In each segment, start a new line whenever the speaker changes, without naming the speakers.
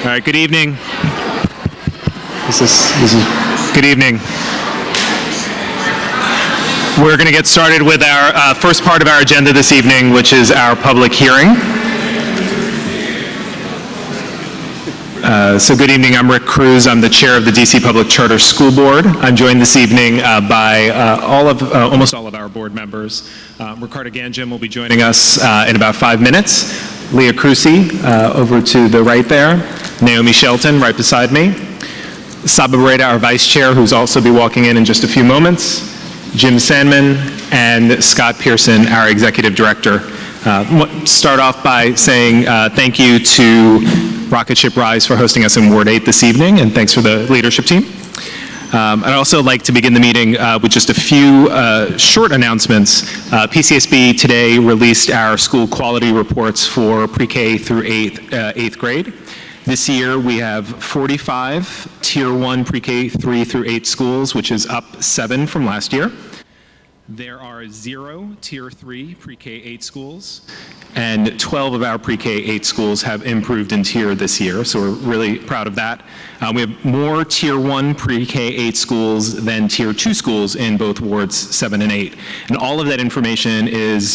right, good evening. This is good evening. We're going to get started with our first part of our agenda this evening, which is our public hearing. So good evening, I'm Rick Cruz. I'm the chair of the DC Public Charter School Board. I'm joined this evening by almost all of our board members. Ricardo Ganjim will be joining us in about 5 minutes. Leah Cruci over to the right there. Naomi Shelton right beside me. Saba Barreda, our vice chair, who's also be walking in just a few moments. Jim Sandman and Scott Pearson, our executive director. Start off by saying thank you to Rocket Ship Rise for hosting us in Ward 8 this evening, and thanks for the leadership team. I'd also like to begin the meeting with just a few short announcements. PCSB today released our school quality reports for pre-K through 8th grade. This year we have 45 Tier 1 pre-K 3 through 8 schools, which is up 7 from last year. There are 0 Tier 3 pre-K 8 schools, and 12 of our pre-K 8 schools have improved in tier this year, so we're really proud of that. We have more Tier 1 pre-K 8 schools than Tier 2 schools in both wards 7 and 8. And all of that information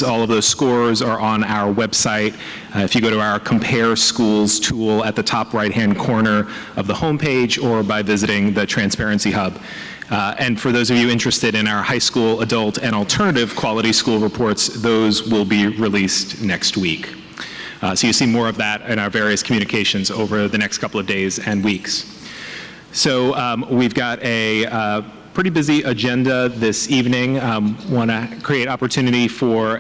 all of those scores are on our website. If you go to our Compare Schools tool at the top right-hand corner of the homepage, or by visiting the Transparency Hub. And for those of you interested in our high school, adult, and alternative quality school reports, those will be released next week. So you see more of that in our various communications over the next couple of days and weeks. So we've got a pretty busy agenda this evening. Want to create opportunity for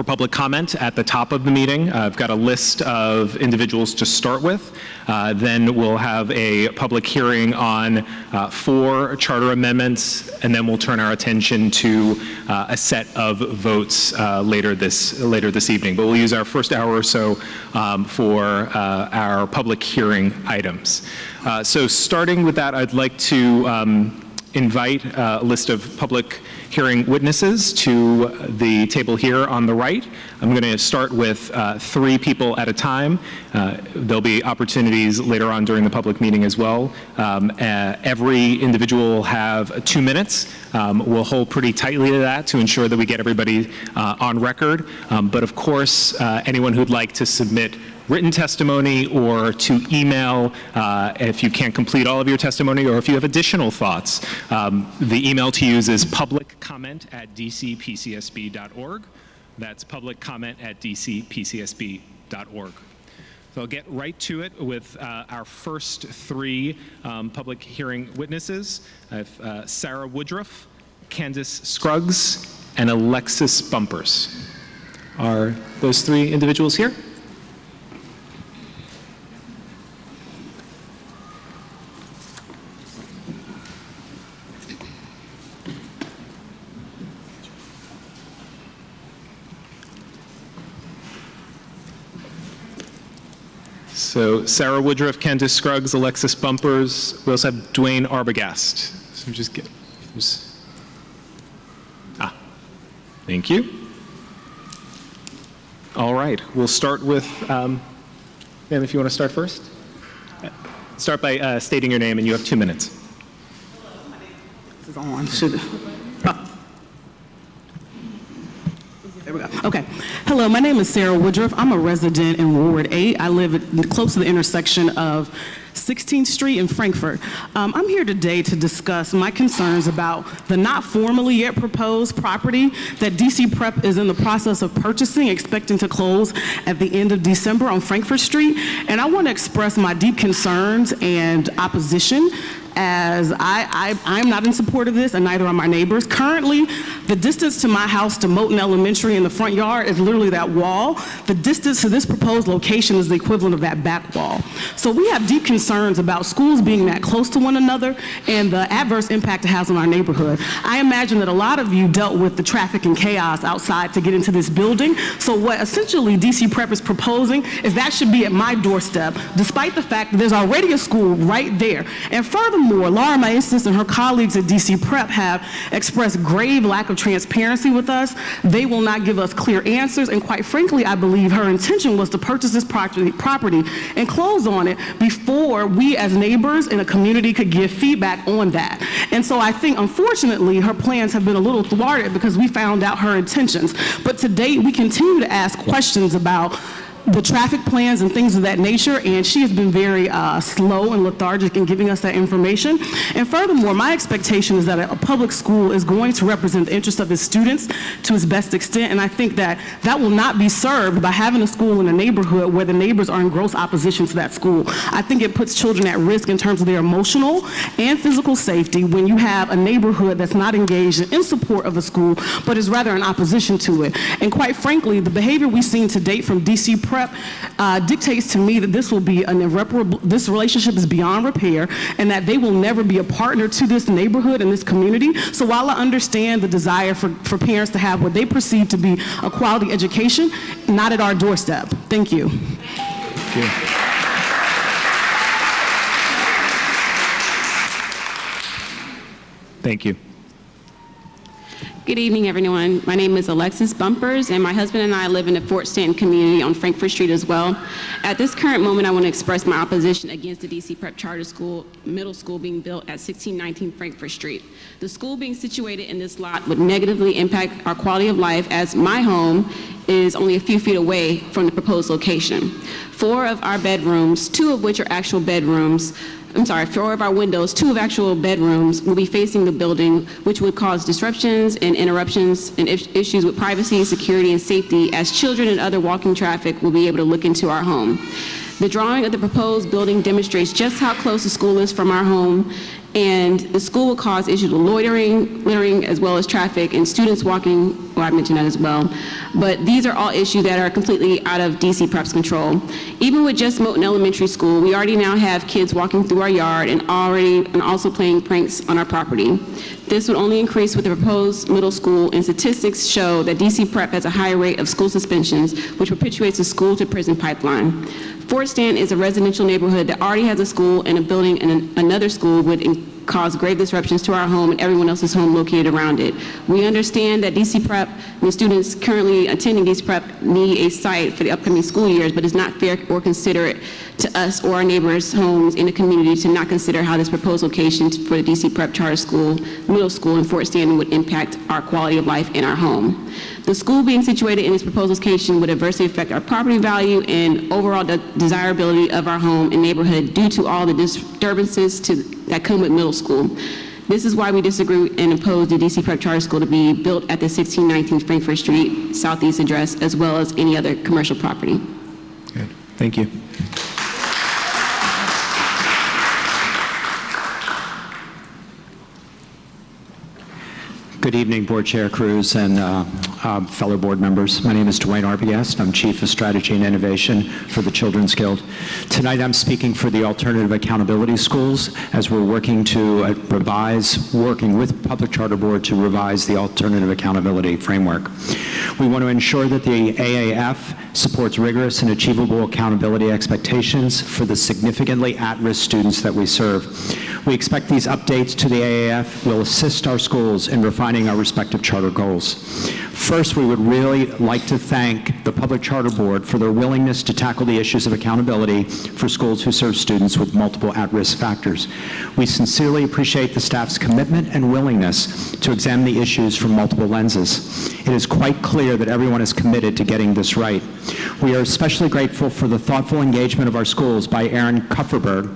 public comment at the top of the meeting. I've got a list of individuals to start with. Then we'll have a public hearing on 4 charter amendments, and then we'll turn our attention to a set of votes later this evening. But we'll use our first hour or so for our public hearing items. So starting with that, I'd like to invite a list of public hearing witnesses to the table here on the right. I'm going to start with 3 people at a time. There'll be opportunities later on during the public meeting as well. Every individual will have 2 minutes. We'll hold pretty tightly to that to ensure that we get everybody on record. But of course, anyone who'd like to submit written testimony or to email if you can't complete all of your testimony, or if you have additional thoughts. The email to use is publiccomment@dcpcsb.org. That's publiccomment@dcpcsb.org. So I'll get right to it with our first 3 public hearing witnesses. I have Sarah Woodruff, Candace Scruggs, and Alexis Bumpers. Are those 3 individuals here? So Sarah Woodruff, Candace Scruggs, Alexis Bumpers. We also have Dwayne Arbogast. So thank you. All right, we'll start with, ma'am, if you want to start first. Start by stating your name, and you have 2 minutes.
This is on. There we go. Okay. Hello, my name is Sarah Woodruff. I'm a resident in Ward 8. I live close to the intersection of 16th Street in Frankfort. I'm here today to discuss my concerns about the not formally yet proposed property that DC Prep is in the process of purchasing, expecting to close at the end of December on Frankfort Street. And I want to express my deep concerns and opposition, as I'm not in support of this, and neither are my neighbors. Currently, the distance to my house to Moton Elementary in the front yard is literally that wall. The distance to this proposed location is the equivalent of that back wall. So we have deep concerns about schools being that close to one another and the adverse impact it has on our neighborhood. I imagine that a lot of you dealt with the traffic and chaos outside to get into this building. So what essentially DC Prep is proposing is that should be at my doorstep, despite the fact that there's already a school right there. And furthermore, Furthermore, Laura Maestas and her colleagues at DC Prep have expressed grave lack of transparency with us. They will not give us clear answers, and quite frankly, I believe her intention was to purchase this property and close on it before we as neighbors in a community could give feedback on that. And so I think, unfortunately, her plans have been a little thwarted because we found out her intentions. But to date, we continue to ask questions about the traffic plans and things of that nature, and she has been very slow and lethargic in giving us that information. And furthermore, my expectation is that a public school is going to represent the interests of its students to its best extent, and I think that that will not be served by having a school in a neighborhood where the neighbors are in gross opposition to that school. I think it puts children at risk in terms of their emotional and physical safety when you have a neighborhood that's not engaged in support of the school, but is rather in opposition to it. And quite frankly, the behavior we've seen to date from DC Prep dictates to me that this will be an irreparable, this relationship is beyond repair, and that they will never be a partner to this neighborhood and this community. So while I understand the desire for parents to have what they perceive to be a quality education, not at our doorstep. Thank you.
Thank you. Thank you.
Good evening, everyone. My name is Alexis Bumpers, and my husband and I live in the Fort Stanton community on Frankfurt Street as well. At this current moment, I want to express my opposition against the DC Prep Charter School Middle School being built at 1619 Frankfurt Street. The school being situated in this lot would negatively impact our quality of life, as my home is only a few feet away from the proposed location. 4 of our bedrooms, 2 of which are actual bedrooms, 4 of our windows, 2 of actual bedrooms will be facing the building, which would cause disruptions and interruptions and issues with privacy, security, and safety, as children and other walking traffic will be able to look into our home. The drawing of the proposed building demonstrates just how close the school is from our home, and the school will cause issues with littering, as well as traffic and students walking. Well, I mentioned that as well. But these are all issues that are completely out of DC Prep's control. Even with just Moton Elementary School, we already now have kids walking through our yard and also playing pranks on our property. This would only increase with the proposed middle school, and statistics show that DC Prep has a higher rate of school suspensions, which perpetuates the school-to-prison pipeline. Fort Stanton is a residential neighborhood that already has a school and a building, and another school would cause grave disruptions to our home and everyone else's home located around it. We understand that DC Prep and the students currently attending DC Prep need a site for the upcoming school years, but it's not fair or considerate to us or our neighbors' homes in the community to not consider how this proposed location for the DC Prep Charter School Middle School in Fort Stanton would impact our quality of life in our home. The school being situated in this proposed location would adversely affect our property value and overall desirability of our home and neighborhood due to all the disturbances that come with middle school. This is why we disagree and oppose the DC Prep Charter School to be built at the 1619 Frankfurt Street Southeast address, as well as any other commercial property.
Good. Thank you.
Good evening, Board Chair Cruz and fellow board members. My name is Dwayne Arbogast. I'm Chief of Strategy and Innovation for the Children's Guild. Tonight I'm speaking for the Alternative Accountability Schools as we're working with Public Charter Board to revise the Alternative Accountability Framework. We want to ensure that the AAF supports rigorous and achievable accountability expectations for the significantly at-risk students that we serve. We expect these updates to the AAF will assist our schools in refining our respective charter goals. First, we would really like to thank the Public Charter Board for their willingness to tackle the issues of accountability for schools who serve students with multiple at-risk factors. We sincerely appreciate the staff's commitment and willingness to examine the issues from multiple lenses. It is quite clear that everyone is committed to getting this right. We are especially grateful for the thoughtful engagement of our schools by Aaron Kupferberg,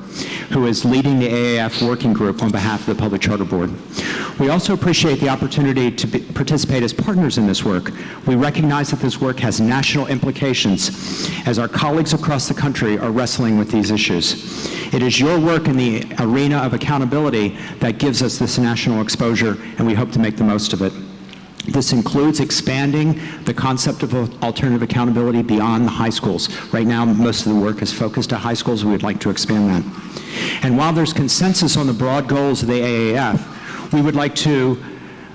who is leading the AAF working group on behalf of the Public Charter Board. We also appreciate the opportunity to participate as partners in this work. We recognize that this work has national implications as our colleagues across the country are wrestling with these issues. It is your work in the arena of accountability that gives us this national exposure, and we hope to make the most of it. This includes expanding the concept of alternative accountability beyond the high schools. Right now, most of the work is focused at high schools. We would like to expand that. And while there's consensus on the broad goals of the AAF, we would like to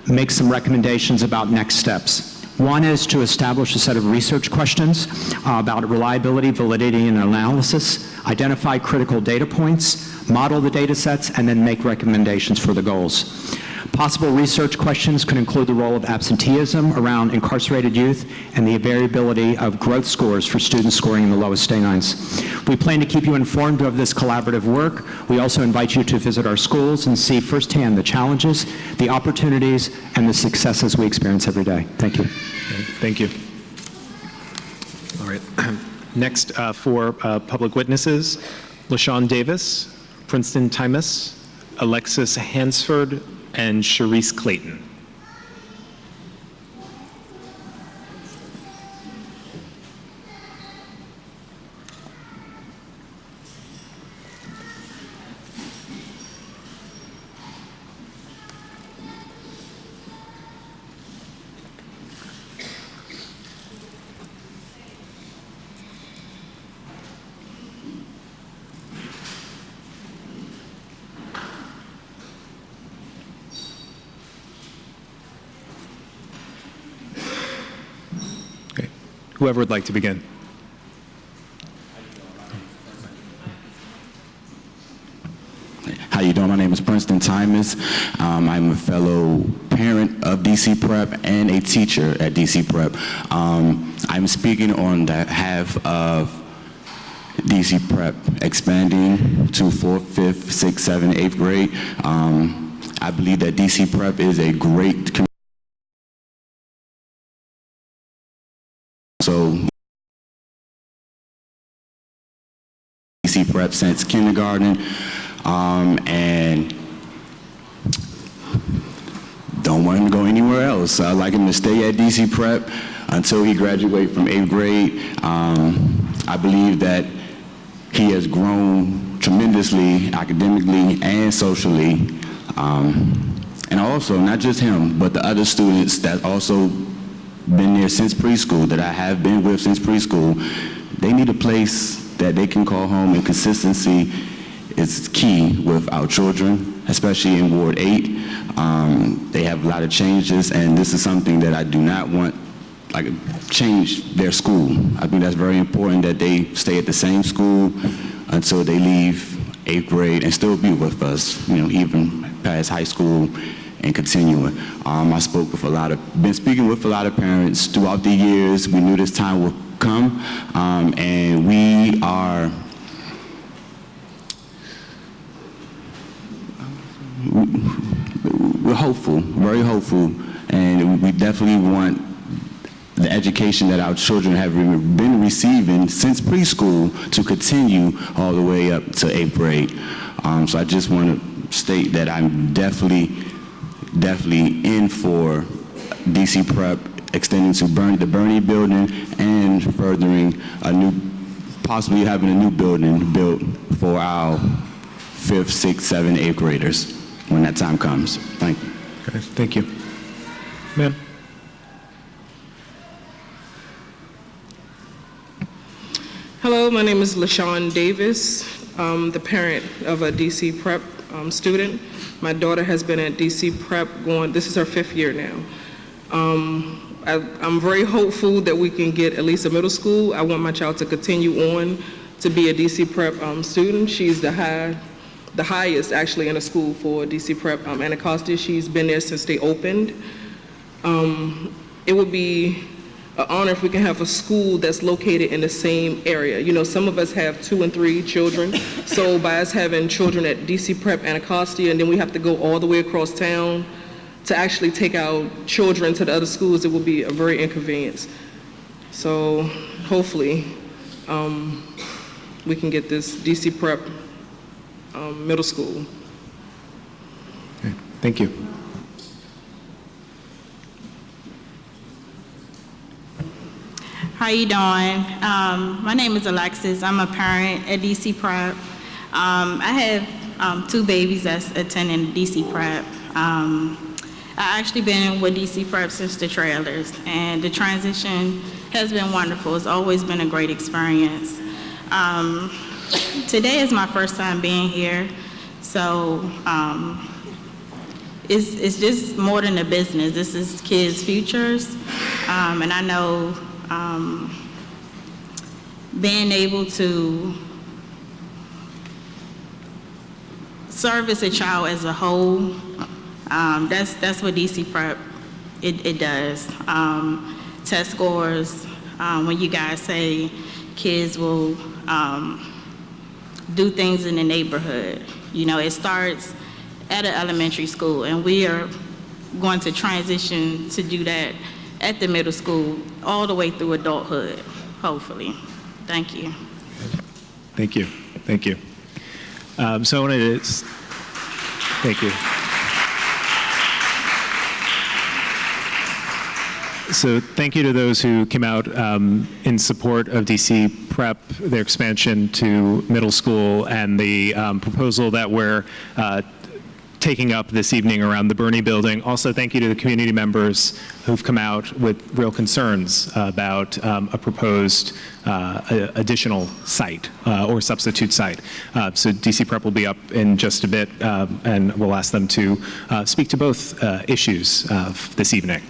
make some recommendations about next steps. One is to establish a set of research questions about reliability, validity, and analysis, identify critical data points, model the data sets, and then make recommendations for the goals. Possible research questions could include the role of absenteeism around incarcerated youth and the variability of growth scores for students scoring in the lowest A9s. We plan to keep you informed of this collaborative work. We also invite you to visit our schools and see firsthand the challenges, the opportunities, and the successes we experience every day. Thank you.
Okay, thank you. All right. Next, for public witnesses, LaShawn Davis, Princeton Timus, Alexis Hansford, and Sharice Clayton. Okay. Whoever would like to begin.
How you doing? My name is Princeton Timus. I'm a fellow parent of DC Prep and a teacher at DC Prep. I'm speaking on behalf of DC Prep expanding to 4th, 5th, 6th, 7th, 8th grade. I believe that DC Prep is a great community. So DC Prep since kindergarten, and don't want him to go anywhere else. I'd like him to stay at DC Prep until he graduates from 8th grade. I believe that he has grown tremendously academically and socially. And also, not just him, but the other students that also been there since preschool, that I have been with since preschool, they need a place that they can call home, and consistency is key with our children, especially in Ward 8. They have a lot of changes, and this is something that I do not want, like, change their school. I think that's very important that they stay at the same school until they leave 8th grade and still be with us, you know, even past high school and continuing. I spoke with been speaking with a lot of parents throughout the years. We knew this time would come, and we're hopeful, very hopeful, and we definitely want the education that our children have been receiving since preschool to continue all the way up to 8th grade. So I just want to state that I'm definitely in for DC Prep extending to the Bernie building and furthering possibly having a new building built for our 5th, 6th, 7th, 8th graders when that time comes. Thank you.
Okay, thank you. Ma'am?
Hello, my name is LaShawn Davis, the parent of a DC Prep student. My daughter has been at DC Prep this is her 5th year now. I'm very hopeful that we can get at least a middle school. I want my child to continue on to be a DC Prep student. She's the highest actually in a school for DC Prep Anacostia. She's been there since they opened. It would be an honor if we can have a school that's located in the same area. You know, some of us have 2 and 3 children, so by us having children at DC Prep Anacostia, and then we have to go all the way across town to actually take our children to the other schools, it will be a very inconvenience. So hopefully we can get this DC Prep middle school.
Okay, thank you.
How you doing? My name is Alexis. I'm a parent at DC Prep. I have 2 babies that's attending DC Prep. I actually been with DC Prep since the trailers, and the transition has been wonderful. It's always been a great experience. Today is my first time being here, so it's just more than a business. This is kids' futures, and I know being able to service a child as a whole. That's what DC Prep it does. Test scores, when you guys say kids will do things in the neighborhood, you know, it starts at an elementary school, and we are going to transition to do that at the middle school all the way through adulthood, hopefully. Thank you.
Thank you. Thank you. So I wanted to, thank you. So thank you to those who came out in support of DC Prep, their expansion to middle school, and the proposal that we're taking up this evening around the Bernie building. Also, thank you to the community members who've come out with real concerns about a proposed additional site or substitute site. So DC Prep will be up in just a bit, and we'll ask them to speak to both issues this evening.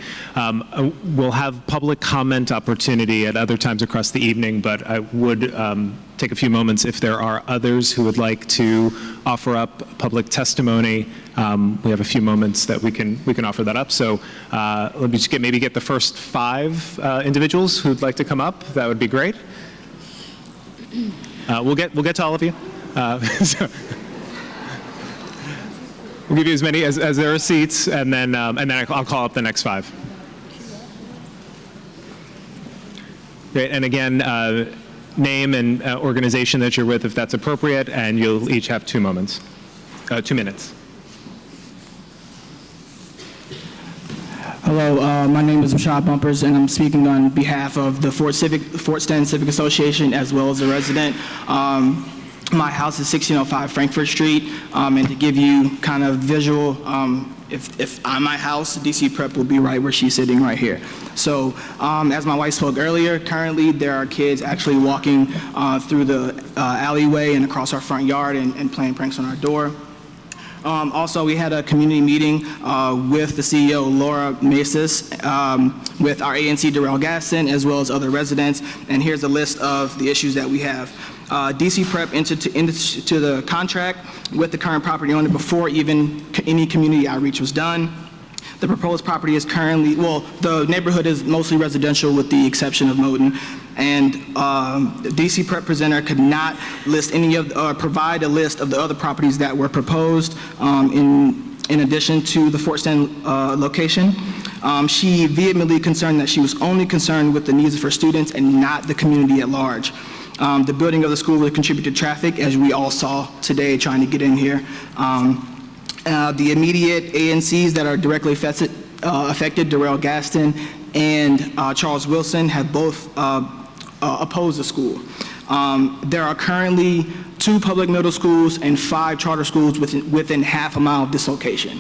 We'll have public comment opportunity at other times across the evening, but I would take a few moments if there are others who would like to offer up public testimony. We have a few moments that we can offer that up. So let me just maybe get the first 5 individuals who'd like to come up. That would be great. We'll get to all of you. So we'll give you as many as there are seats, and then I'll call up the next 5. Great. And again, name and organization that you're with, if that's appropriate, and you'll each have 2 moments, 2 minutes.
Hello, my name is Rashad Bumpers, and I'm speaking on behalf of the Fort Stanton Civic Association, as well as a resident. My house is 1605 Frankfurt Street, and to give you kind of visual, if I'm my house, DC Prep will be right where she's sitting right here. So as my wife spoke earlier, currently there are kids actually walking through the alleyway and across our front yard and playing pranks on our door. Also, we had a community meeting with the CEO, Laura Masis, with our ANC, Darrell Gaston, as well as other residents. And here's a list of the issues that we have. DC Prep entered into the contract with the current property owner before even any community outreach was done. The proposed property is currently, well, the neighborhood is mostly residential with the exception of Moton. And the DC Prep presenter could not list any of, or provide a list of the other properties that were proposed in addition to the Fort Stanton location. She vehemently concerned that she was only concerned with the needs of her students and not the community at large. The building of the school would contribute to traffic, as we all saw today trying to get in here. The immediate ANCs that are directly affected, Darrell Gaston and Charles Wilson, have both opposed the school. There are currently 2 public middle schools and 5 charter schools within half a mile of this location.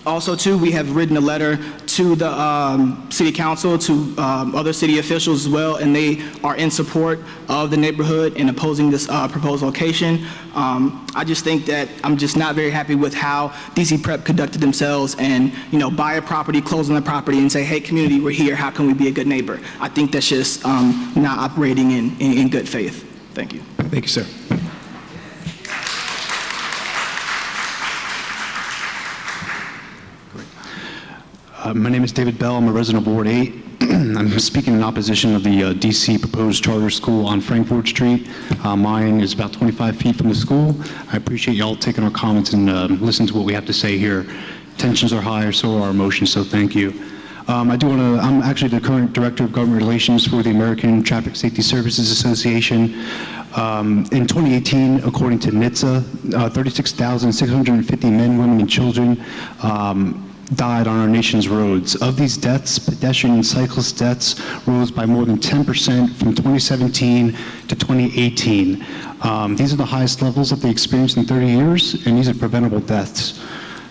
Also, too, we have written a letter to the city council, to other city officials as well, and they are in support of the neighborhood and opposing this proposed location. I just think that I'm just not very happy with how DC Prep conducted themselves and, you know, buy a property, close on the property, and say, hey, community, we're here, how can we be a good neighbor? I think that's just not operating in good faith. Thank you.
Thank you, sir.
My name is David Bell. I'm a resident of Ward 8. I'm speaking in opposition of the DC proposed charter school on Frankfurt Street. Mine is about 25 feet from the school. I appreciate y'all taking our comments and listening to what we have to say here. Tensions are higher, so are our emotions, so thank you. I'm actually the current Director of Government Relations for the American Traffic Safety Services Association. In 2018, according to NHTSA, 36,650 men, women, and children died on our nation's roads. Of these deaths, pedestrian and cyclist deaths rose by more than 10% from 2017 to 2018. These are the highest levels that they experienced in 30 years, and these are preventable deaths.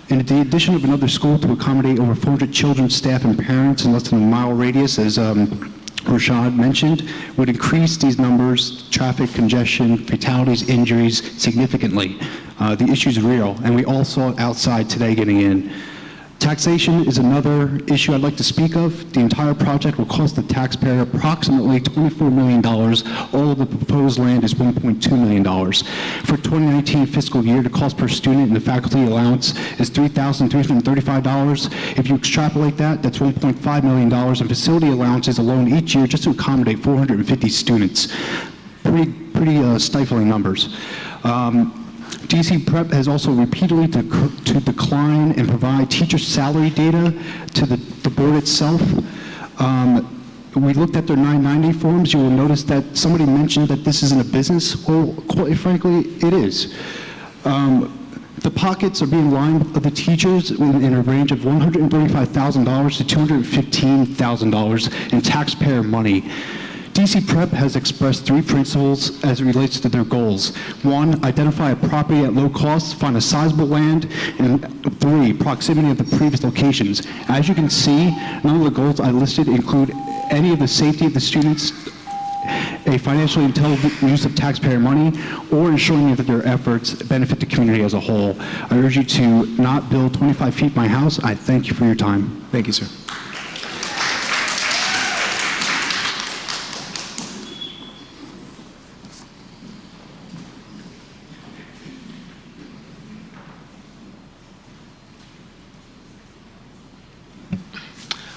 In the addition of another school to accommodate over 400 children, staff, and parents in less than a mile radius, as Rashad mentioned, would increase these numbers, traffic congestion, fatalities, injuries significantly. The issue is real, and we all saw it outside today getting in. Taxation is another issue I'd like to speak of. The entire project will cost the taxpayer approximately $24 million. All of the proposed land is $1.2 million. For 2019 fiscal year, the cost per student and the faculty allowance is $3,335. If you extrapolate that, that's $1.5 million in facility allowances alone each year just to accommodate 450 students. Pretty stifling numbers. DC Prep has also repeatedly to decline and provide teacher salary data to the board itself. We looked at their 990 forms. You will notice that somebody mentioned that this isn't a business. Well, quite frankly, it is. The pockets are being lined of the teachers in a range of $135,000 to $215,000 in taxpayer money. DC Prep has expressed 3 principles as it relates to their goals. 1, identify a property at low cost, find a sizable land, and 3, proximity of the previous locations. As you can see, none of the goals I listed include any of the safety of the students, a financially intelligent use of taxpayer money, or ensuring that their efforts benefit the community as a whole. I urge you to not build 25 feet my house. I thank you for your time.
Thank you, sir.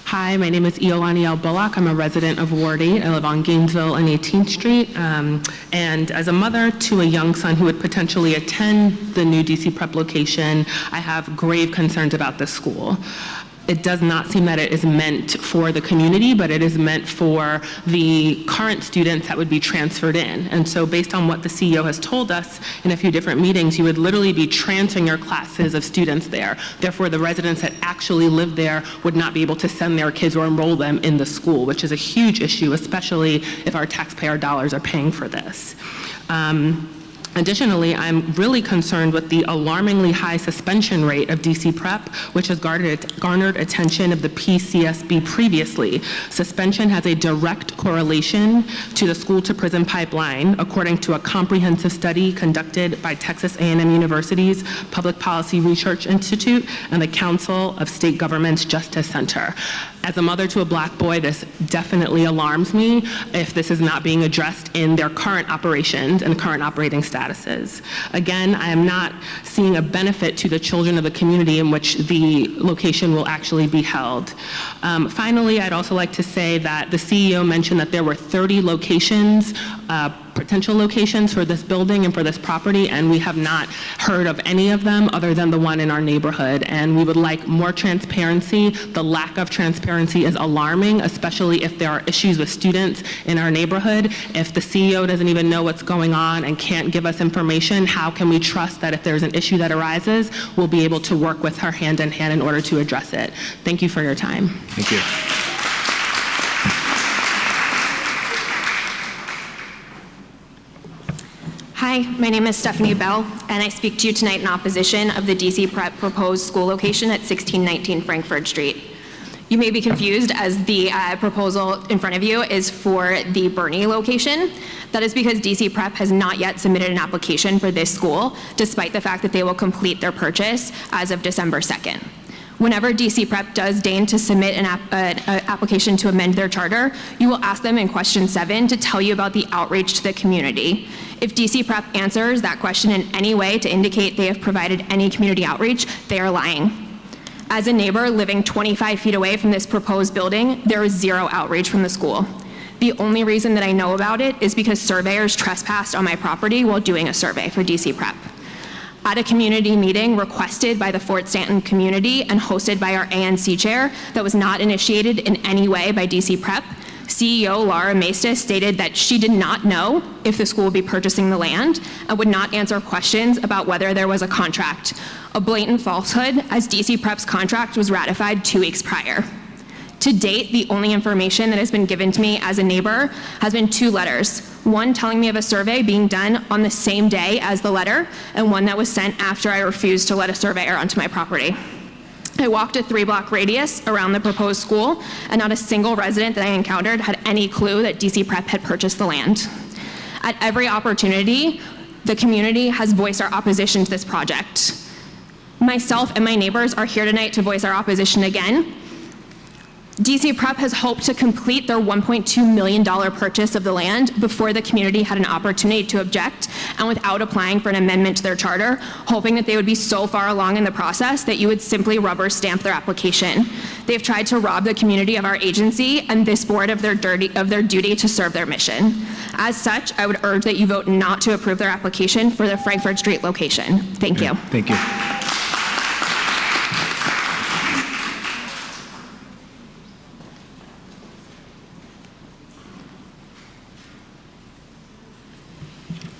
Hi, my name is Iolani L. Bullock. I'm a resident of Ward 8. I live on Gainesville and 18th Street. And as a mother to a young son who would potentially attend the new DC Prep location, I have grave concerns about this school. It does not seem that it is meant for the community, but it is meant for the current students that would be transferred in. And so based on what the CEO has told us in a few different meetings, you would literally be transferring your classes of students there. Therefore, the residents that actually live there would not be able to send their kids or enroll them in the school, which is a huge issue, especially if our taxpayer dollars are paying for this. Additionally, I'm really concerned with the alarmingly high suspension rate of DC Prep, which has garnered attention of the PCSB previously. Suspension has a direct correlation to the school-to-prison pipeline, according to a comprehensive study conducted by Texas A&M University's Public Policy Research Institute and the Council of State Governments Justice Center. As a mother to a Black boy, this definitely alarms me if this is not being addressed in their current operations and current operating statuses. Again, I am not seeing a benefit to the children of the community in which the location will actually be held. Finally, I'd also like to say that the CEO mentioned that there were 30 locations, potential locations for this building and for this property, and we have not heard of any of them other than the one in our neighborhood. And we would like more transparency. The lack of transparency is alarming, especially if there are issues with students in our neighborhood. If the CEO doesn't even know what's going on and can't give us information, how can we trust that if there's an issue that arises, we'll be able to work with her hand in hand in order to address it? Thank you for your time.
Thank you.
Hi, my name is Stephanie Bell, and I speak to you tonight in opposition of the DC Prep proposed school location at 1619 Frankfurt Street. You may be confused as the proposal in front of you is for the Bernie location. That is because DC Prep has not yet submitted an application for this school, despite the fact that they will complete their purchase as of December 2nd. Whenever DC Prep does deign to submit an application to amend their charter, you will ask them in question 7 to tell you about the outreach to the community. If DC Prep answers that question in any way to indicate they have provided any community outreach, they are lying. As a neighbor living 25 feet away from this proposed building, there is zero outreach from the school. The only reason that I know about it is because surveyors trespassed on my property while doing a survey for DC Prep. At a community meeting requested by the Fort Stanton community and hosted by our ANC chair that was not initiated in any way by DC Prep, CEO Laura Maestas stated that she did not know if the school would be purchasing the land and would not answer questions about whether there was a contract. A blatant falsehood, as DC Prep's contract was ratified 2 weeks prior. To date, the only information that has been given to me as a neighbor has been 2 letters. One telling me of a survey being done on the same day as the letter, and one that was sent after I refused to let a surveyor onto my property. I walked a 3-block radius around the proposed school, and not a single resident that I encountered had any clue that DC Prep had purchased the land. At every opportunity, the community has voiced our opposition to this project. Myself and my neighbors are here tonight to voice our opposition again. DC Prep has hoped to complete their $1.2 million purchase of the land before the community had an opportunity to object, and without applying for an amendment to their charter, hoping that they would be so far along in the process that you would simply rubber stamp their application. They've tried to rob the community of our agency and this board of their duty to serve their mission. As such, I would urge that you vote not to approve their application for the Frankfurt Street location. Thank you.
Thank you.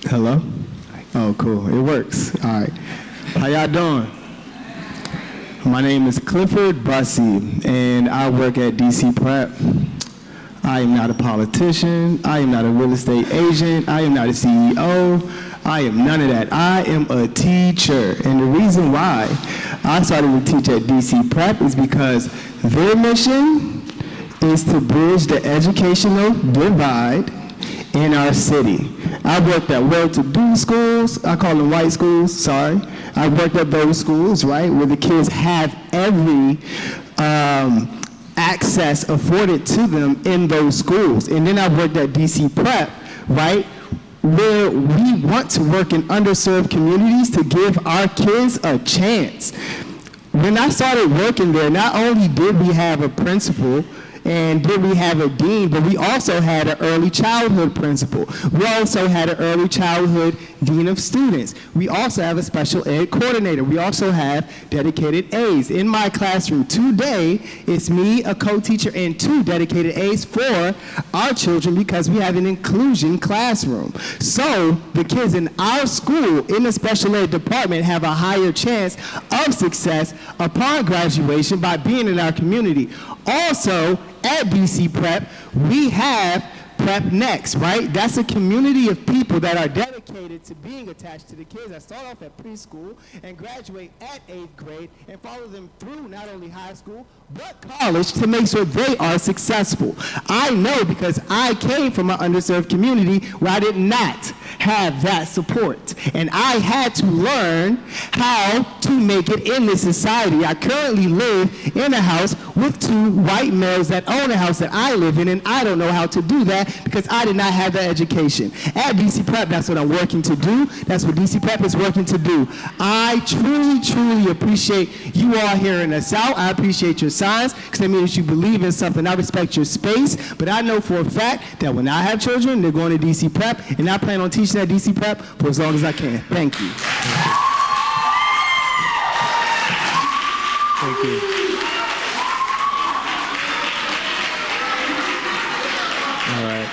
Hello? Oh, cool. It works. All right. How y'all doing? My name is Clifford Bussey, and I work at DC Prep. I am not a politician. I am not a real estate agent. I am not a CEO. I am none of that. I am a teacher. And the reason why I started to teach at DC Prep is because their mission is to bridge the educational divide in our city. I worked at well-to-do schools. I call them white schools, sorry. I worked at those schools, right, where the kids have every access afforded to them in those schools. And then I worked at DC Prep, right, where we want to work in underserved communities to give our kids a chance. When I started working there, not only did we have a principal and did we have a dean, but we also had an early childhood principal. We also had an early childhood dean of students. We also have a special ed coordinator. We also have dedicated aides. In my classroom today, it's me, a co-teacher, and 2 dedicated aides for our children because we have an inclusion classroom. So the kids in our school, in the special ed department, have a higher chance of success upon graduation by being in our community. Also, at DC Prep, we have Prep Next, right? That's a community of people that are dedicated to being attached to the kids that start off at preschool and graduate at 8th grade and follow them through not only high school, but college to make sure they are successful. I know because I came from an underserved community where I did not have that support. And I had to learn how to make it in this society. I currently live in a house with 2 white males that own a house that I live in, and I don't know how to do that because I did not have that education. At DC Prep, that's what I'm working to do. That's what DC Prep is working to do. I truly, truly appreciate you all hearing us out. I appreciate your signs because that means you believe in something. I respect your space, but I know for a fact that when I have children, they're going to DC Prep, and I plan on teaching at DC Prep for as long as I can. Thank you.
Thank you. All right.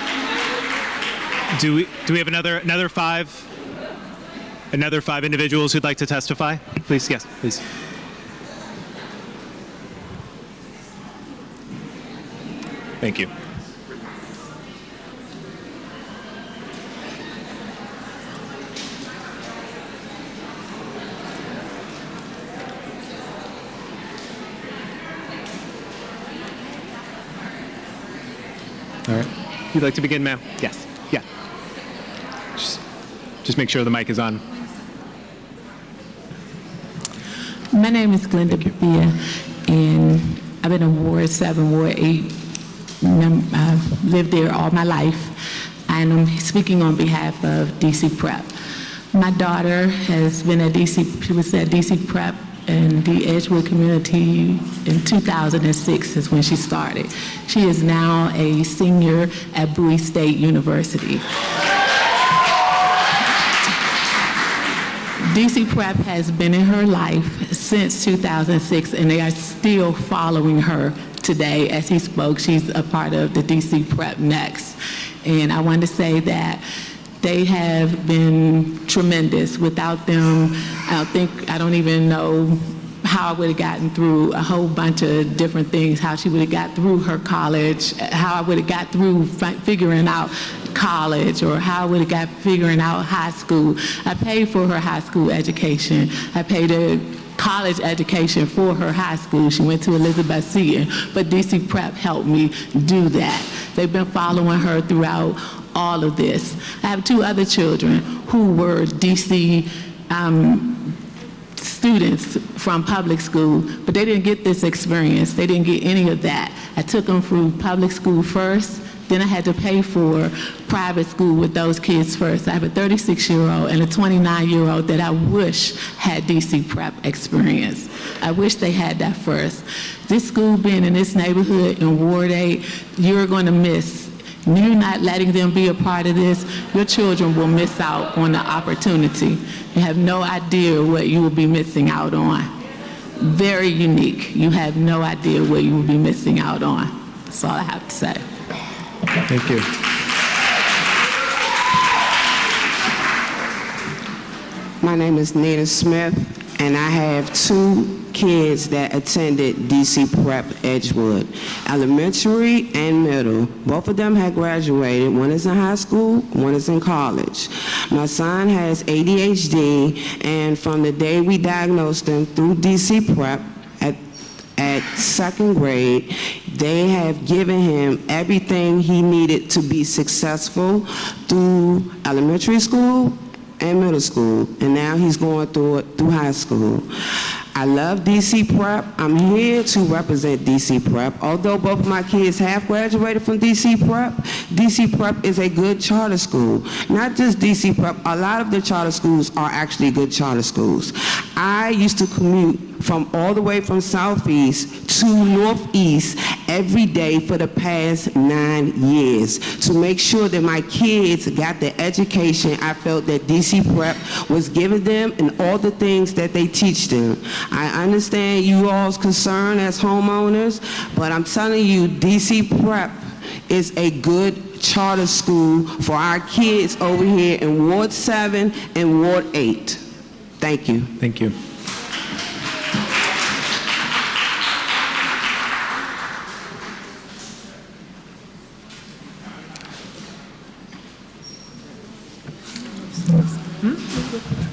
Do we have another 5 individuals who'd like to testify? Please, yes, please. Thank you. All right. You'd like to begin, ma'am? Yes. Yeah. Just make sure the mic is on.
My name is Glenda Bia, and I've been in Ward 7, Ward 8. I've lived there all my life, and I'm speaking on behalf of DC Prep. My daughter has been at DC, she was at DC Prep in the Edgewood community in 2006 is when she started. She is now a senior at Bowie State University. DC Prep has been in her life since 2006, and they are still following her today. As he spoke, she's a part of the DC Prep Next. And I want to say that they have been tremendous. Without them, I don't even know how I would have gotten through a whole bunch of different things, how she would have got through her college, how I would have got through figuring out college, or how I would have got figuring out high school. I paid for her high school education. I paid a college education for her high school. She went to Elizabeth Seton, but DC Prep helped me do that. They've been following her throughout all of this. I have 2 other children who were DC students from public school, but they didn't get this experience. They didn't get any of that. I took them through public school first, then I had to pay for private school with those kids first. I have a 36-year-old and a 29-year-old that I wish had DC Prep experience. I wish they had that first. This school being in this neighborhood in Ward 8, you're going to miss. You're not letting them be a part of this, your children will miss out on the opportunity. You have no idea what you will be missing out on. Very unique. You have no idea what you will be missing out on. That's all I have to say.
Thank you.
My name is Nina Smith, and I have 2 kids that attended DC Prep Edgewood, elementary and middle. Both of them had graduated. One is in high school, one is in college. My son has ADHD, and from the day we diagnosed him through DC Prep at 2nd grade, they have given him everything he needed to be successful through elementary school and middle school, and now he's going through it through high school. I love DC Prep. I'm here to represent DC Prep. Although both of my kids have graduated from DC Prep is a good charter school. Not just DC Prep, a lot of the charter schools are actually good charter schools. I used to commute from all the way from Southeast to Northeast every day for the past 9 years to make sure that my kids got the education I felt that DC Prep was giving them and all the things that they teach them. I understand you all's concern as homeowners, but I'm telling you, DC Prep is a good charter school for our kids over here in Ward 7 and Ward 8. Thank you.
Thank you.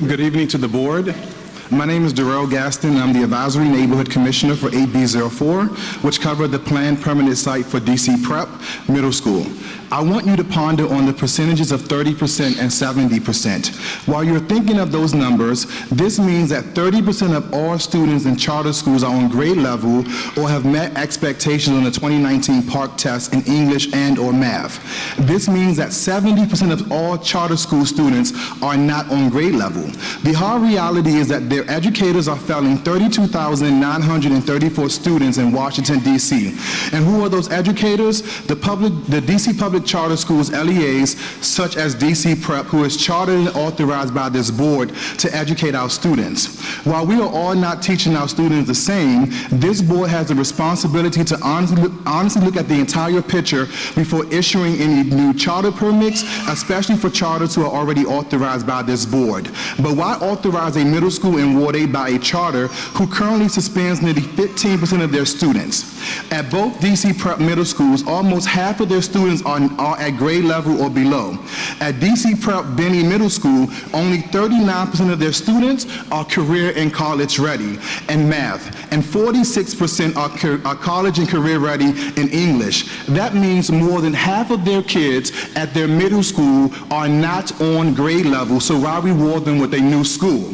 Good evening to the board. My name is Darrell Gaston. I'm the Advisory Neighborhood Commissioner for 8B04, which covered the planned permanent site for DC Prep Middle School. I want you to ponder on the percentages of 30% and 70%. While you're thinking of those numbers, this means that 30% of all students in charter schools are on grade level or have met expectations on the 2019 PARCC test in English and or math. This means that 70% of all charter school students are not on grade level. The hard reality is that their educators are failing 32,934 students in Washington, D.C. And who are those educators? The D.C. Public Charter Schools, LEAs, such as DC Prep, who is chartered and authorized by this board to educate our students. While we are all not teaching our students the same, this board has the responsibility to honestly look at the entire picture before issuing any new charter permits, especially for charters who are already authorized by this board. But why authorize a middle school in Ward 8 by a charter who currently suspends nearly 15% of their students? At both DC Prep middle schools, almost half of their students are at grade level or below. At DC Prep Benny Middle School, only 39% of their students are career and college ready in math, and 46% are college and career ready in English. That means more than half of their kids at their middle school are not on grade level, so why reward them with a new school?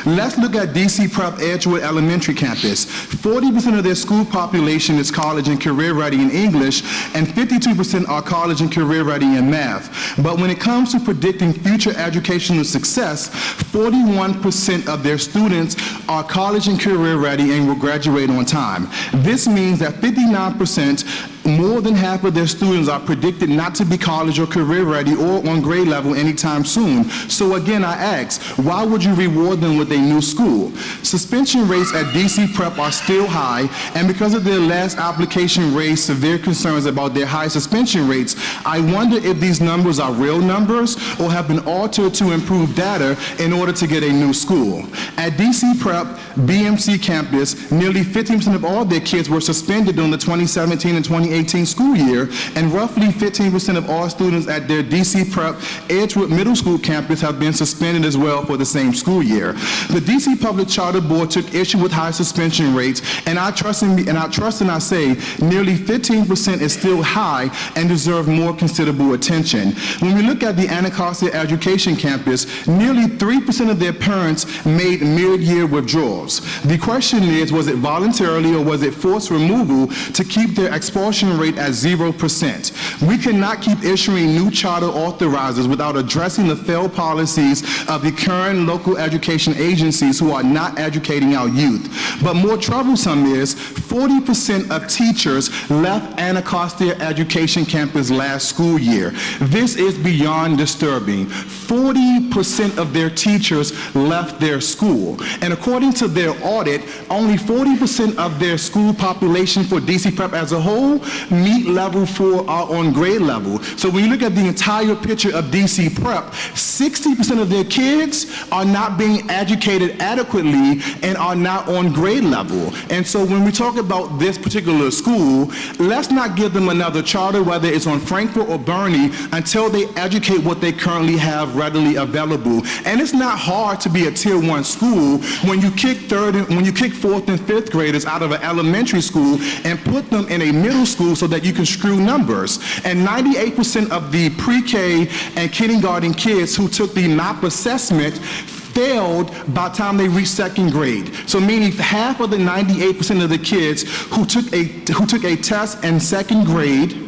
Let's look at DC Prep Edgewood Elementary Campus. 40% of their school population is college and career ready in English, and 52% are college and career ready in math. But when it comes to predicting future educational success, 41% of their students are college and career ready and will graduate on time. This means that 59%, more than half of their students, are predicted not to be college or career ready or on grade level anytime soon. So again, I ask, why would you reward them with a new school? Suspension rates at DC Prep are still high, and because of their last application raised severe concerns about their high suspension rates, I wonder if these numbers are real numbers or have been altered to improve data in order to get a new school. At DC Prep BMC campus, nearly 15% of all their kids were suspended during the 2017 and 2018 2018 school year, and roughly 15% of all students at their DC Prep Edgewood Middle School campus have been suspended as well for the same school year. The DC Public Charter Board took issue with high suspension rates, and I trust and I say nearly 15% is still high and deserve more considerable attention. When we look at the Anacostia Education Campus, nearly 3% of their parents made mid-year withdrawals. The question is, was it voluntarily or was it forced removal to keep their expulsion rate at 0%? We cannot keep issuing new charter authorizers without addressing the failed policies of the current local education agencies who are not educating our youth. But more troublesome is 40% of teachers left Anacostia Education Campus last school year. This is beyond disturbing. 40% of their teachers left their school. And according to their audit, only 40% of their school population for DC Prep as a whole meet level 4 are on grade level. So when you look at the entire picture of DC Prep, 60% of their kids are not being educated adequately and are not on grade level. And so when we talk about this particular school, let's not give them another charter, whether it's on Frankfort or Bernie, until they educate what they currently have readily available. And it's not hard to be a tier 1 school when you kick 4th and 5th graders out of an elementary school and put them in a middle school so that you can screw numbers. And 98% of the pre-K and kindergarten kids who took the MAP assessment failed by the time they reached 2nd grade. So meaning half of the 98% of the kids who took a test in 2nd grade,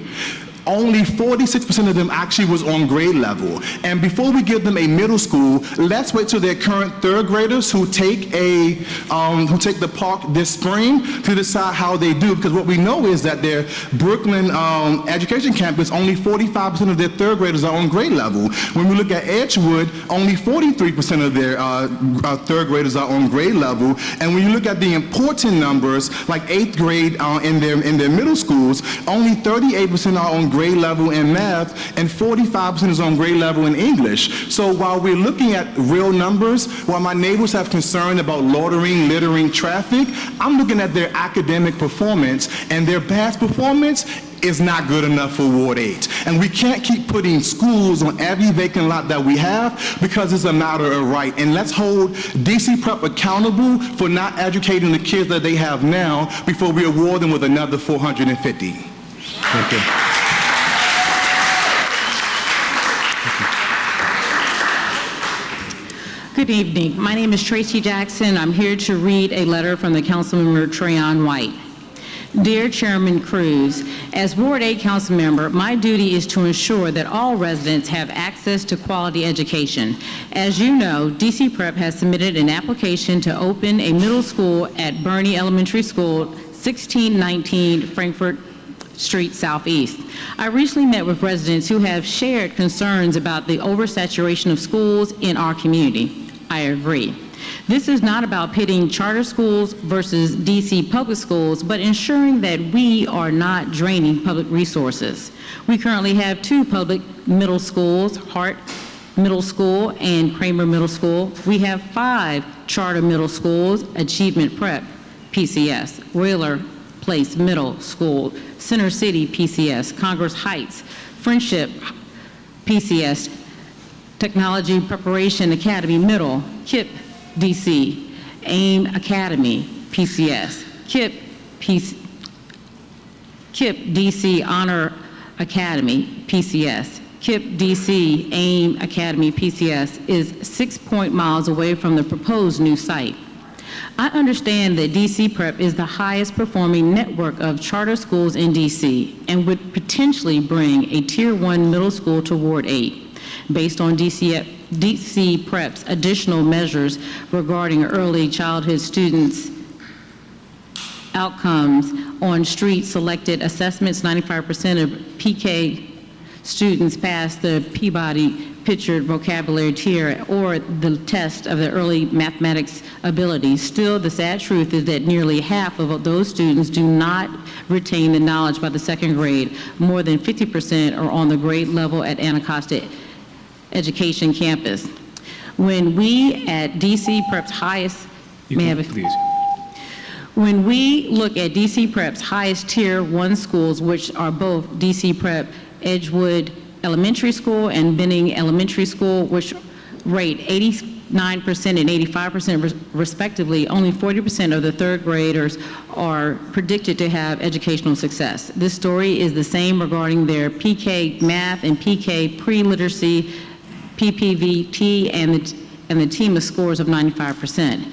only 46% of them actually was on grade level. And before we give them a middle school, let's wait till their current 3rd graders who take the park this spring to decide how they do. Because what we know is that their Brooklyn education campus, only 45% of their 3rd graders are on grade level. When we look at Edgewood, only 43% of their 3rd graders are on grade level. And when you look at the important numbers, like 8th grade in their middle schools, only 38% are on grade level in math, and 45% is on grade level in English. So while we're looking at real numbers, while my neighbors have concern about loitering, littering, traffic, I'm looking at their academic performance, and their past performance is not good enough for Ward 8. And we can't keep putting schools on every vacant lot that we have because it's a matter of right. And let's hold DC Prep accountable for not educating the kids that they have now before we award them with another 450. Thank you.
Good evening. My name is Tracy Jackson. I'm here to read a letter from the Councilmember Trayon White. Dear Chairman Cruz, as Ward 8 council member, my duty is to ensure that all residents have access to quality education. As you know, DC Prep has submitted an application to open a middle school at Bernie Elementary School, 1619 Frankfort Street Southeast. I recently met with residents who have shared concerns about the oversaturation of schools in our community. I agree. This is not about pitting charter schools versus DC public schools, but ensuring that we are not draining public resources. We currently have 2 public middle schools, Hart Middle School and Kramer Middle School. We have 5 charter middle schools, Achievement Prep, PCS, Wheeler Place Middle School, Center City, PCS, Congress Heights, Friendship, PCS, Technology Preparation Academy Middle, KIP, DC, AIM Academy, PCS, KIP DC Honor Academy, PCS, KIP DC AIM Academy, PCS is 6 miles away from the proposed new site. I understand that DC Prep is the highest performing network of charter schools in DC and would potentially bring a Tier 1 middle school to Ward 8 based on DC Prep's additional measures regarding early childhood students' outcomes on street selected assessments. 95% of PK students pass the Peabody Pictured Vocabulary Tier or the test of the early mathematics abilities. Still, the sad truth is that nearly half of those students do not retain the knowledge by the 2nd grade. More than 50% are on the grade level at Anacostia Education Campus. When we at DC Prep's highest, When we look at DC Prep's highest Tier 1 schools, which are both DC Prep Edgewood Elementary School and Benning Elementary School, which rate 89% and 85% respectively, only 40% of the third graders are predicted to have educational success. This story is the same regarding their PK math and PK pre-literacy, PPVT, and the team of scores of 95%.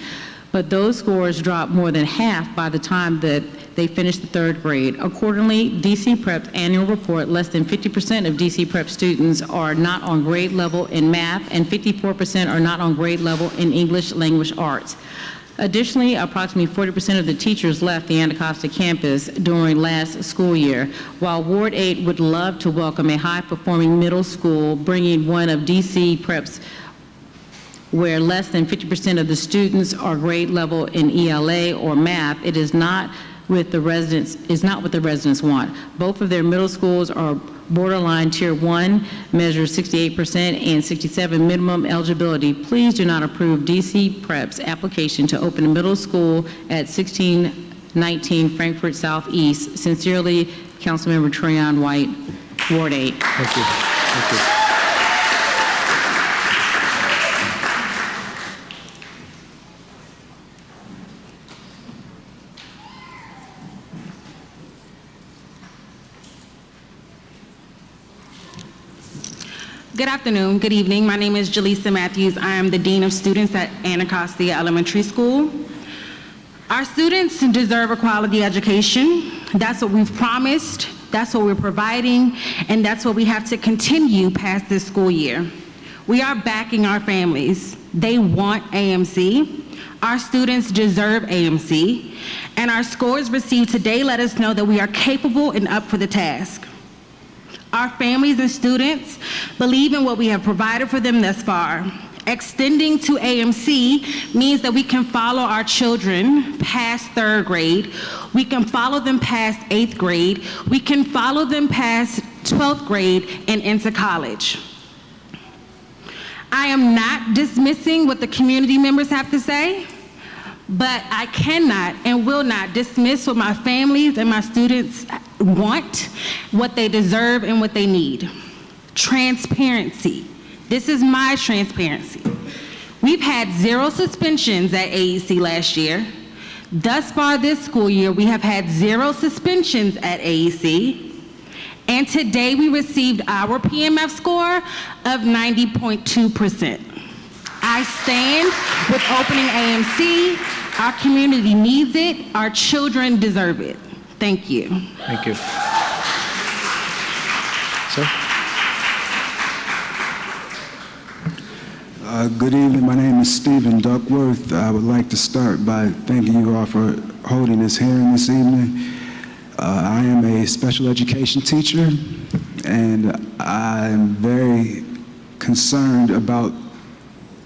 But those scores drop more than half by the time that they finish the third grade. Accordingly, DC Prep's annual report, less than 50% of DC Prep students are not on grade level in math, and 54% are not on grade level in English language arts. Additionally, approximately 40% of the teachers left the Anacostia campus during last school year. While Ward 8 would love to welcome a high-performing middle school, bringing one of DC Prep's where less than 50% of the students are grade level in ELA or math, it is not what the residents want. Both of their middle schools are borderline Tier 1, measures 68% and 67 minimum eligibility. Please do not approve DC Prep's application to open a middle school at 1619 Frankfort Southeast. Sincerely, Councilmember Trayon White, Ward 8.
Thank you. Thank you.
Good afternoon, good evening. My name is Jaleesa Matthews. I am the Dean of Students at Anacostia Elementary School. Our students deserve a quality education. That's what we've promised, that's what we're providing, and that's what we have to continue past this school year. We are backing our families. They want AMC. Our students deserve AMC, and our scores received today let us know that we are capable and up for the task. Our families and students believe in what we have provided for them thus far. Extending to AMC means that we can follow our children past third grade, we can follow them past 8th grade, we can follow them past 12th grade and into college. I am not dismissing what the community members have to say, but I cannot and will not dismiss what my families and my students want, what they deserve, and what they need. Transparency. This is my transparency. We've had 0 suspensions at AEC last year. Thus far this school year, we have had 0 suspensions at AEC. And today we received our PMF score of 90.2%. I stand with opening AMC. Our community needs it. Our children deserve it. Thank you.
Thank you. Sir?
Good evening. My name is Stephen Duckworth. I would like to start by thanking you all for holding this hearing this evening. I am a special education teacher, and I am very concerned about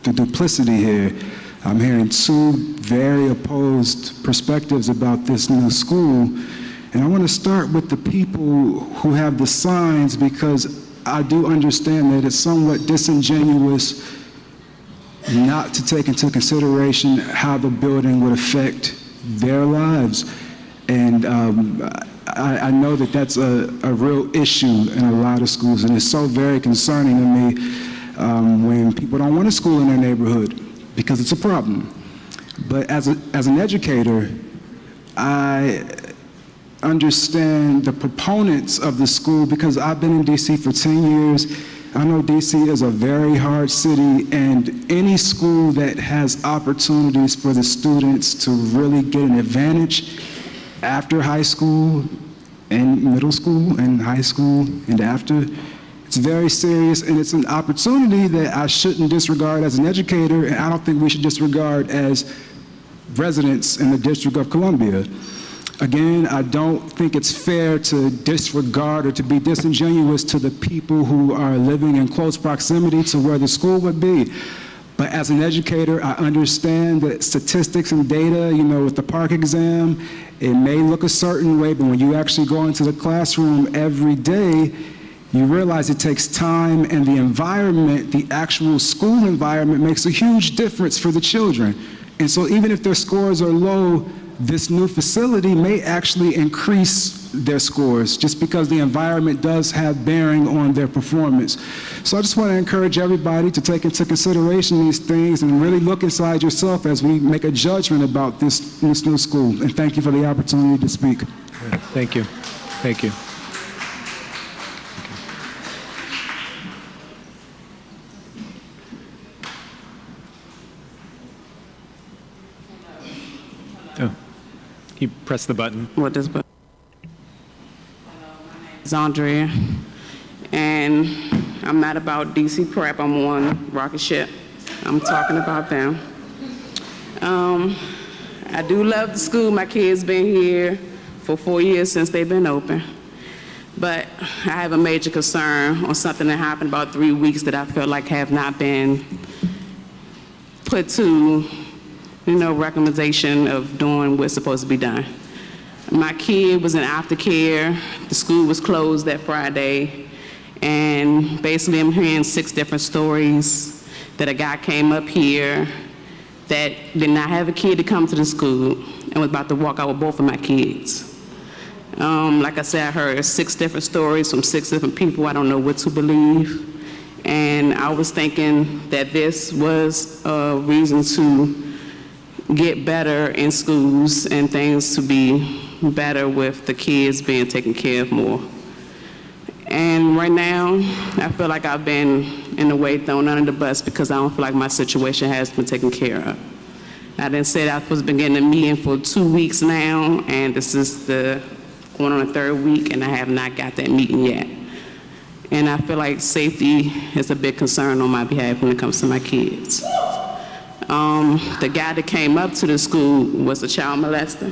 the duplicity here. I'm hearing 2 very opposed perspectives about this new school, and I want to start with the people who have the signs, because I do understand that it's somewhat disingenuous not to take into consideration how the building would affect their lives. And I know that that's a real issue in a lot of schools, and it's so very concerning to me when people don't want a school in their neighborhood, because it's a problem. But as an educator, I understand the proponents of the school, because I've been in DC for 10 years. I know DC is a very hard city, and any school that has opportunities for the students to really get an advantage after high school and middle school and high school and after, it's very serious, and it's an opportunity that I shouldn't disregard as an educator, and I don't think we should disregard as residents in the District of Columbia. Again, I don't think it's fair to disregard or to be disingenuous to the people who are living in close proximity to where the school would be. But as an educator, I understand that statistics and data, with the PARCC exam, it may look a certain way, but when you actually go into the classroom every day, you realize it takes time, and the environment, the actual school environment, makes a huge difference for the children. And so even if their scores are low, this new facility may actually increase their scores just because the environment does have bearing on their performance. So I just want to encourage everybody to take into consideration these things and really look inside yourself as we make a judgment about this new school. And thank you for the opportunity to speak.
Thank you. Thank you. Oh, you press the button.
What does button? It's Andrea, and I'm not about DC Prep. I'm on Rocket Ship. I'm talking about them. I do love the school. My kids been here for 4 years since they've been open. But I have a major concern on something that happened about 3 weeks that I feel like have not been put to, recommendation of doing what's supposed to be done. My kid was in aftercare. The school was closed that Friday. And basically I'm hearing 6 different stories that a guy came up here that did not have a kid to come to the school and was about to walk out with both of my kids. Like I said, I heard 6 different stories from 6 different people. I don't know what to believe. And I was thinking that this was a reason to get better in schools and things to be better with the kids being taken care of more. And right now, I feel like I've been, in a way, thrown under the bus because I don't feel like my situation has been taken care of. I didn't say that I was been getting a meeting for 2 weeks now, and this is going on the 3rd week, and I have not got that meeting yet. And I feel like safety is a big concern on my behalf when it comes to my kids. The guy that came up to the school was a child molester.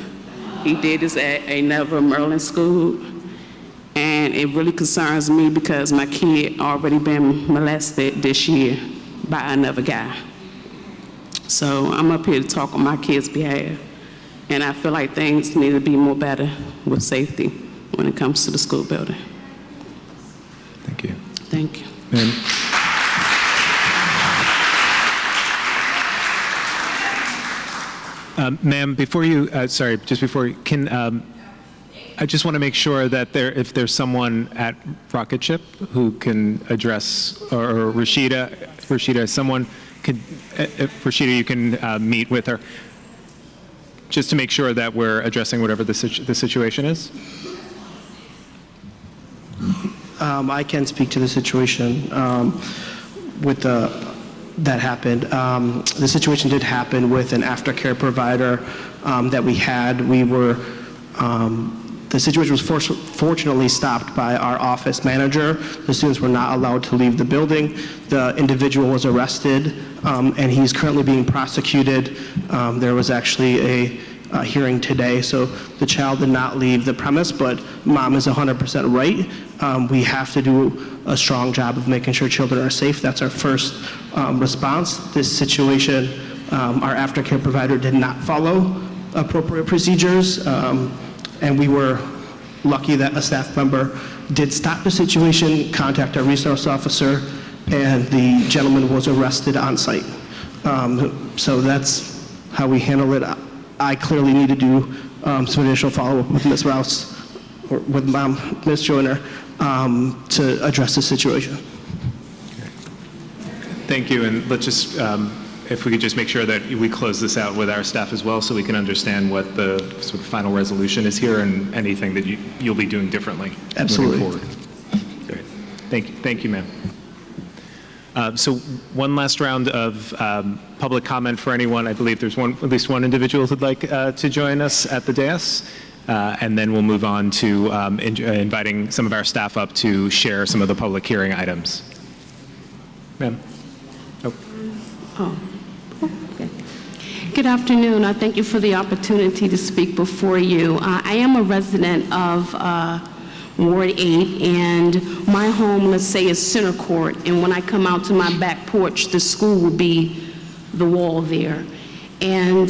He did this at another Maryland school. And it really concerns me because my kid already been molested this year by another guy. So I'm up here to talk on my kid's behalf. And I feel like things need to be more better with safety when it comes to the school building.
Thank you.
Thank you.
Ma'am, before you, I just want to make sure that if there's someone at Rocket Ship who can address, or Rashida, someone could, Rashida, you can meet with her, just to make sure that we're addressing whatever the situation is.
I can speak to the situation with that happened. The situation did happen with an aftercare provider that we had. The situation was fortunately stopped by our office manager. The students were not allowed to leave the building. The individual was arrested, and he's currently being prosecuted. There was actually a hearing today, so the child did not leave the premise, but mom is 100% right. We have to do a strong job of making sure children are safe. That's our first response. This situation, our aftercare provider did not follow appropriate procedures. And we were lucky that a staff member did stop the situation, contact our resource officer, and the gentleman was arrested on site. So that's how we handle it. I clearly need to do some initial follow-up with Ms. Rouse, or with Ms. Joyner, to address the situation.
Thank you, and let's just, if we could just make sure that we close this out with our staff as well so we can understand what the sort of final resolution is here and anything that you'll be doing differently
Absolutely.
moving forward. Great. Thank you. Thank you, ma'am. So one last round of public comment for anyone. I believe there's at least one individual who'd like to join us at the dais. And then we'll move on to inviting some of our staff up to share some of the public hearing items. Ma'am.
Good afternoon. I thank you for the opportunity to speak before you. I am a resident of Ward 8, and my home, let's say, is Center Court, and when I come out to my back porch, the school will be the wall there. And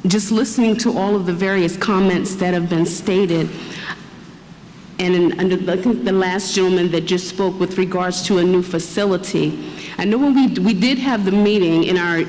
just listening to all of the various comments that have been stated, and I think the last gentleman that just spoke with regards to a new facility, I know when we did have the meeting in our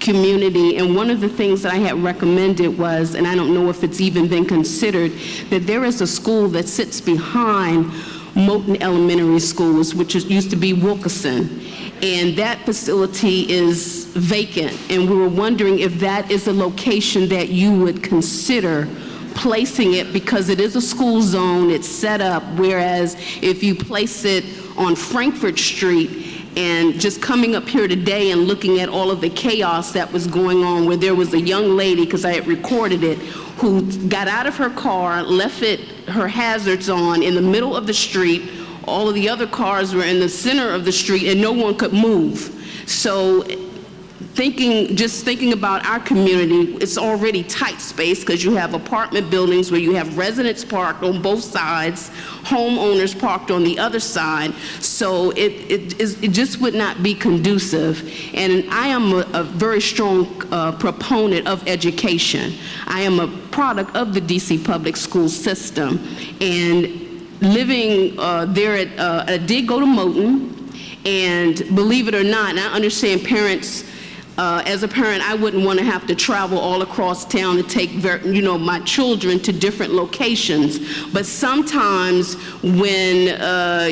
community, and one of the things that I had recommended was, and I don't know if it's even been considered, that there is a school that sits behind Moulton Elementary Schools, which used to be Wilkerson, and that facility is vacant, and we were wondering if that is a location that you would consider placing it, because it is a school zone, it's set up, whereas if you place it on Frankfurt Street, and just coming up here today and looking at all of the chaos that was going on, where there was a young lady, because I had recorded it, who got out of her car, left her hazards on in the middle of the street. All of the other cars were in the center of the street, and no one could move. So just thinking about our community, it's already tight space because you have apartment buildings where you have residents parked on both sides, homeowners parked on the other side. So it just would not be conducive. And I am a very strong proponent of education. I am a product of the DC public school system. And living there I did go to Moulton, and believe it or not, and I understand parents, as a parent, I wouldn't want to have to travel all across town to take my children to different locations. But sometimes when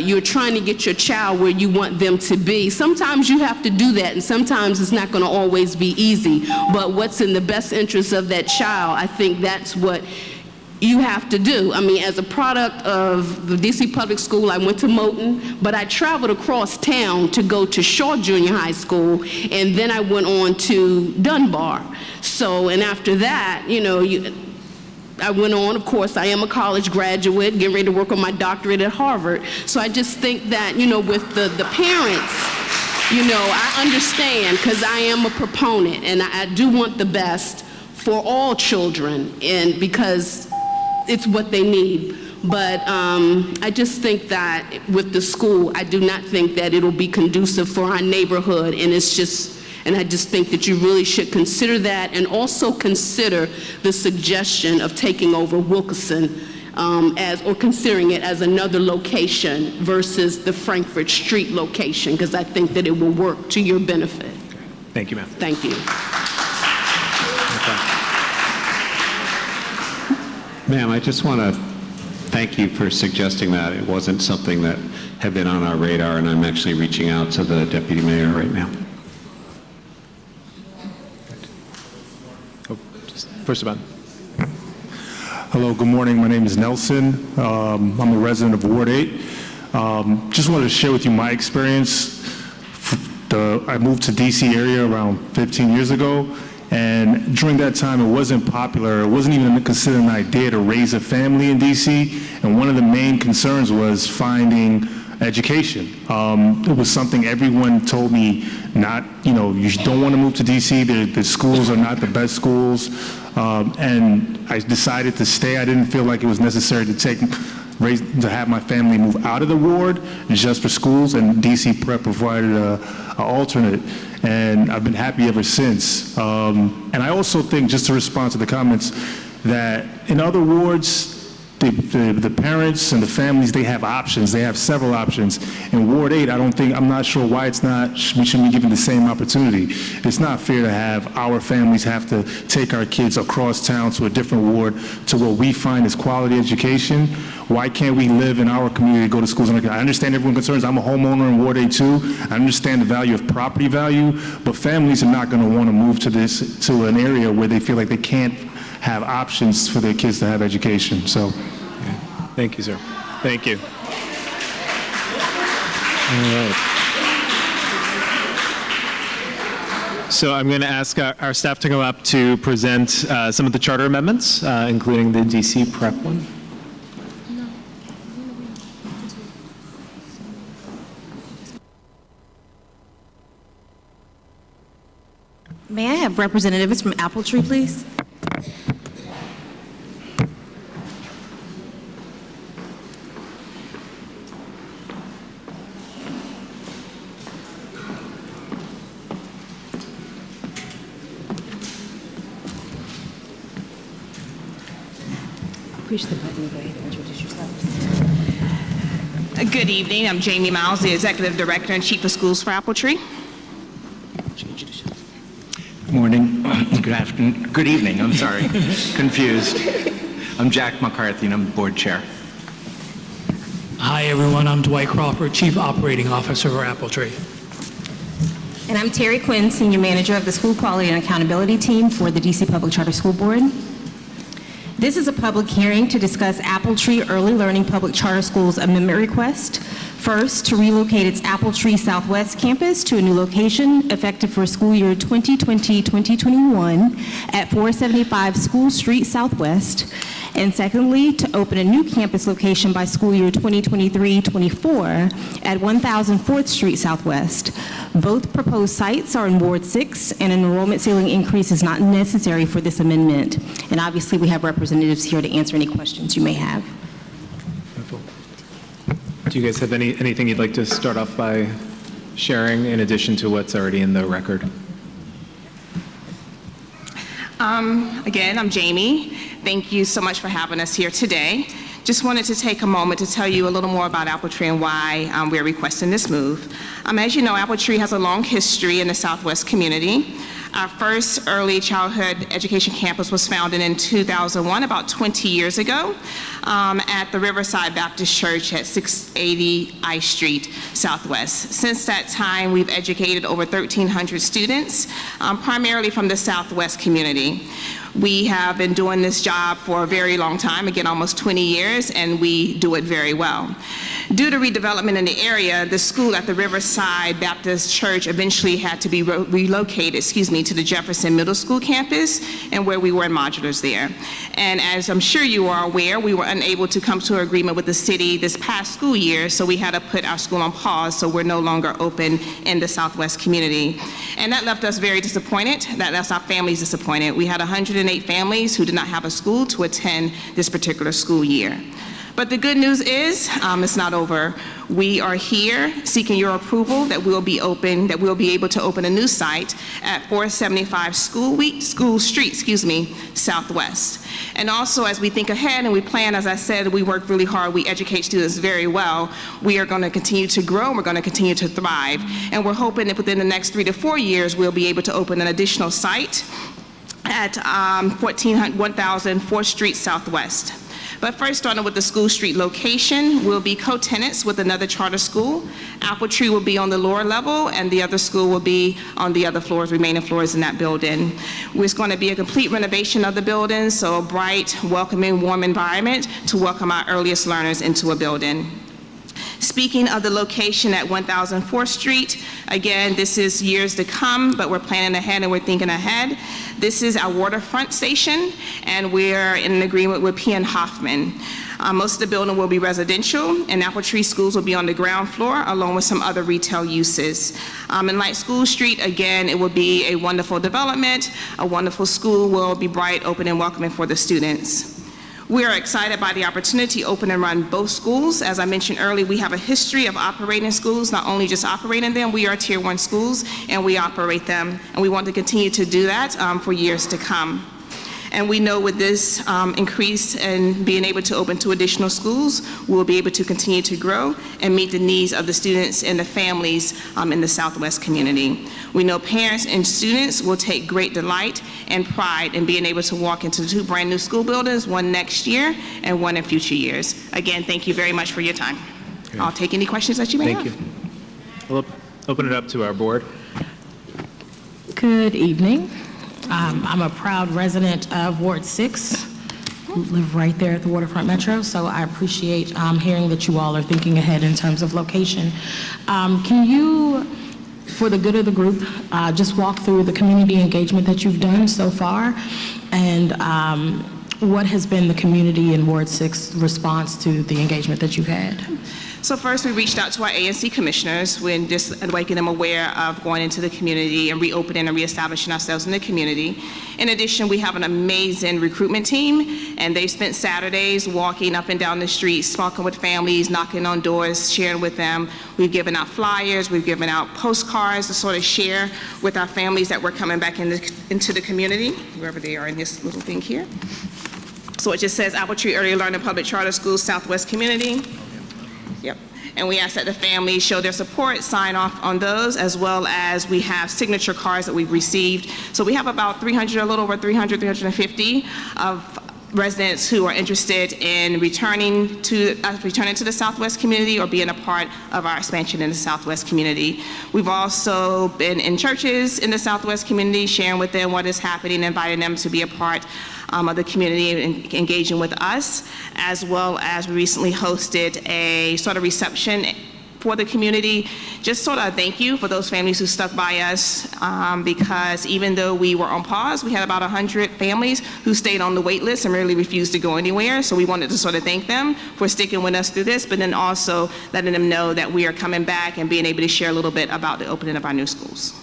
you're trying to get your child where you want them to be, sometimes you have to do that, and sometimes it's not going to always be easy. But what's in the best interest of that child, I think that's what you have to do. I mean, as a product of the DC Public School, I went to Moulton, but I traveled across town to go to Shaw Junior High School, and then I went on to Dunbar. So, and after that, I went on, of course, I am a college graduate, getting ready to work on my doctorate at Harvard. So I just think that, with the parents, I understand, because I am a proponent, and I do want the best for all children, and because it's what they need. But I just think that with the school, I do not think that it'll be conducive for our neighborhood, and I just think that you really should consider that, and also consider the suggestion of taking over Wilkerson or considering it as another location versus the Frankfurt Street location, because I think that it will work to your benefit.
Thank you, ma'am.
Thank you.
Ma'am, I just want to thank you for suggesting that. It wasn't something that had been on our radar, and I'm actually reaching out to the deputy mayor right now.
First of all.
Hello, good morning. My name is Nelson. I'm a resident of Ward 8. Just wanted to share with you my experience. I moved to DC area around 15 years ago, and during that time it wasn't popular, it wasn't even considered an idea to raise a family in DC, and one of the main concerns was finding education. It was something everyone told me not, you don't want to move to DC, the schools are not the best schools, and I decided to stay. I didn't feel like it was necessary to have my family move out of the ward just for schools, and DC Prep provided an alternate, and I've been happy ever since. And I also think, just to respond to the comments, that in other wards, the parents and the families, they have options. They have several options. In Ward 8, I'm not sure why we shouldn't be given the same opportunity. It's not fair to have our families have to take our kids across town to a different ward to what we find is quality education. Why can't we live in our community, go to schools? I understand everyone's concerns. I'm a homeowner in Ward 8 too. I understand the value of property value, but families are not going to want to move to an area where they feel like they can't have options for their kids to have education. So,
thank you, sir. Thank you. All right. So I'm going to ask our staff to go up to present some of the charter amendments, including the DC Prep one.
May I have representatives from Apple Tree, please?
Push the button, go ahead and introduce yourselves.
Good evening, I'm Jamie Miles, the Executive Director and Chief of Schools for Apple Tree.
Morning, good afternoon, good evening, I'm sorry, confused. I'm Jack McCarthy, and I'm the board chair.
Hi, everyone. I'm Dwight Crawford, Chief Operating Officer for Appletree.
And I'm Terry Quinn, Senior Manager of the School Quality and Accountability Team for the DC Public Charter School Board. This is a public hearing to discuss Appletree Early Learning Public Charter School's amendment request. First, to relocate its Appletree Southwest campus to a new location effective for school year 2020-2021 at 475 School Street Southwest. And secondly, to open a new campus location by school year 2023-24 at 1000 4th Street Southwest. Both proposed sites are in Ward 6, and an enrollment ceiling increase is not necessary for this amendment. And obviously, we have representatives here to answer any questions you may have.
Do you guys have anything you'd like to start off by sharing in addition to what's already in the record?
Again, I'm Jamie. Thank you so much for having us here today. Just wanted to take a moment to tell you a little more about Appletree and why we're requesting this move. As you know, Appletree has a long history in the Southwest community. Our first early childhood education campus was founded in 2001, about 20 years ago, at the Riverside Baptist Church at 680 I Street Southwest. Since that time, we've educated over 1,300 students, primarily from the Southwest community. We have been doing this job for a very long time, again, almost 20 years, and we do it very well. Due to redevelopment in the area, the school at the Riverside Baptist Church eventually had to be relocated, to the Jefferson Middle School campus, and where we were in modulars there. And as I'm sure you are aware, we were unable to come to an agreement with the city this past school year, so we had to put our school on pause, so we're no longer open in the Southwest community. And that left us very disappointed. That left our families disappointed. We had 108 families who did not have a school to attend this particular school year. But the good news is, it's not over. We are here seeking your approval that we'll be able to open a new site at 475 School Street, Southwest. And also, as we think ahead and we plan, as I said, we work really hard, we educate students very well. We are going to continue to grow, and we're going to continue to thrive. And we're hoping that within the next 3 to 4 years, we'll be able to open an additional site at 1000 4th Street Southwest. But first, starting with the School Street location, we'll be co-tenants with another charter school. Appletree will be on the lower level, and the other school will be on the other floors, remaining floors in that building. It's going to be a complete renovation of the building, so a bright, welcoming, warm environment to welcome our earliest learners into a building. Speaking of the location at 1000 4th Street, again, this is years to come, but we're planning ahead and we're thinking ahead. This is our waterfront station, and we're in an agreement with P.N. Hoffman. Most of the building will be residential, and Appletree schools will be on the ground floor, along with some other retail uses. And like School Street, again, it will be a wonderful development. A wonderful school will be bright, open, and welcoming for the students. We are excited by the opportunity to open and run both schools. As I mentioned earlier, we have a history of operating schools, not only just operating them, we are Tier 1 schools, and we operate them, and we want to continue to do that for years to come. And we know with this increase in being able to open 2 additional schools, we'll be able to continue to grow and meet the needs of the students and the families in the Southwest community. We know parents and students will take great delight and pride in being able to walk into 2 brand new school buildings, one next year and one in future years. Again, thank you very much for your time. Okay. I'll take any questions that you may have.
Thank you. We'll open it up to our board.
Good evening. I'm a proud resident of Ward 6, live right there at the Waterfront Metro, so I appreciate hearing that you all are thinking ahead in terms of location. Can you, for the good of the group, just walk through the community engagement that you've done so far, and what has been the community in Ward 6 response to the engagement that you've had?
So first, we reached out to our ANC commissioners when just making them aware of going into the community and reopening and reestablishing ourselves in the community. In addition, we have an amazing recruitment team, and they've spent Saturdays walking up and down the streets, talking with families, knocking on doors, sharing with them. We've given out flyers, we've given out postcards to sort of share with our families that we're coming back into the community, wherever they are in this little thing here. So it just says Appletree Early Learning Public Charter Schools, Southwest Community. Yep. And we ask that the families show their support, sign off on those, as well as we have signature cards that we've received. So we have about 300, a little over 300, 350 of residents who are interested in returning to the Southwest community or being a part of our expansion in the Southwest community. We've also been in churches in the Southwest community, sharing with them what is happening, inviting them to be a part of the community and engaging with us, as well as we recently hosted a sort of reception for the community, just sort of thank you for those families who stuck by us, because even though we were on pause, we had about 100 families who stayed on the wait list and really refused to go anywhere. So we wanted to sort of thank them for sticking with us through this, but then also letting them know that we are coming back and being able to share a little bit about the opening of our new schools.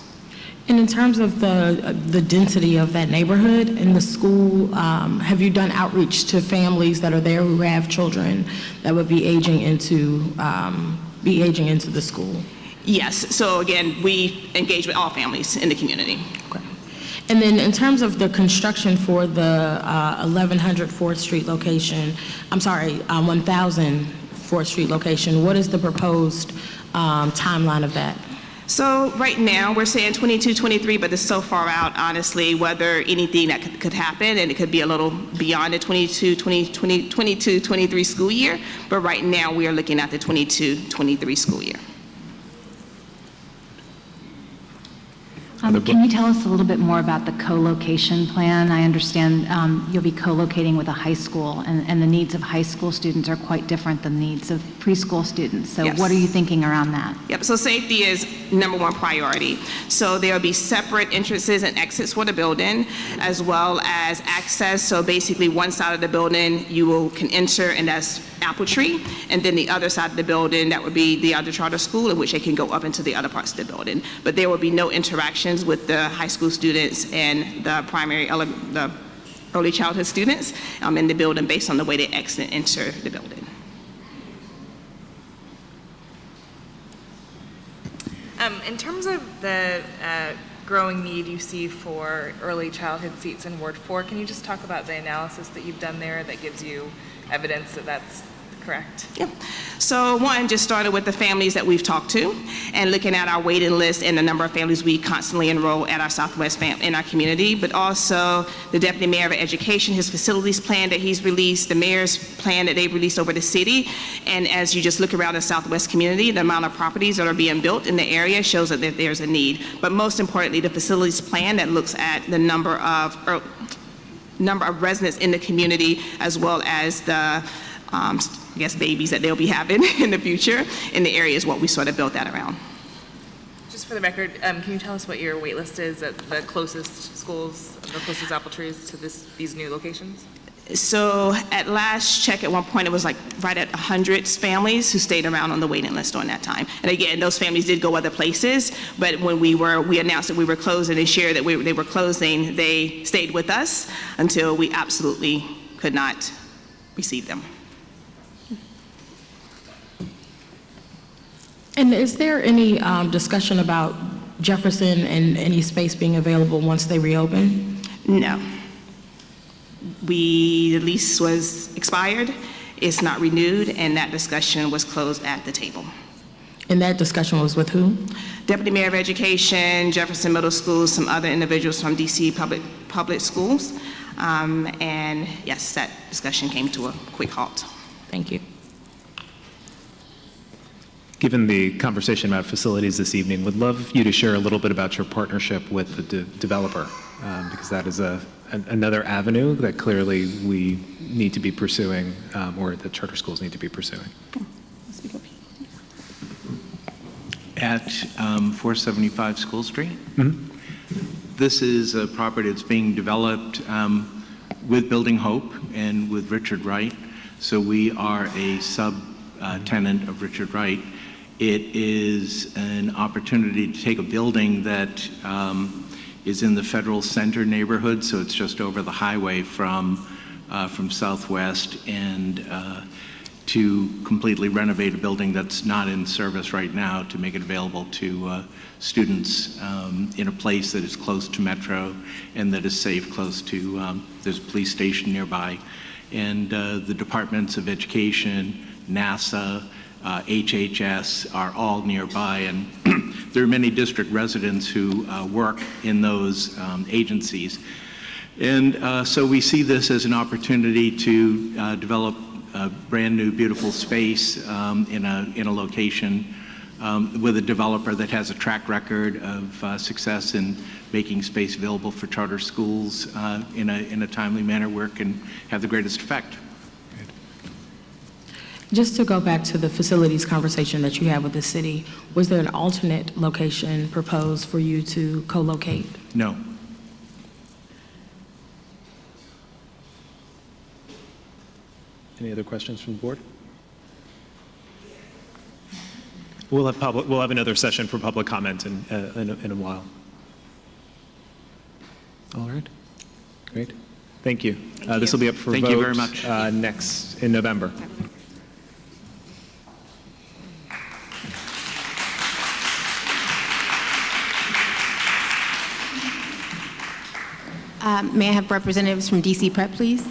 And in terms of the density of that neighborhood and the school, have you done outreach to families that are there who have children that would be aging into the school?
Yes, so again, we engage with all families in the community.
Okay. And then in terms of the construction for the 1100 4th Street location, 1000 4th Street location, what is the proposed timeline of that?
So right now, we're saying 22, 23, but it's so far out, honestly, whether anything that could happen, and it could be a little beyond the 22, 23 school year, but right now, we are looking at the 22, 23 school year.
Can you tell us a little bit more about the co-location plan? I understand you'll be co-locating with a high school, and the needs of high school students are quite different than the needs of preschool students. So
Yes.
what are you thinking around that?
Yep, so safety is #1 priority. So there will be separate entrances and exits for the building, as well as access. So basically, one side of the building can enter, and that's Apple Tree, and then the other side of the building, that would be the other charter school, in which they can go up into the other parts of the building. But there will be no interactions with the high school students and the the early childhood students in the building based on the way they exit and enter the building.
In terms of the growing need you see for early childhood seats in Ward 4, can you just talk about the analysis that you've done there that gives you evidence that that's correct?
Yeah. So one, just started with the families that we've talked to and looking at our waiting list and the number of families we constantly enroll at our Southwest in our community, but also the Deputy Mayor of Education, his facilities plan that he's released, the mayor's plan that they've released over the city. And as you just look around the Southwest community, the amount of properties that are being built in the area shows that there's a need. But most importantly, the facilities plan that looks at the number of residents in the community, as well as the babies that they'll be having in the future in the area is what we sort of built that around.
Just for the record, can you tell us what your wait list is at the closest schools, the closest Apple Trees to these new locations?
So at last check, at one point, it was like right at 100 families who stayed around on the waiting list during that time. And again, those families did go other places, but when we announced that we were closing and shared that they were closing, they stayed with us until we absolutely could not receive them.
And is there any discussion about Jefferson and any space being available once they reopen?
No. The lease was expired, it's not renewed, and that discussion was closed at the table.
And that discussion was with who?
Deputy Mayor of Education, Jefferson Middle School, some other individuals from DC Public Schools. And yes, that discussion came to a quick halt.
Thank you.
Given the conversation about facilities this evening, would love you to share a little bit about your partnership with the developer, because that is another avenue that clearly we need to be pursuing, or the charter schools need to be pursuing.
At 475 School Street. Mm-hmm. This is a property that's being developed with Building Hope and with Richard Wright. So we are a sub-tenant of Richard Wright. It is an opportunity to take a building that is in the Federal Center neighborhood, so it's just over the highway from Southwest, and to completely renovate a building that's not in service right now to make it available to students in a place that is close to Metro and that is safe, close to, there's a police station nearby. And the departments of education, NASA, HHS are all nearby, and there are many district residents who work in those agencies. And so we see this as an opportunity to develop a brand new beautiful space in a location with a developer that has a track record of success in making space available for charter schools in a timely manner where it can have the greatest effect.
Just to go back to the facilities conversation that you had with the city, was there an alternate location proposed for you to co-locate?
No.
Any other questions from the board? We'll have another session for public comment in a while. All right. Great. Thank you. This will be up for
Thank
vote
you very much.
Next in November.
May I have representatives from DC Prep, please?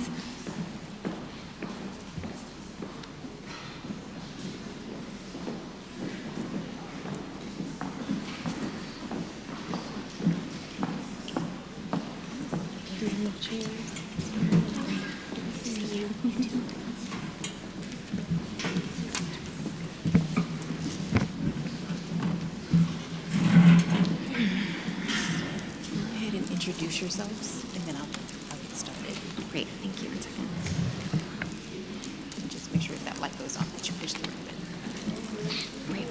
Introduce yourselves, and then I'll get started. Great, thank you. 1 second. And just make sure that light goes on, that you push the button. Great.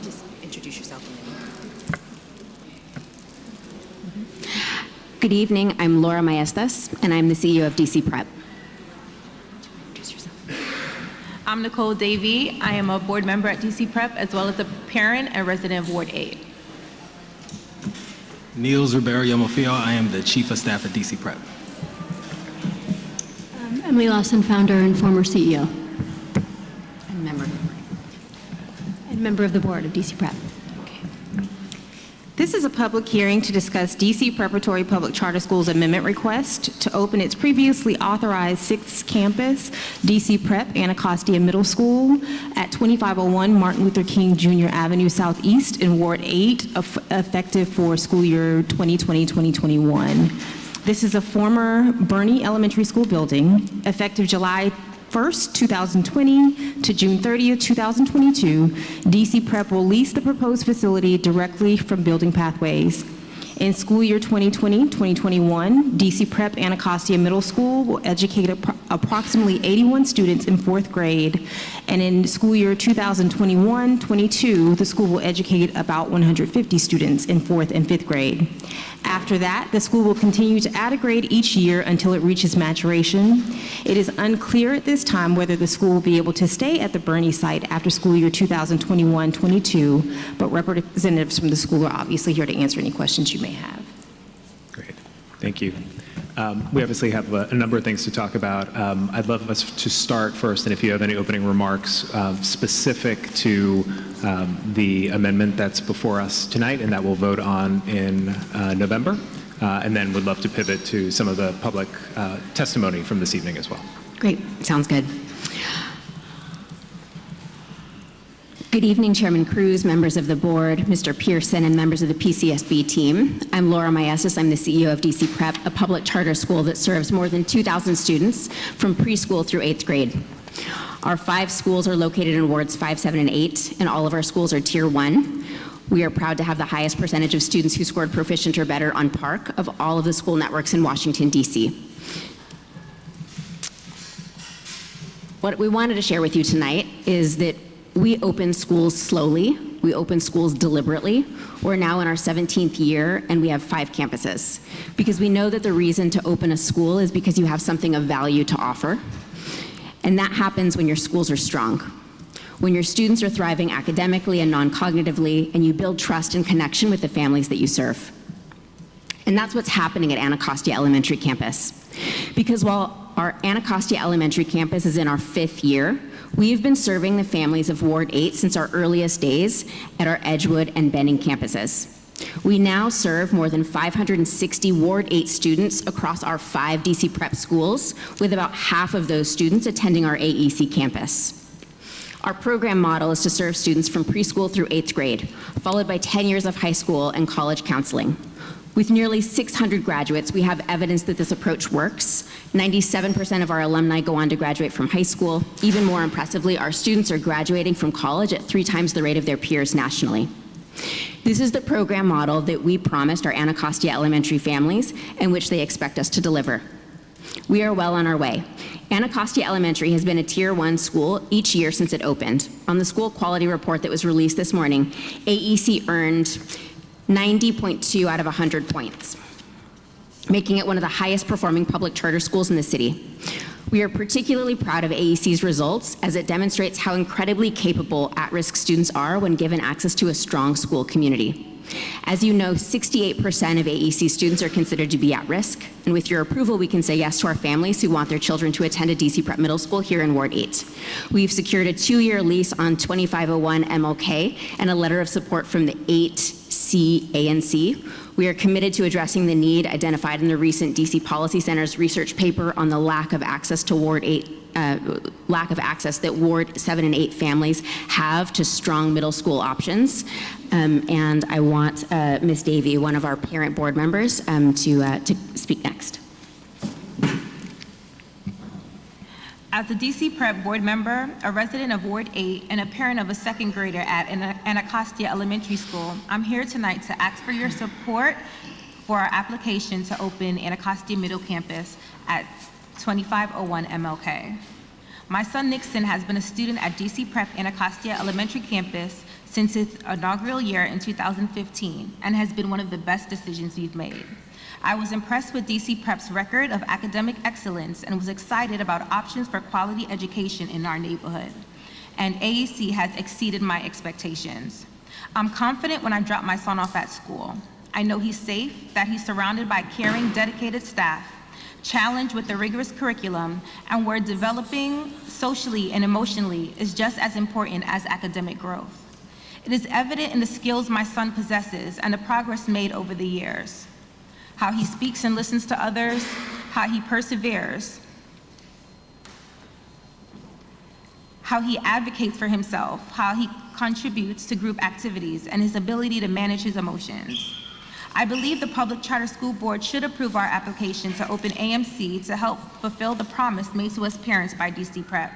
Just introduce yourself.
Good evening, I'm Laura Maestas, and I'm the CEO of DC Prep.
I'm Nicole Davey. I am a board member at DC Prep, as well as a parent and resident of Ward 8.
Niels Ribeiro-Yomofio. I am the Chief of Staff at DC Prep.
Emily Lawson, founder and former CEO. And member of the board of DC Prep.
This is a public hearing to discuss DC Preparatory Public Charter Schools amendment request to open its previously authorized 6th campus, DC Prep Anacostia Middle School, at 2501 Martin Luther King Jr. Avenue Southeast in Ward 8, effective for school year 2020-2021. This is a former Bernie Elementary School building, effective July 1st, 2020 to June 30th, 2022, DC Prep will lease the proposed facility directly from Building Pathways. In school year 2020-2021, DC Prep Anacostia Middle School will educate approximately 81 students in 4th grade, and in school year 2021-22, the school will educate about 150 students in 4th and 5th grade. After that, the school will continue to add a grade each year until it reaches maturation. It is unclear at this time whether the school will be able to stay at the Bernie site after school year 2021-22, but representatives from the school are obviously here to answer any questions you may have.
Great. Thank you. We obviously have a number of things to talk about. I'd love us to start first, and if you have any opening remarks specific to the amendment that's before us tonight and that we'll vote on in November, and then would love to pivot to some of the public testimony from this evening as well.
Great, sounds good. Good evening, Chairman Cruz, members of the board, Mr. Pearson, and members of the PCSB team. I'm Laura Maestas. I'm the CEO of DC Prep, a public charter school that serves more than 2,000 students from preschool through 8th grade. Our 5 schools are located in wards 5, 7, and 8, and all of our schools are Tier 1. We are proud to have the highest percentage of students who scored proficient or better on PARCC of all of the school networks in Washington, D.C. What we wanted to share with you tonight is that we open schools slowly. We open schools deliberately. We're now in our 17th year, and we have 5 campuses. Because we know that the reason to open a school is because you have something of value to offer. And that happens when your schools are strong. When your students are thriving academically and non-cognitively, and you build trust and connection with the families that you serve. And that's what's happening at Anacostia Elementary Campus. Because while our Anacostia Elementary Campus is in our 5th year, we have been serving the families of Ward 8 since our earliest days at our Edgewood and Benning campuses. We now serve more than 560 Ward 8 students across our 5 DC Prep schools, with about half of those students attending our AEC campus. Our program model is to serve students from preschool through 8th grade, followed by 10 years of high school and college counseling. With nearly 600 graduates, we have evidence that this approach works. 97% of our alumni go on to graduate from high school. Even more impressively, our students are graduating from college at 3 times the rate of their peers nationally. This is the program model that we promised our Anacostia Elementary families and which they expect us to deliver. We are well on our way. Anacostia Elementary has been a Tier 1 school each year since it opened. On the school quality report that was released this morning, AEC earned 90.2 out of 100 points, making it one of the highest performing public charter schools in the city. We are particularly proud of AEC's results as it demonstrates how incredibly capable at-risk students are when given access to a strong school community. As you know, 68% of AEC students are considered to be at risk, and with your approval, we can say yes to our families who want their children to attend a DC Prep Middle School here in Ward 8. We've secured a 2-year lease on 2501 MLK and a letter of support from the 8C ANC. We are committed to addressing the need identified in the recent DC Policy Center's research paper on the lack of access to Ward 8, that Ward 7 and 8 families have to strong middle school options. And I want Ms. Davey, one of our parent board members, to speak next.
As a DC Prep board member, a resident of Ward 8, and a parent of a second grader at Anacostia Elementary School, I'm here tonight to ask for your support for our application to open Anacostia Middle Campus at 2501 MLK. My son Nixon has been a student at DC Prep Anacostia Elementary Campus since its inaugural year in 2015 and has been one of the best decisions we've made. I was impressed with DC Prep's record of academic excellence and was excited about options for quality education in our neighborhood. And AEC has exceeded my expectations. I'm confident when I drop my son off at school. I know he's safe, that he's surrounded by caring, dedicated staff, challenged with the rigorous curriculum, and where developing socially and emotionally is just as important as academic growth. It is evident in the skills my son possesses and the progress made over the years. How he speaks and listens to others, how he perseveres, how he advocates for himself, how he contributes to group activities, and his ability to manage his emotions. I believe the Public Charter School Board should approve our application to open AMC to help fulfill the promise made to us parents by DC Prep.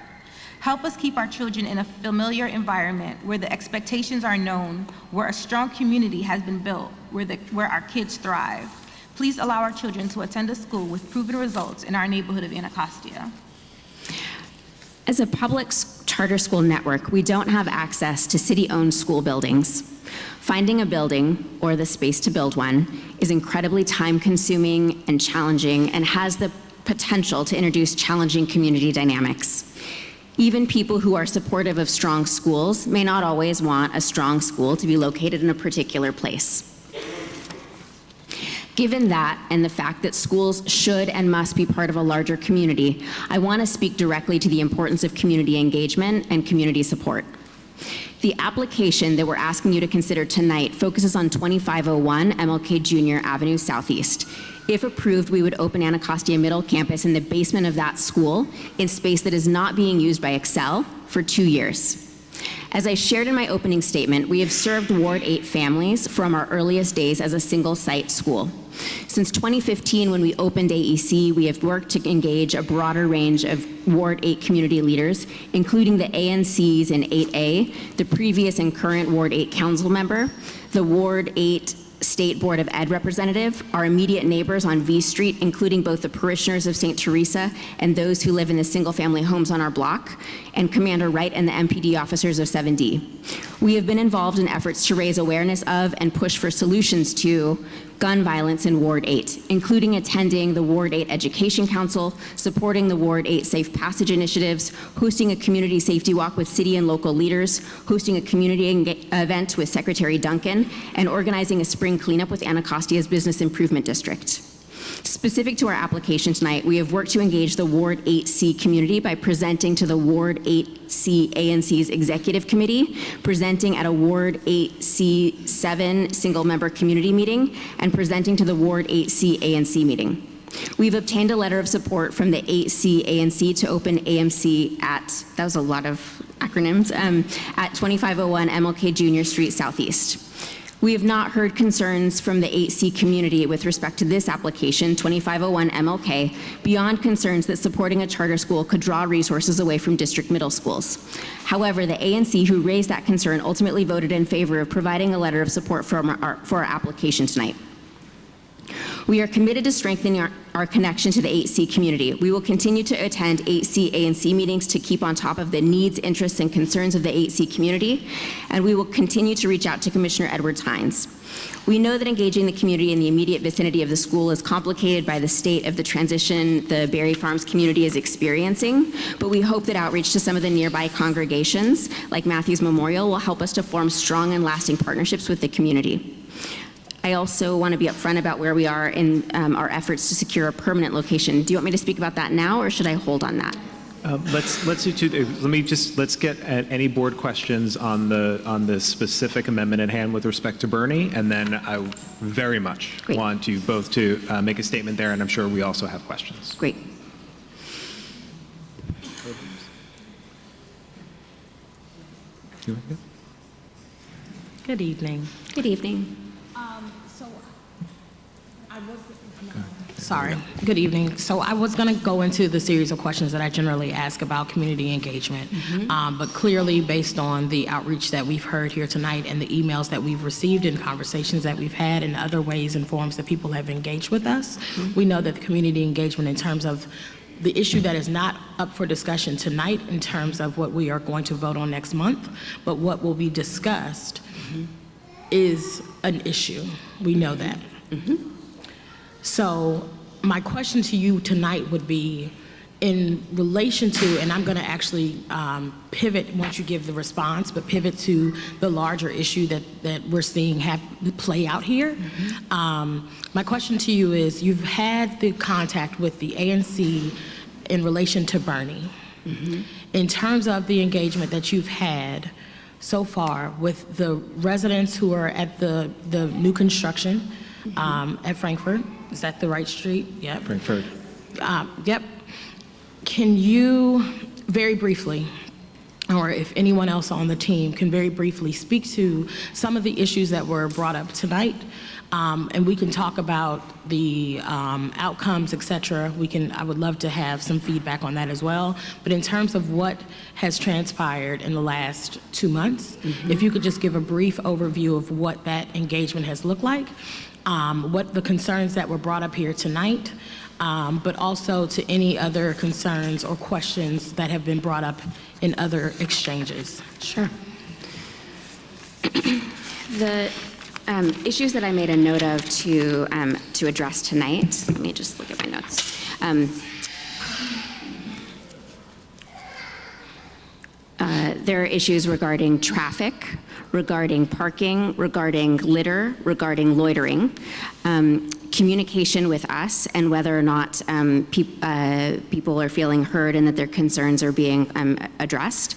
Help us keep our children in a familiar environment where the expectations are known, where a strong community has been built, where our kids thrive. Please allow our children to attend a school with proven results in our neighborhood of Anacostia.
As a public charter school network, we don't have access to city-owned school buildings. Finding a building, or the space to build one, is incredibly time-consuming and challenging and has the potential to introduce challenging community dynamics. Even people who are supportive of strong schools may not always want a strong school to be located in a particular place. Given that, and the fact that schools should and must be part of a larger community, I want to speak directly to the importance of community engagement and community support. The application that we're asking you to consider tonight focuses on 2501 MLK Jr. Avenue Southeast. If approved, we would open Anacostia Middle Campus in the basement of that school in space that is not being used by Excel for 2 years. As I shared in my opening statement, we have served Ward 8 families from our earliest days as a single-site school. Since 2015, when we opened AEC, we have worked to engage a broader range of Ward 8 community leaders, including the ANCs in 8A, the previous and current Ward 8 council member, the Ward 8 State Board of Ed representative, our immediate neighbors on V Street, including both the parishioners of St. Teresa and those who live in the single-family homes on our block, and Commander Wright and the MPD officers of 7D. We have been involved in efforts to raise awareness of and push for solutions to gun violence in Ward 8, including attending the Ward 8 Education Council, supporting the Ward 8 Safe Passage initiatives, hosting a community safety walk with city and local leaders, hosting a community event with Secretary Duncan, and organizing a spring cleanup with Anacostia's Business Improvement District. Specific to our application tonight, we have worked to engage the Ward 8C community by presenting to the Ward 8C ANC's Executive Committee, presenting at a Ward 8C7 single-member community meeting, and presenting to the Ward 8C ANC meeting. We've obtained a letter of support from the 8C ANC to open AMC at, that was a lot of acronyms, at 2501 MLK Jr. Street Southeast. We have not heard concerns from the 8C community with respect to this application, 2501 MLK, beyond concerns that supporting a charter school could draw resources away from district middle schools. However, the ANC who raised that concern ultimately voted in favor of providing a letter of support for our application tonight. We are committed to strengthening our connection to the 8C community. We will continue to attend 8C ANC meetings to keep on top of the needs, interests, and concerns of the 8C community, and we will continue to reach out to Commissioner Edwards-Hines. We know that engaging the community in the immediate vicinity of the school is complicated by the state of the transition the Berry Farms community is experiencing, but we hope that outreach to some of the nearby congregations, like Matthews Memorial, will help us to form strong and lasting partnerships with the community. I also want to be upfront about where we are in our efforts to secure a permanent location. Do you want me to speak about that now, or should I hold on that?
Let's do two. Let's get at any board questions on the specific amendment at hand with respect to Bernie, and then I very much want you both to make a statement there, and I'm sure we also have questions.
Great.
Good evening.
Good evening.
Sorry. Good evening. So I was going to go into the series of questions that I generally ask about community engagement, but clearly based on the outreach that we've heard here tonight and the emails that we've received and conversations that we've had and other ways and forms that people have engaged with us, we know that the community engagement in terms of the issue that is not up for discussion tonight in terms of what we are going to vote on next month, but what will be discussed is an issue. We know that. So my question to you tonight would be in relation to, and I'm going to actually pivot once you give the response, but pivot to the larger issue that we're seeing play out here. My question to you is, you've had the contact with the ANC in relation to Bernie. In terms of the engagement that you've had so far with the residents who are at the new construction at Frankfurt. Is that the right street? Yep.
Frankfurt.
Yep. Can you very briefly, or if anyone else on the team can very briefly speak to some of the issues that were brought up tonight, and we can talk about the outcomes, et cetera. I would love to have some feedback on that as well. But in terms of what has transpired in the last 2 months, if you could just give a brief overview of what that engagement has looked like, what the concerns that were brought up here tonight, but also to any other concerns or questions that have been brought up in other exchanges.
Sure. The issues that I made a note of to address tonight, let me just look at my notes. There are issues regarding traffic, regarding parking, regarding litter, regarding loitering, communication with us, and whether or not people are feeling heard and that their concerns are being addressed.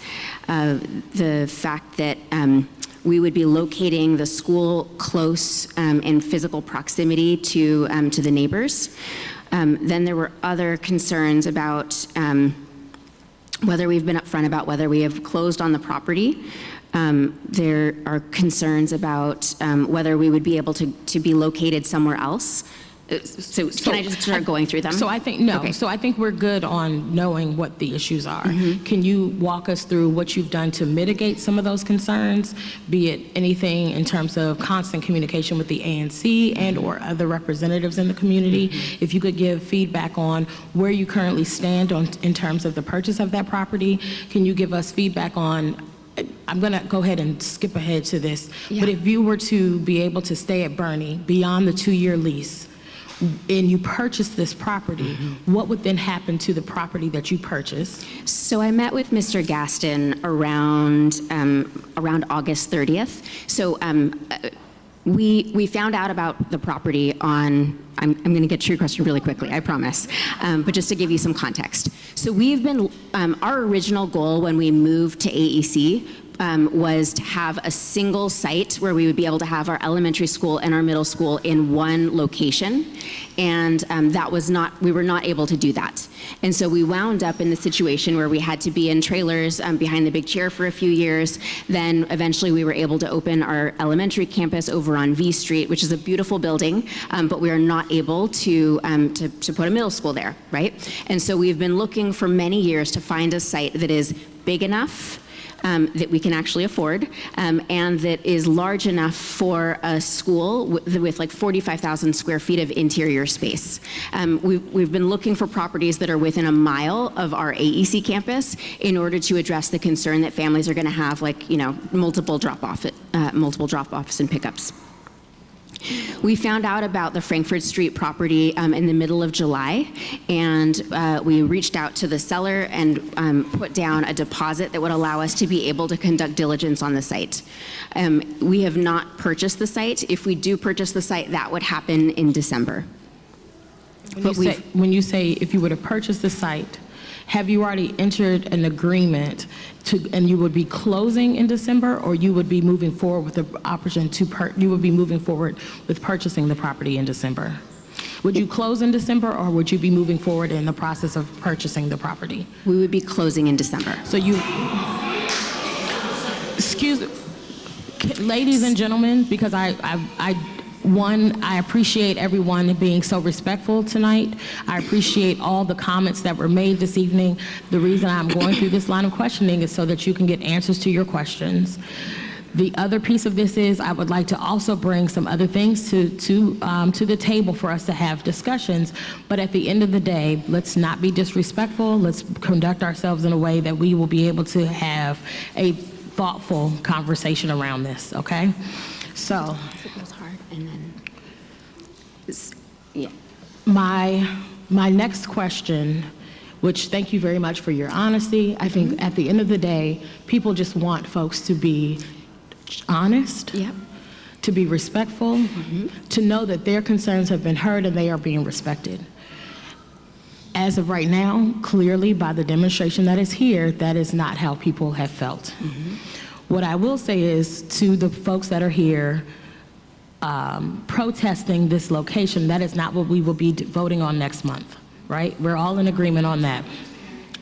The fact that we would be locating the school close in physical proximity to the neighbors. Then there were other concerns about whether we've been upfront about whether we have closed on the property. There are concerns about whether we would be able to be located somewhere else. So can I just start going through them?
So I think, no. Okay. So I think we're good on knowing what the issues are. Can you walk us through what you've done to mitigate some of those concerns, be it anything in terms of constant communication with the ANC and or other representatives in the community? If you could give feedback on where you currently stand in terms of the purchase of that property, can you give us feedback on, I'm going to go ahead and skip ahead to this, but if you were to be able to stay at Bernie beyond the 2-year lease, and you purchased this property, what would then happen to the property that you purchased?
So I met with Mr. Gaston around August 30th. So We found out about the property on, I'm going to get to your question really quickly, I promise, but just to give you some context. So we've been, our original goal when we moved to AEC was to have a single site where we would be able to have our elementary school and our middle school in one location, and that was not, we were not able to do that. And so we wound up in the situation where we had to be in trailers behind the big chair for a few years. Then eventually we were able to open our elementary campus over on V Street, which is a beautiful building, but we are not able to put a middle school there, right? And so we've been looking for many years to find a site that is big enough that we can actually afford, and that is large enough for a school with like 45,000 square feet of interior space. We've been looking for properties that are within a mile of our AEC campus in order to address the concern that families are going to have, like, you know, multiple drop-offs and pickups. We found out about the Frankfurt Street property in the middle of July, and we reached out to the seller and put down a deposit that would allow us to be able to conduct diligence on the site. We have not purchased the site. If we do purchase the site, that would happen in December.
When you say if you were to purchase the site, have you already entered an agreement and you would be closing in December, or you would be moving forward with the option you would be moving forward with purchasing the property in December? Would you close in December, or would you be moving forward in the process of purchasing the property?
We would be closing in December.
So you, ladies and gentlemen, because I appreciate everyone being so respectful tonight. I appreciate all the comments that were made this evening. The reason I'm going through this line of questioning is so that you can get answers to your questions. The other piece of this is I would like to also bring some other things to the table for us to have discussions. But at the end of the day, let's not be disrespectful. Let's conduct ourselves in a way that we will be able to have a thoughtful conversation around this, okay? So.
And then, yeah.
My next question, which thank you very much for your honesty. I think at the end of the day, people just want folks to be honest, to be respectful, to know that their concerns have been heard and they are being respected. As of right now, clearly by the demonstration that is here, that is not how people have felt. What I will say is to the folks that are here, protesting this location, that is not what we will be voting on next month, right? We're all in agreement on that.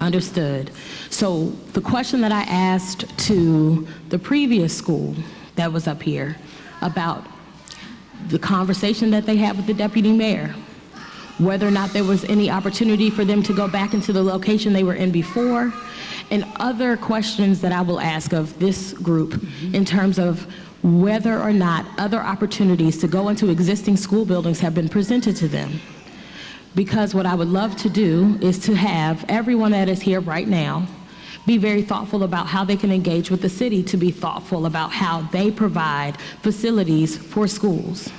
Understood. So the question that I asked to the previous school that was up here about the conversation that they had with the deputy mayor, whether or not there was any opportunity for them to go back into the location they were in before, and other questions that I will ask of this group in terms of whether or not other opportunities to go into existing school buildings have been presented to them. Because what I would love to do is to have everyone that is here right now be very thoughtful about how they can engage with the city, to be thoughtful about how they provide facilities for schools.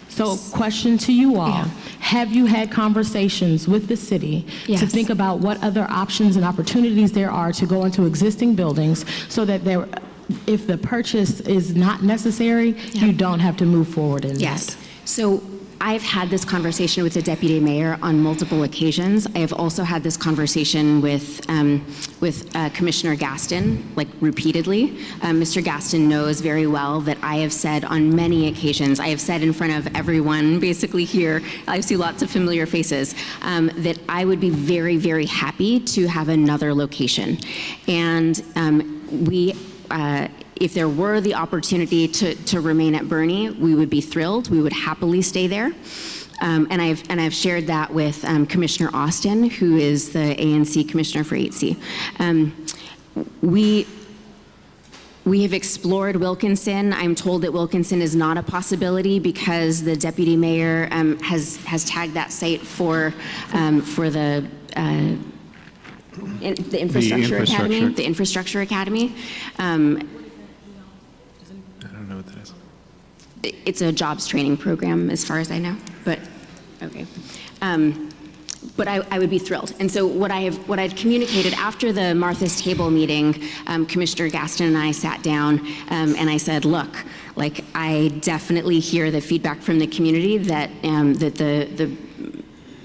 So question to you all, have you had conversations with the city to think about what other options and opportunities there are to go into existing buildings so that there, if the purchase is not necessary, you don't have to move forward in that?
So I've had this conversation with the deputy mayor on multiple occasions. I have also had this conversation with Commissioner Gaston, like repeatedly. Mr. Gaston knows very well that I have said on many occasions, I have said in front of everyone basically here, I see lots of familiar faces, that I would be very, very happy to have another location. And if there were the opportunity to remain at Bernie, we would be thrilled. We would happily stay there. And I've shared that with Commissioner Austin, who is the ANC Commissioner for 8C. We have explored Wilkinson. I'm told that Wilkinson is not a possibility because the deputy mayor has tagged that site for the Infrastructure Academy. The Infrastructure Academy.
I don't know what that is.
It's a jobs training program, as far as I know. But okay. But I would be thrilled. And so what I've communicated after the Martha's Table meeting, Commissioner Gaston and I sat down, and I said, look, like I definitely hear the feedback from the community that the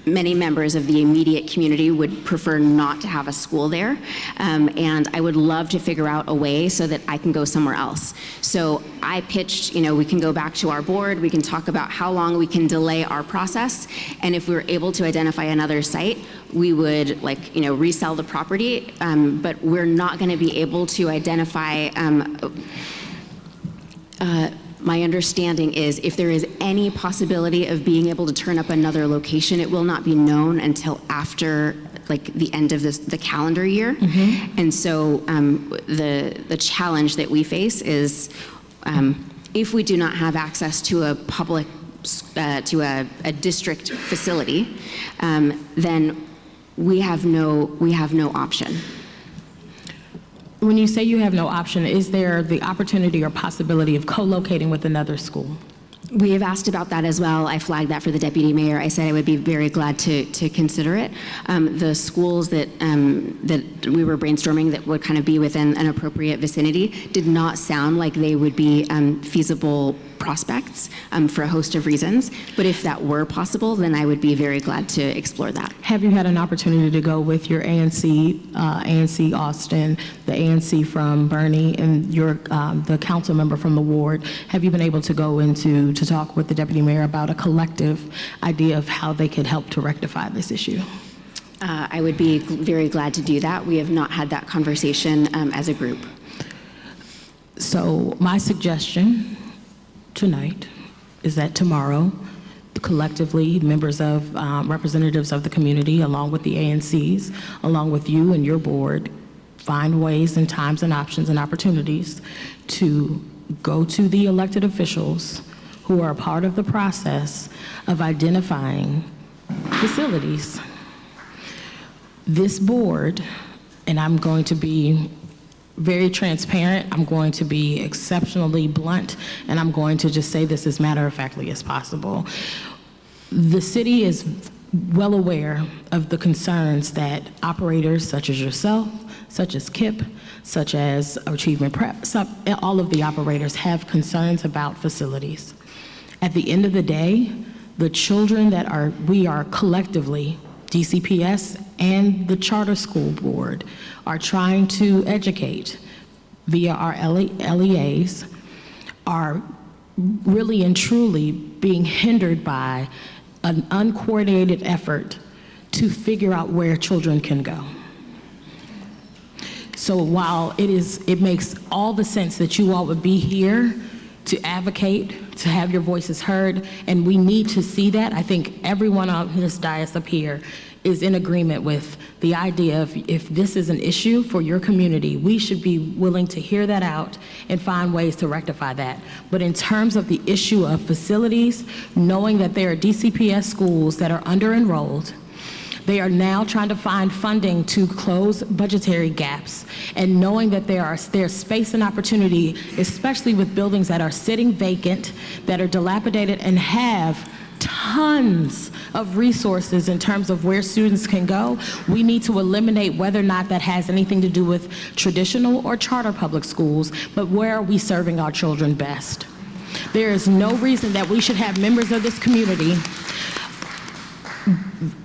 many members of the immediate community would prefer not to have a school there, and I would love to figure out a way so that I can go somewhere else. So I pitched, we can go back to our board, we can talk about how long we can delay our process, and if we were able to identify another site, we would resell the property, but we're not going to be able to identify. My understanding is if there is any possibility of being able to turn up another location, it will not be known until after the end of the calendar year. And so the challenge that we face is if we do not have access to a public, to a district facility, then we have no option.
When you say you have no option, is there the opportunity or possibility of co-locating with another school?
We have asked about that as well. I flagged that for the deputy mayor. I said I would be very glad to consider it. The schools that we were brainstorming that would kind of be within an appropriate vicinity did not sound like they would be feasible prospects for a host of reasons. But if that were possible, then I would be very glad to explore that.
Have you had an opportunity to go with your ANC Austin, the ANC from Bernie, and the council member from the ward? Have you been able to go into to talk with the deputy mayor about a collective idea of how they could help to rectify this issue?
I would be very glad to do that. We have not had that conversation as a group.
So my suggestion tonight is that tomorrow, collectively, members of representatives of the community, along with the ANCs, along with you and your board, find ways and times and options and opportunities to go to the elected officials who are a part of the process of identifying facilities. This board, and I'm going to be very transparent, I'm going to be exceptionally blunt, and I'm going to just say this as matter-of-factly as possible. The city is well aware of the concerns that operators such as yourself, such as KIPP, such as Achievement Prep, all of the operators have concerns about facilities. At the end of the day, the children that we are collectively, DCPS and the Charter School Board, are trying to educate via our LEAs, are really and truly being hindered by an uncoordinated effort to figure out where children can go. So while it makes all the sense that you all would be here to advocate, to have your voices heard, and we need to see that. I think everyone on this dais up here is in agreement with the idea of if this is an issue for your community, we should be willing to hear that out and find ways to rectify that. But in terms of the issue of facilities, knowing that there are DCPS schools that are under-enrolled, they are now trying to find funding to close budgetary gaps, and knowing that there's space and opportunity, especially with buildings that are sitting vacant, that are dilapidated, and have tons of resources in terms of where students can go. We need to eliminate whether or not that has anything to do with traditional or charter public schools, but where are we serving our children best? There is no reason that we should have members of this community,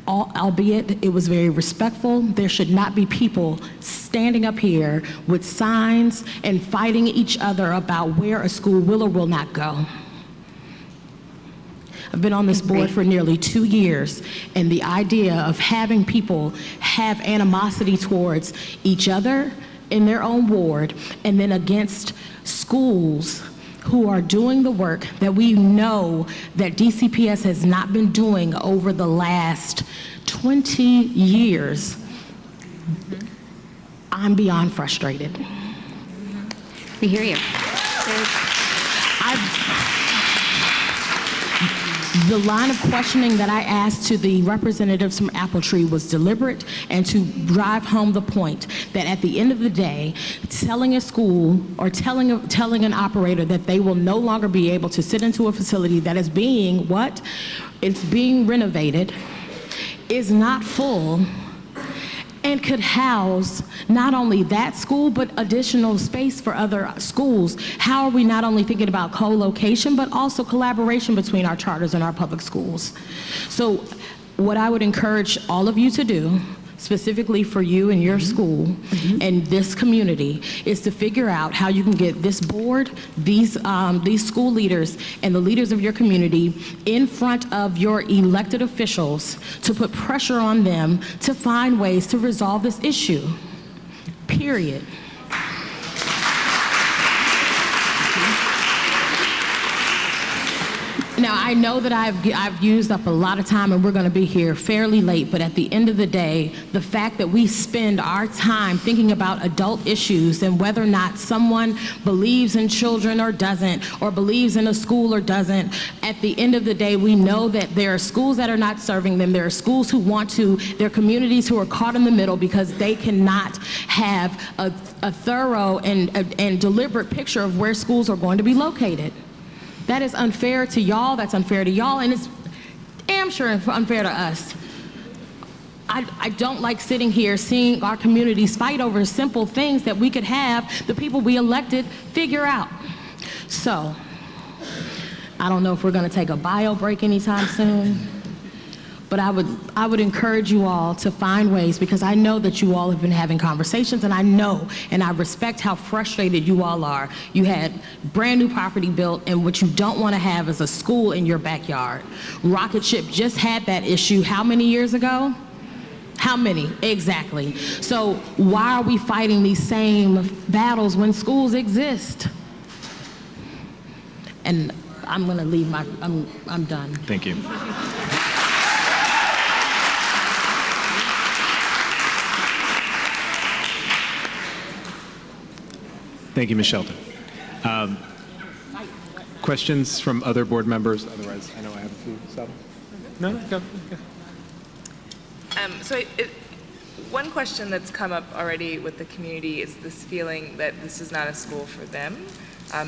albeit it was very respectful, there should not be people standing up here with signs and fighting each other about where a school will or will not go. I've been on this board for nearly 2 years, and the idea of having people have animosity towards each other in their own ward and then against schools who are doing the work that we know that DCPS has not been doing over the last 20 years, I'm beyond frustrated.
We hear you.
The line of questioning that I asked to the representatives from Appletree was deliberate and to drive home the point that at the end of the day, telling a school or telling an operator that they will no longer be able to sit into a facility that is being what? It's being renovated, is not full, and could house not only that school, but additional space for other schools. How are we not only thinking about co-location, but also collaboration between our charters and our public schools? So what I would encourage all of you to do, specifically for you and your school and this community, is to figure out how you can get this board, these school leaders, and the leaders of your community in front of your elected officials to put pressure on them to find ways to resolve this issue, period. Now, I know that I've used up a lot of time and we're going to be here fairly late, but at the end of the day, the fact that we spend our time thinking about adult issues and whether or not someone believes in children or doesn't, or believes in a school or doesn't, at the end of the day, we know that there are schools that are not serving them. There are schools who want to, there are communities who are caught in the middle because they cannot have a thorough and deliberate picture of where schools are going to be located. That is unfair to y'all, that's unfair to y'all, and it's damn sure unfair to us. I don't like sitting here seeing our communities fight over simple things that we could have the people we elected figure out. So, I don't know if we're gonna take a bio break anytime soon, but I would encourage you all to find ways, because I know that you all have been having conversations, and I know and I respect how frustrated you all are. You had brand new property built, and what you don't want to have is a school in your backyard. Rocket Ship just had that issue how many years ago? How many? Exactly. So why are we fighting these same battles when schools exist? And I'm going to leave I'm done.
Thank you. Thank you, Ms. Shelton. Questions from other board members? Otherwise, I know I have a few. So, no, go.
One question that's come up already with the community is this feeling that this is not a school for them,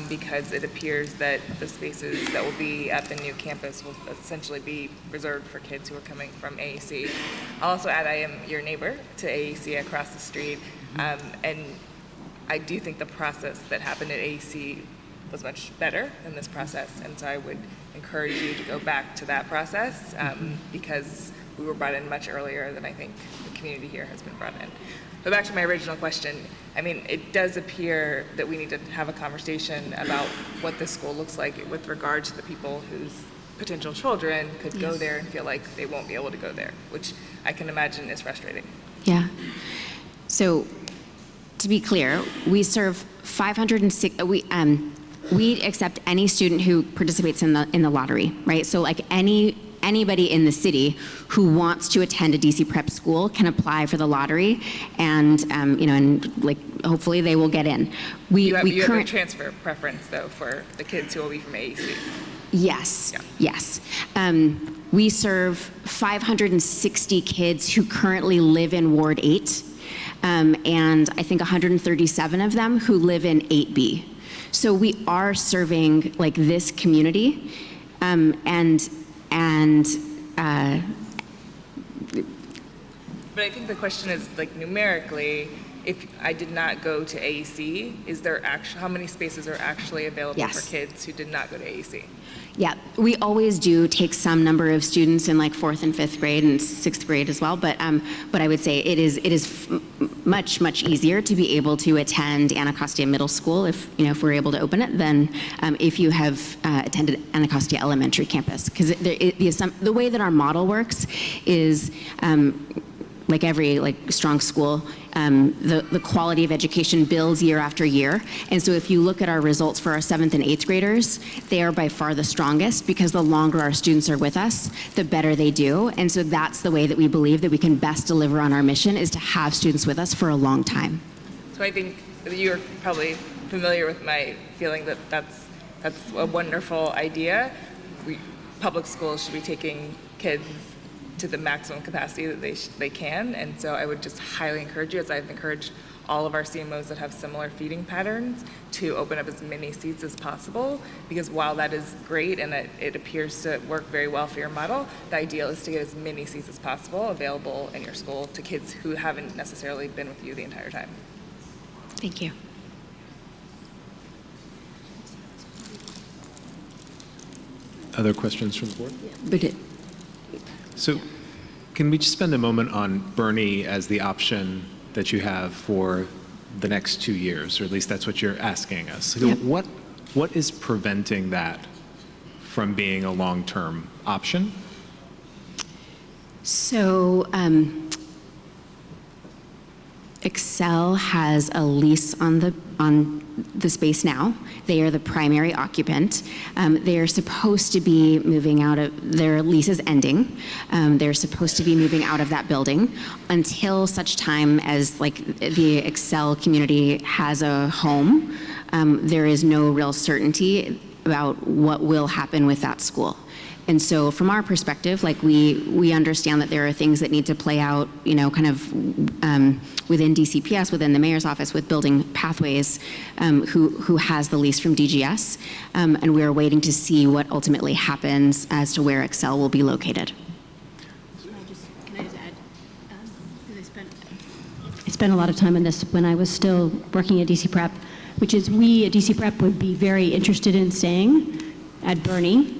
because it appears that the spaces that will be at the new campus will essentially be reserved for kids who are coming from AAC. I'll also add I am your neighbor to AAC across the street, and I do think the process that happened at AAC was much better than this process, and so I would encourage you to go back to that process, because we were brought in much earlier than I think the community here has been brought in. But back to my original question, I mean, it does appear that we need to have a conversation about what this school looks like with regard to the people whose potential children could go there and feel like they won't be able to go there, which I can imagine is frustrating.
Yeah. So, to be clear, we serve 506, we accept any student who participates in the lottery, right? So like anybody in the city who wants to attend a DC prep school can apply for the lottery, and and like hopefully they will get in.
You have a transfer preference though for the kids who will be from AAC.
Yes, yes. We serve 560 kids who currently live in Ward 8. And I think 137 of them who live in 8B. So we are serving like this community, But
I think the question is like numerically, if I did not go to AAC, is there how many spaces are actually available for kids who did not go to AAC?
Yeah, we always do take some number of students in like 4th and 5th grade and 6th grade as well, but I would say it is much easier to be able to attend Anacostia Middle School if we're able to open it than if you have attended Anacostia Elementary campus, because the way that our model works is like every strong school, the quality of education builds year after year. And so if you look at our results for our 7th and 8th graders, they are by far the strongest, because the longer our students are with us, the better they do. And so that's the way that we believe that we can best deliver on our mission, is to have students with us for a long time.
So I think you're probably familiar with my feeling that that's a wonderful idea. Public schools should be taking kids to the maximum capacity that they can, and so I would just highly encourage you, as I've encouraged all of our CMOs that have similar feeding patterns to open up as many seats as possible, because while that is great and it appears to work very well for your model, the ideal is to get as many seats as possible available in your school to kids who haven't necessarily been with you the entire time.
Thank you.
Other questions from the board?
But
So can we just spend a moment on Bernie as the option that you have for the next 2 years, or at least that's what you're asking us? So what is preventing that from being a long-term option?
So Excel has a lease on the space now. They are the primary occupant. They are supposed to be moving out of, their lease is ending. They're supposed to be moving out of that building until such time as like the Excel community has a home. There is no real certainty about what will happen with that school. And so from our perspective, like we understand that there are things that need to play out, you know, kind of within DCPS, within the mayor's office, with Building Pathways, who has the lease from DGS. And we're waiting to see what ultimately happens as to where Excel will be located.
Can I just add? I spent a lot of time on this when I was still working at DC Prep, which is we at DC Prep would be very interested in staying at Bernie.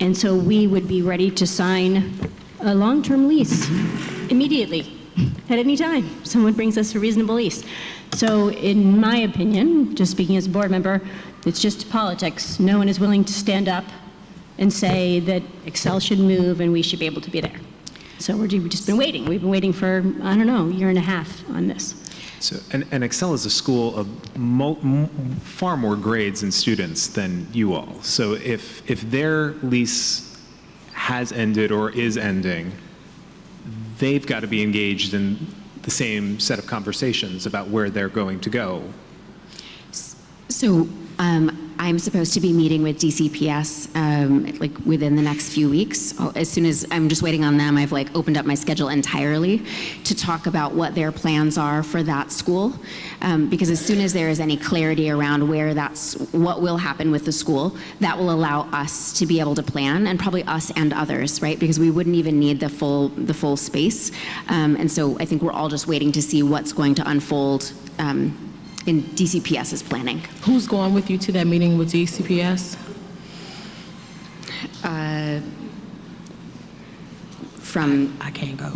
And so we would be ready to sign a long-term lease immediately, at any time someone brings us a reasonable lease. So in my opinion, just speaking as a board member, it's just politics. No one is willing to stand up and say that Excel should move and we should be able to be there. So we've just been waiting. We've been waiting for, I don't know, a year and a half on this.
So, and Excel is a school of far more grades and students than you all. So if their lease has ended or is ending, they've got to be engaged in the same set of conversations about where they're going to go.
So I'm supposed to be meeting with DCPS like within the next few weeks. As soon as I'm just waiting on them, I've like opened up my schedule entirely to talk about what their plans are for that school. Because as soon as there is any clarity around where what will happen with the school, that will allow us to be able to plan, and probably us and others, right? Because we wouldn't even need the full space. And so I think we're all just waiting to see what's going to unfold in DCPS's planning.
Who's going with you to that meeting with DCPS? I can't go.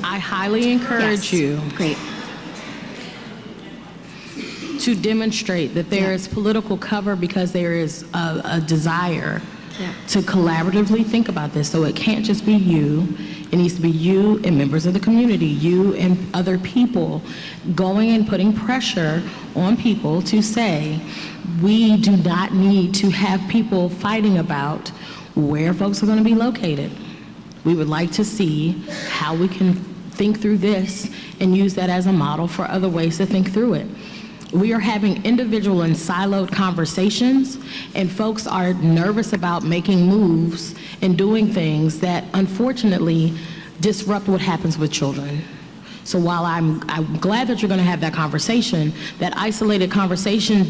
I highly encourage you.
Great.
To demonstrate that there is political cover because there is a desire to collaboratively think about this. So it can't just be you. It needs to be you and members of the community, you and other people going and putting pressure on people to say, we do not need to have people fighting about where folks are going to be located. We would like to see how we can think through this and use that as a model for other ways to think through it. We are having individual and siloed conversations, and folks are nervous about making moves and doing things that unfortunately disrupt what happens with children. So while I'm glad that you're going to have that conversation, that isolated conversation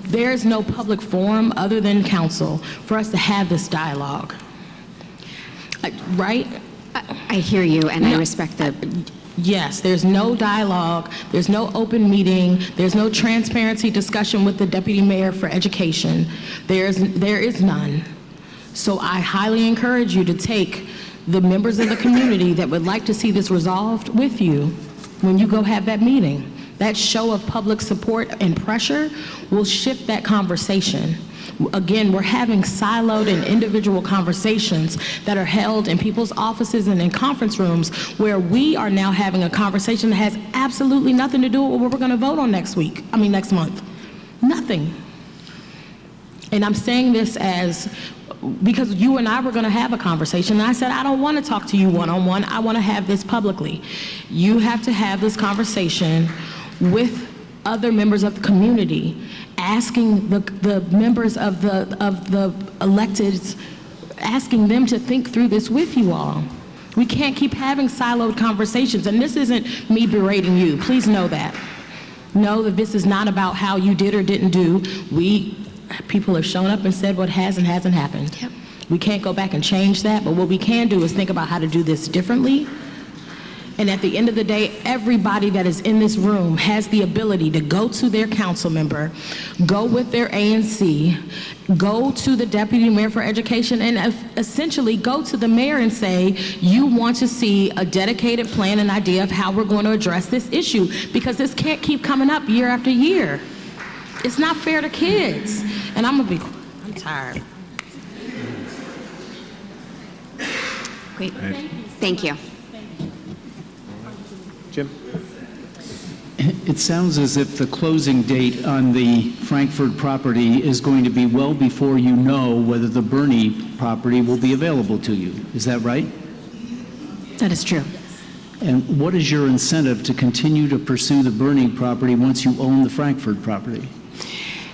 there's no public forum other than council for us to have this dialogue. Right?
I hear you, and I respect that.
Yes, there's no dialogue, there's no open meeting, there's no transparency discussion with the deputy mayor for education. There is none. So I highly encourage you to take the members of the community that would like to see this resolved with you when you go have that meeting. That show of public support and pressure will shift that conversation. Again, we're having siloed and individual conversations that are held in people's offices and in conference rooms where we are now having a conversation that has absolutely nothing to do with what we're going to vote on next month. Nothing. And I'm saying this because you and I were going to have a conversation, and I said, I don't want to talk to you one-on-one. I want to have this publicly. You have to have this conversation with other members of the community, asking the members of the electeds, asking them to think through this with you all. We can't keep having siloed conversations, and this isn't me berating you. Please know that. Know that this is not about how you did or didn't do. People have shown up and said what has and hasn't happened.
Yep.
We can't go back and change that, but what we can do is think about how to do this differently. And at the end of the day, everybody that is in this room has the ability to go to their council member, go with their ANC, go to the deputy mayor for education, and essentially go to the mayor and say, you want to see a dedicated plan and idea of how we're going to address this issue, because this can't keep coming up year after year. It's not fair to kids. And I'm tired.
Great. Thank you.
Jim?
It sounds as if the closing date on the Frankfurt property is going to be well before you know whether the Bernie property will be available to you. Is that right?
That is true.
And what is your incentive to continue to pursue the Bernie property once you own the Frankfurt property?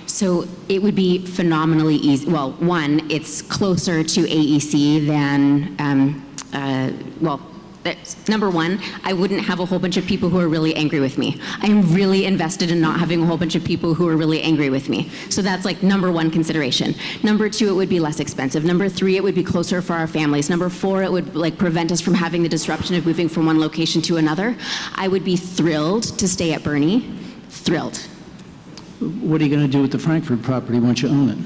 So it would be phenomenally easy. Well, one, it's closer to AEC than, number one, I wouldn't have a whole bunch of people who are really angry with me. I am really invested in not having a whole bunch of people who are really angry with me. So that's like number one consideration. Number two, it would be less expensive. Number three, it would be closer for our families. Number four, it would like prevent us from having the disruption of moving from one location to another. I would be thrilled to stay at Bernie, thrilled.
What are you going to do with the Frankfurt property once you own it?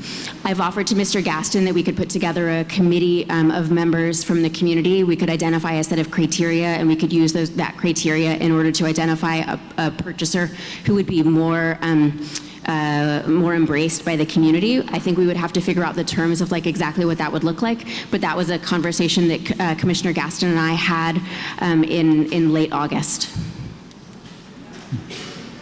I've offered to Mr. Gaston that we could put together a committee of members from the community. We could identify a set of criteria, and we could use that criteria in order to identify a purchaser who would be more embraced by the community. I think we would have to figure out the terms of like exactly what that would look like, but that was a conversation that Commissioner Gaston and I had in late August.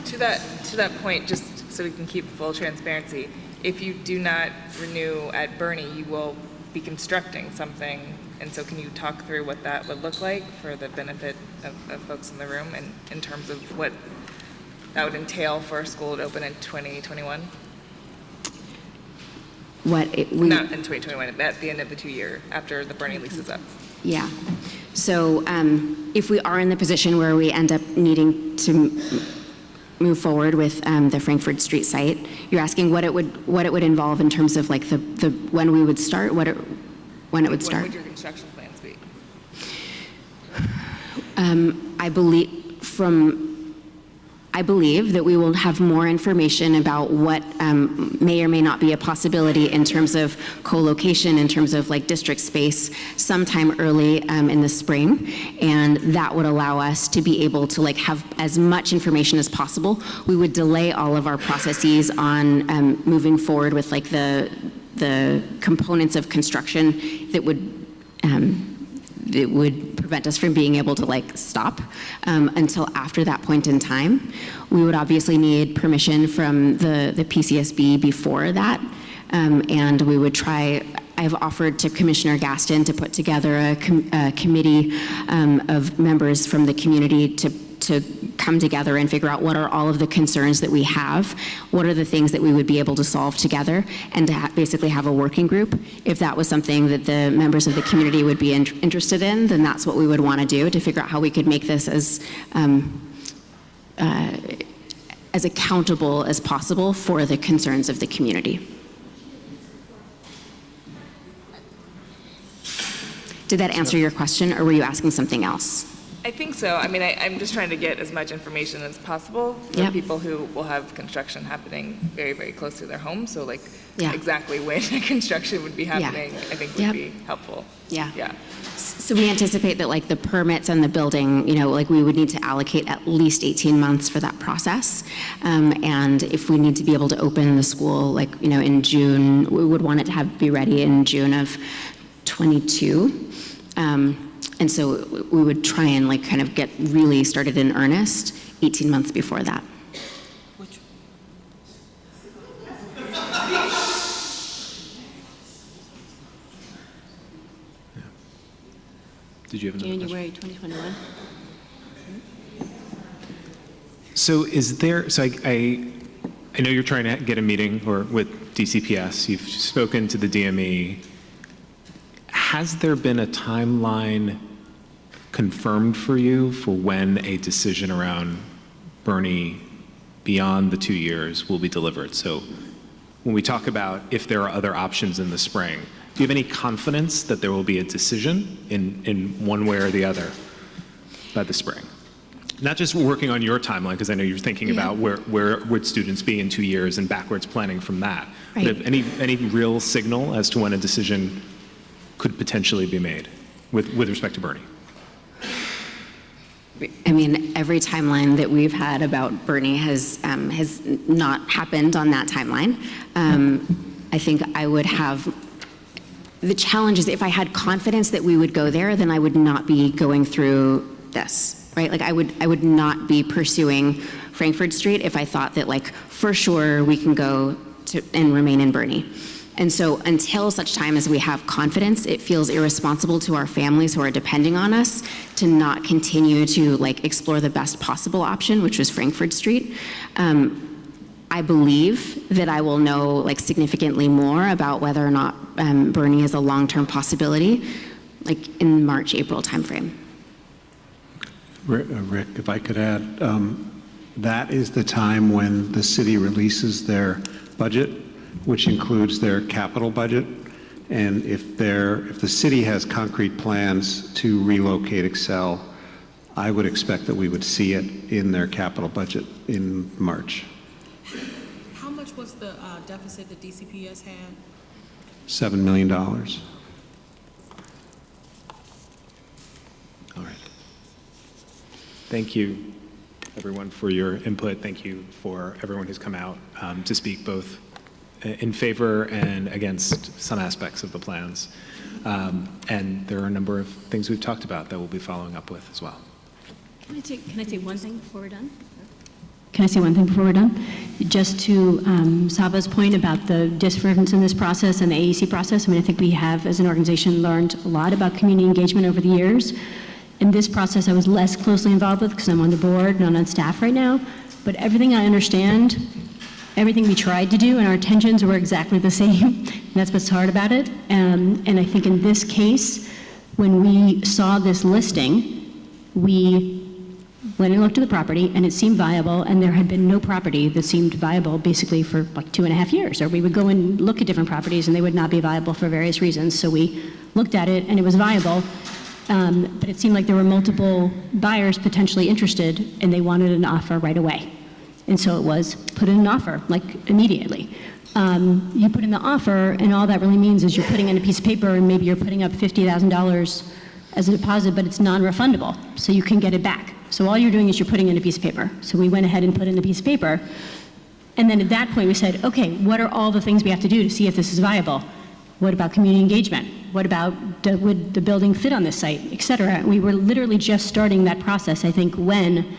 To that point, just so we can keep full transparency, if you do not renew at Bernie, you will be constructing something, and so can you talk through what that would look like for the benefit of folks in the room, and in terms of what that would entail for a school to open in 2021? Not in 2021, at the end of the 2 year, after the Bernie lease is up.
Yeah. So if we are in the position where we end up needing to move forward with the Frankfurt Street site, you're asking what it would involve in terms of like the when we would start, when it would start.
What would your construction plans be?
I believe that we will have more information about what may or may not be a possibility in terms of co-location, in terms of like district space, sometime early in the spring, and that would allow us to be able to like have as much information as possible. We would delay all of our processes on moving forward with like the components of construction that would prevent us from being able to like stop until after that point in time. We would obviously need permission from the PCSB before that, and we would try. I've offered to Commissioner Gaston to put together a committee of members from the community to come together and figure out what are all of the concerns that we have, what are the things that we would be able to solve together, and to basically have a working group. If that was something that the members of the community would be interested in, then that's what we would want to do, to figure out how we could make this as accountable as possible for the concerns of the community. Did that answer your question, or were you asking something else?
I think so. I mean, I'm just trying to get as much information as possible for people who will have construction happening very, very close to their home. So like exactly when the construction would be happening, I think would be helpful. Yeah.
So we anticipate that like the permits and the building, like we would need to allocate at least 18 months for that process. And if we need to be able to open the school like, in June, we would want it to be ready in June of 22. And so we would try and like kind of get really started in earnest 18 months before that.
Did you have another question?
January 2021.
So I know you're trying to get a meeting with DCPS. You've spoken to the DME. Has there been a timeline confirmed for you for when a decision around Bernie beyond the 2 years will be delivered? So when we talk about if there are other options in the spring, do you have any confidence that there will be a decision in one way or the other by the spring? Not just working on your timeline, because I know you're thinking about where would students be in 2 years and backwards planning from that.
Right.
But any real signal as to when a decision could potentially be made with respect to Bernie?
I mean, every timeline that we've had about Bernie has not happened on that timeline. I think I would have, the challenge is if I had confidence that we would go there, then I would not be going through this, right? Like I would not be pursuing Frankfurt Street if I thought that like for sure we can go to and remain in Bernie. And so until such time as we have confidence, it feels irresponsible to our families who are depending on us to not continue to like explore the best possible option, which was Frankfurt Street. I believe that I will know like significantly more about whether or not Bernie is a long-term possibility, like in March, April timeframe.
Rick, if I could add, that is the time when the city releases their budget, which includes their capital budget. And if the city has concrete plans to relocate Excel, I would expect that we would see it in their capital budget in March.
How much was the deficit that DCPS had?
$7 million.
All right. Thank you, everyone, for your input. Thank you for everyone who's come out to speak both in favor and against some aspects of the plans. And there are a number of things we've talked about that we'll be following up with as well.
Can I say one thing before we're done? Can I say one thing before we're done? Just to Saba's point about the difference in this process and the AEC process, I mean, I think we have, as an organization, learned a lot about community engagement over the years. In this process, I was less closely involved with because I'm on the board and I'm on staff right now. But everything I understand, everything we tried to do, and our intentions were exactly the same. And that's what's hard about it. And I think in this case, when we saw this listing, we went and looked at the property, and it seemed viable, and there had been no property that seemed viable basically for like 2.5 years. Or we would go and look at different properties, and they would not be viable for various reasons. So we looked at it, and it was viable. But it seemed like there were multiple buyers potentially interested, and they wanted an offer right away. And so it was put in an offer, like immediately. You put in the offer, and all that really means is you're putting in a piece of paper, and maybe you're putting up $50,000 as a deposit, but it's non-refundable, so you can get it back. So all you're doing is you're putting in a piece of paper. So we went ahead and put in a piece of paper, and then at that point we said, okay, what are all the things we have to do to see if this is viable? What about community engagement? What about would the building fit on this site, et cetera? And we were literally just starting that process, I think, when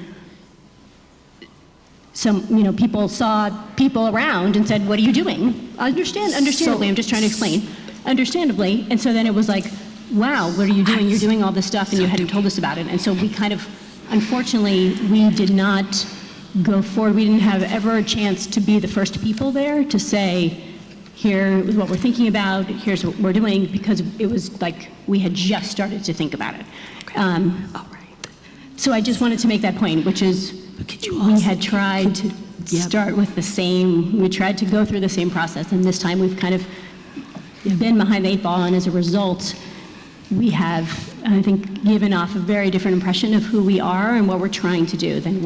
some, people saw people around and said, what are you doing? Understandably, I'm just trying to explain. Understandably, and so then it was like, wow, what are you doing? You're doing all this stuff and you hadn't told us about it. And so we kind of, unfortunately, we did not go forward. We didn't have ever a chance to be the first people there to say, here's what we're thinking about, here's what we're doing, because it was like we had just started to think about it. So I just wanted to make that point, which is we had tried to start with the same, we tried to go through the same process, and this time we've kind of been behind the 8 ball, and as a result, we have, I think, given off a very different impression of who we are and what we're trying to do than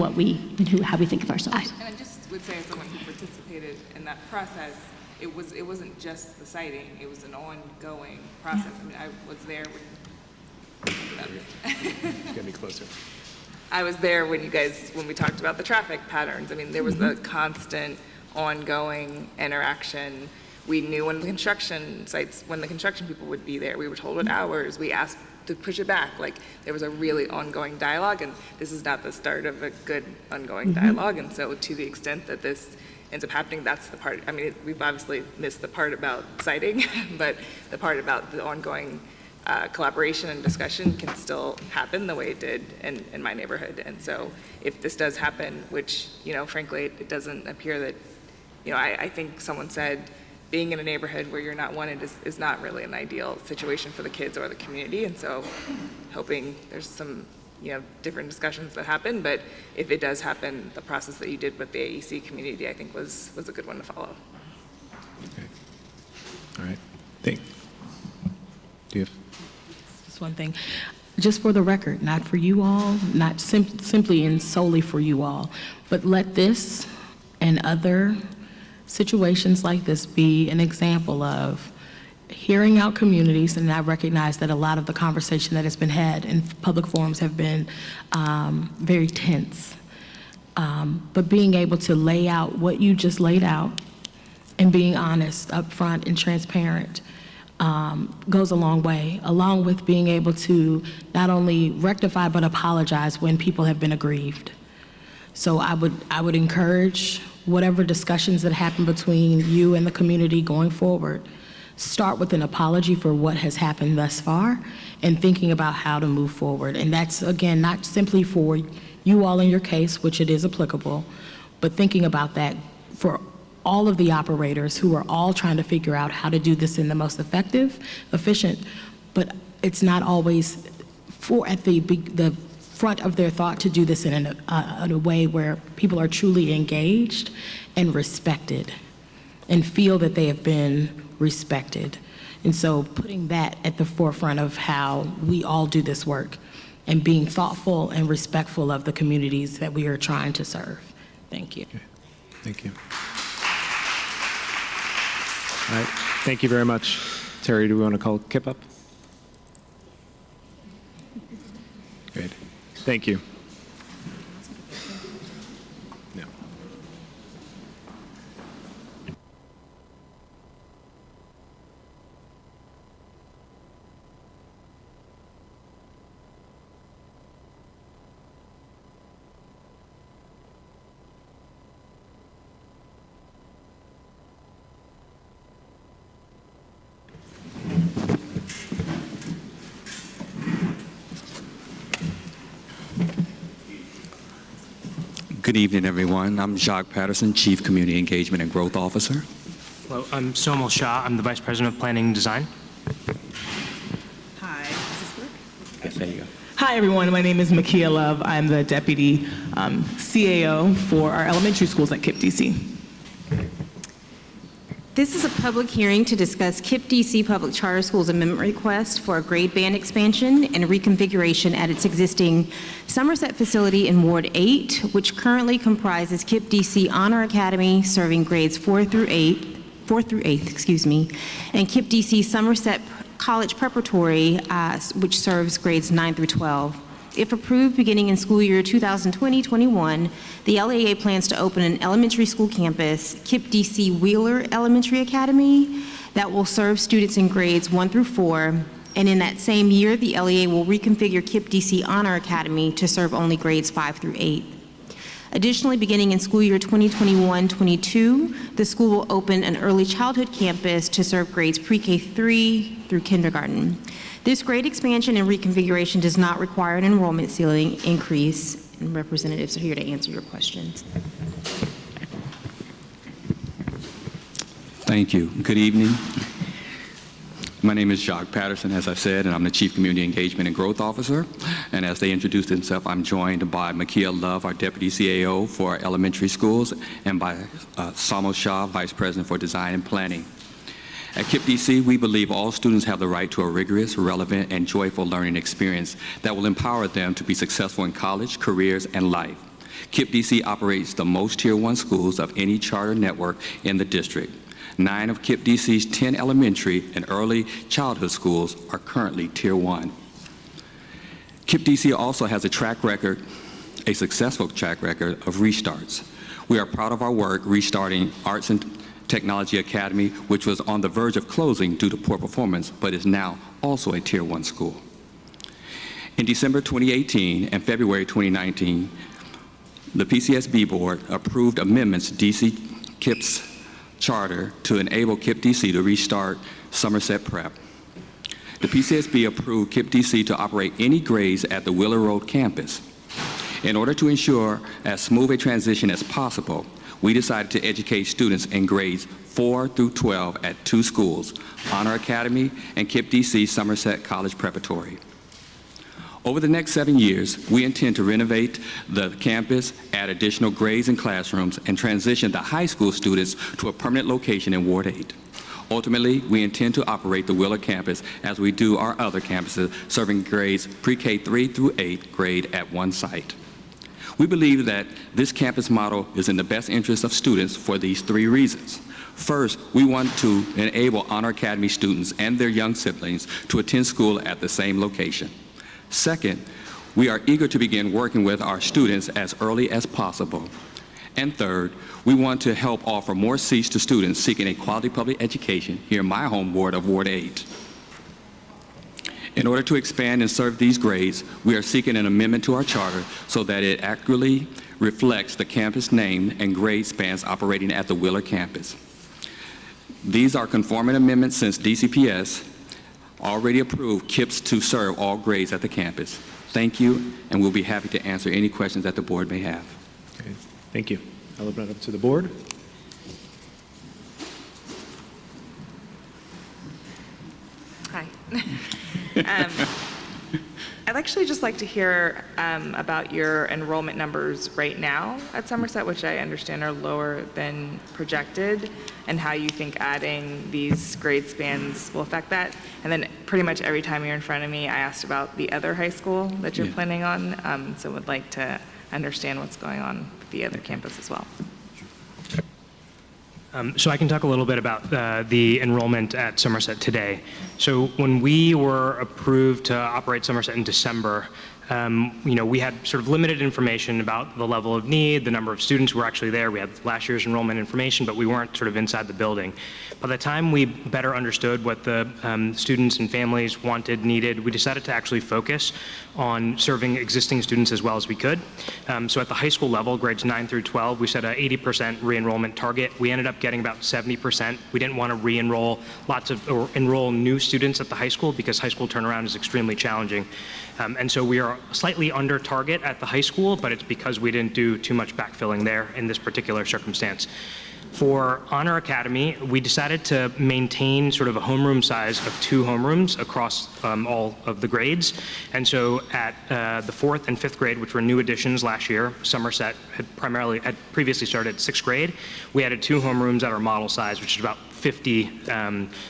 how we think of ourselves.
And I just would say, as someone who participated in that process, it wasn't just the siting, it was an ongoing process. I mean, I was there when...
Get me closer.
I was there when we talked about the traffic patterns. I mean, there was the constant, ongoing interaction. We knew when the construction people would be there. We were told what hours. We asked to push it back. Like, there was a really ongoing dialogue, and this is not the start of a good ongoing dialogue. And so to the extent that this ends up happening, that's the part, I mean, we've obviously missed the part about siting, but the part about the ongoing collaboration and discussion can still happen the way it did in my neighborhood. And so if this does happen, which, frankly, it doesn't appear that, I think someone said being in a neighborhood where you're not wanted is not really an ideal situation for the kids or the community. And so hoping there's some, different discussions that happen, but if it does happen, the process that you did with the AEC community, I think was a good one to follow.
All right. Do you have?
Just one thing. Just for the record, not for you all, not simply and solely for you all, but let this and other situations like this be an example of hearing out communities, and I recognize that a lot of the conversation that has been had in public forums have been very tense. But being able to lay out what you just laid out and being honest, upfront, and transparent goes a long way, along with being able to not only rectify but apologize when people have been aggrieved. So I would encourage whatever discussions that happen between you and the community going forward, start with an apology for what has happened thus far and thinking about how to move forward. And that's, again, not simply for you all in your case, which it is applicable, but thinking about that for all of the operators who are all trying to figure out how to do this in the most effective, efficient, but it's not always at the front of their thought to do this in a way where people are truly engaged and respected and feel that they have been respected. And so putting that at the forefront of how we all do this work and being thoughtful and respectful of the communities that we are trying to serve. Thank you.
Okay. Thank you. All right. Thank you very much. Terry, do we want to call Kip up? Great. Thank you. No.
Good evening, everyone. I'm Jacques Patterson, Chief Community Engagement and Growth Officer.
Hello, I'm Somal Shah. I'm the Vice President of Planning and Design.
Hi, does this work?
Yes, there you go.
Hi, everyone. My name is Makia Love. I'm the Deputy CAO for our elementary schools at KIPP DC.
This is a public hearing to discuss KIPP DC Public Charter Schools amendment request for a grade band expansion and reconfiguration at its existing Somerset facility in Ward 8, which currently comprises KIPP DC Honor Academy serving grades 4th through 8th, and KIPP DC Somerset College Preparatory, which serves grades 9 through 12. If approved, beginning in school year 2020-21, the LAA plans to open an elementary school campus, KIPP DC Wheeler Elementary Academy, that will serve students in grades 1 through 4. And in that same year, the LAA will reconfigure KIPP DC Honor Academy to serve only grades 5 through 8. Additionally, beginning in school year 2021-22, the school will open an early childhood campus to serve grades pre-K 3 through kindergarten. This grade expansion and reconfiguration does not require an enrollment ceiling increase, and representatives are here to answer your questions.
Thank you. Good evening. My name is Jacques Patterson, as I said, and I'm the Chief Community Engagement and Growth Officer. And as they introduced themselves, I'm joined by Makia Love, our Deputy CAO for elementary schools, and by Somal Shah, Vice President for Design and Planning. At KIPP DC, we believe all students have the right to a rigorous, relevant, and joyful learning experience that will empower them to be successful in college, careers, and life. KIPP DC operates the most Tier 1 schools of any charter network in the district. 9 of KIPP DC's 10 elementary and early childhood schools are currently Tier 1. KIPP DC also has a successful track record of restarts. We are proud of our work restarting Arts and Technology Academy, which was on the verge of closing due to poor performance, but is now also a Tier 1 school. In December 2018 and February 2019, the PCSB Board approved amendments to DC KIPP's charter to enable KIPP DC to restart Somerset Prep. The PCSB approved KIPP DC to operate any grades at the Wheeler Road campus. In order to ensure as smooth a transition as possible, we decided to educate students in grades 4 through 12 at 2 schools, Honor Academy and KIPP DC Somerset College Preparatory. Over the next 7 years, we intend to renovate the campus, add additional grades and classrooms, and transition the high school students to a permanent location in Ward 8. Ultimately, we intend to operate the Wheeler campus as we do our other campuses, serving grades pre-K 3 through 8 grade at one site. We believe that this campus model is in the best interest of students for these 3 reasons. First, we want to enable Honor Academy students and their young siblings to attend school at the same location. Second, we are eager to begin working with our students as early as possible. And third, we want to help offer more seats to students seeking a quality public education here in my home ward of Ward 8. In order to expand and serve these grades, we are seeking an amendment to our charter so that it accurately reflects the campus name and grade spans operating at the Wheeler campus. These are conforming amendments since DCPS already approved KIPPs to serve all grades at the campus. Thank you, and we'll be happy to answer any questions that the board may have.
Okay, thank you. I'll open it up to the board.
Hi. I'd actually just like to hear about your enrollment numbers right now at Somerset, which I understand are lower than projected, and how you think adding these grade spans will affect that. And then pretty much every time you're in front of me, I asked about the other high school that you're planning on, so would like to understand what's going on with the other campus as well.
So I can talk a little bit about the enrollment at Somerset today. So when we were approved to operate Somerset in December, we had sort of limited information about the level of need, the number of students who were actually there. We had last year's enrollment information, but we weren't sort of inside the building. By the time we better understood what the students and families wanted, needed, we decided to actually focus on serving existing students as well as we could. So at the high school level, grades 9 through 12, we set a 80% re-enrollment target. We ended up getting about 70%. We didn't want to re-enroll or enroll new students at the high school because high school turnaround is extremely challenging. And so we are slightly under target at the high school, but it's because we didn't do too much backfilling there in this particular circumstance. For Honor Academy, we decided to maintain sort of a homeroom size of 2 homerooms across all of the grades. And so at the 4th and 5th grade, which were new additions last year, Somerset had previously started 6th grade. We added 2 homerooms at our model size, which is about 50,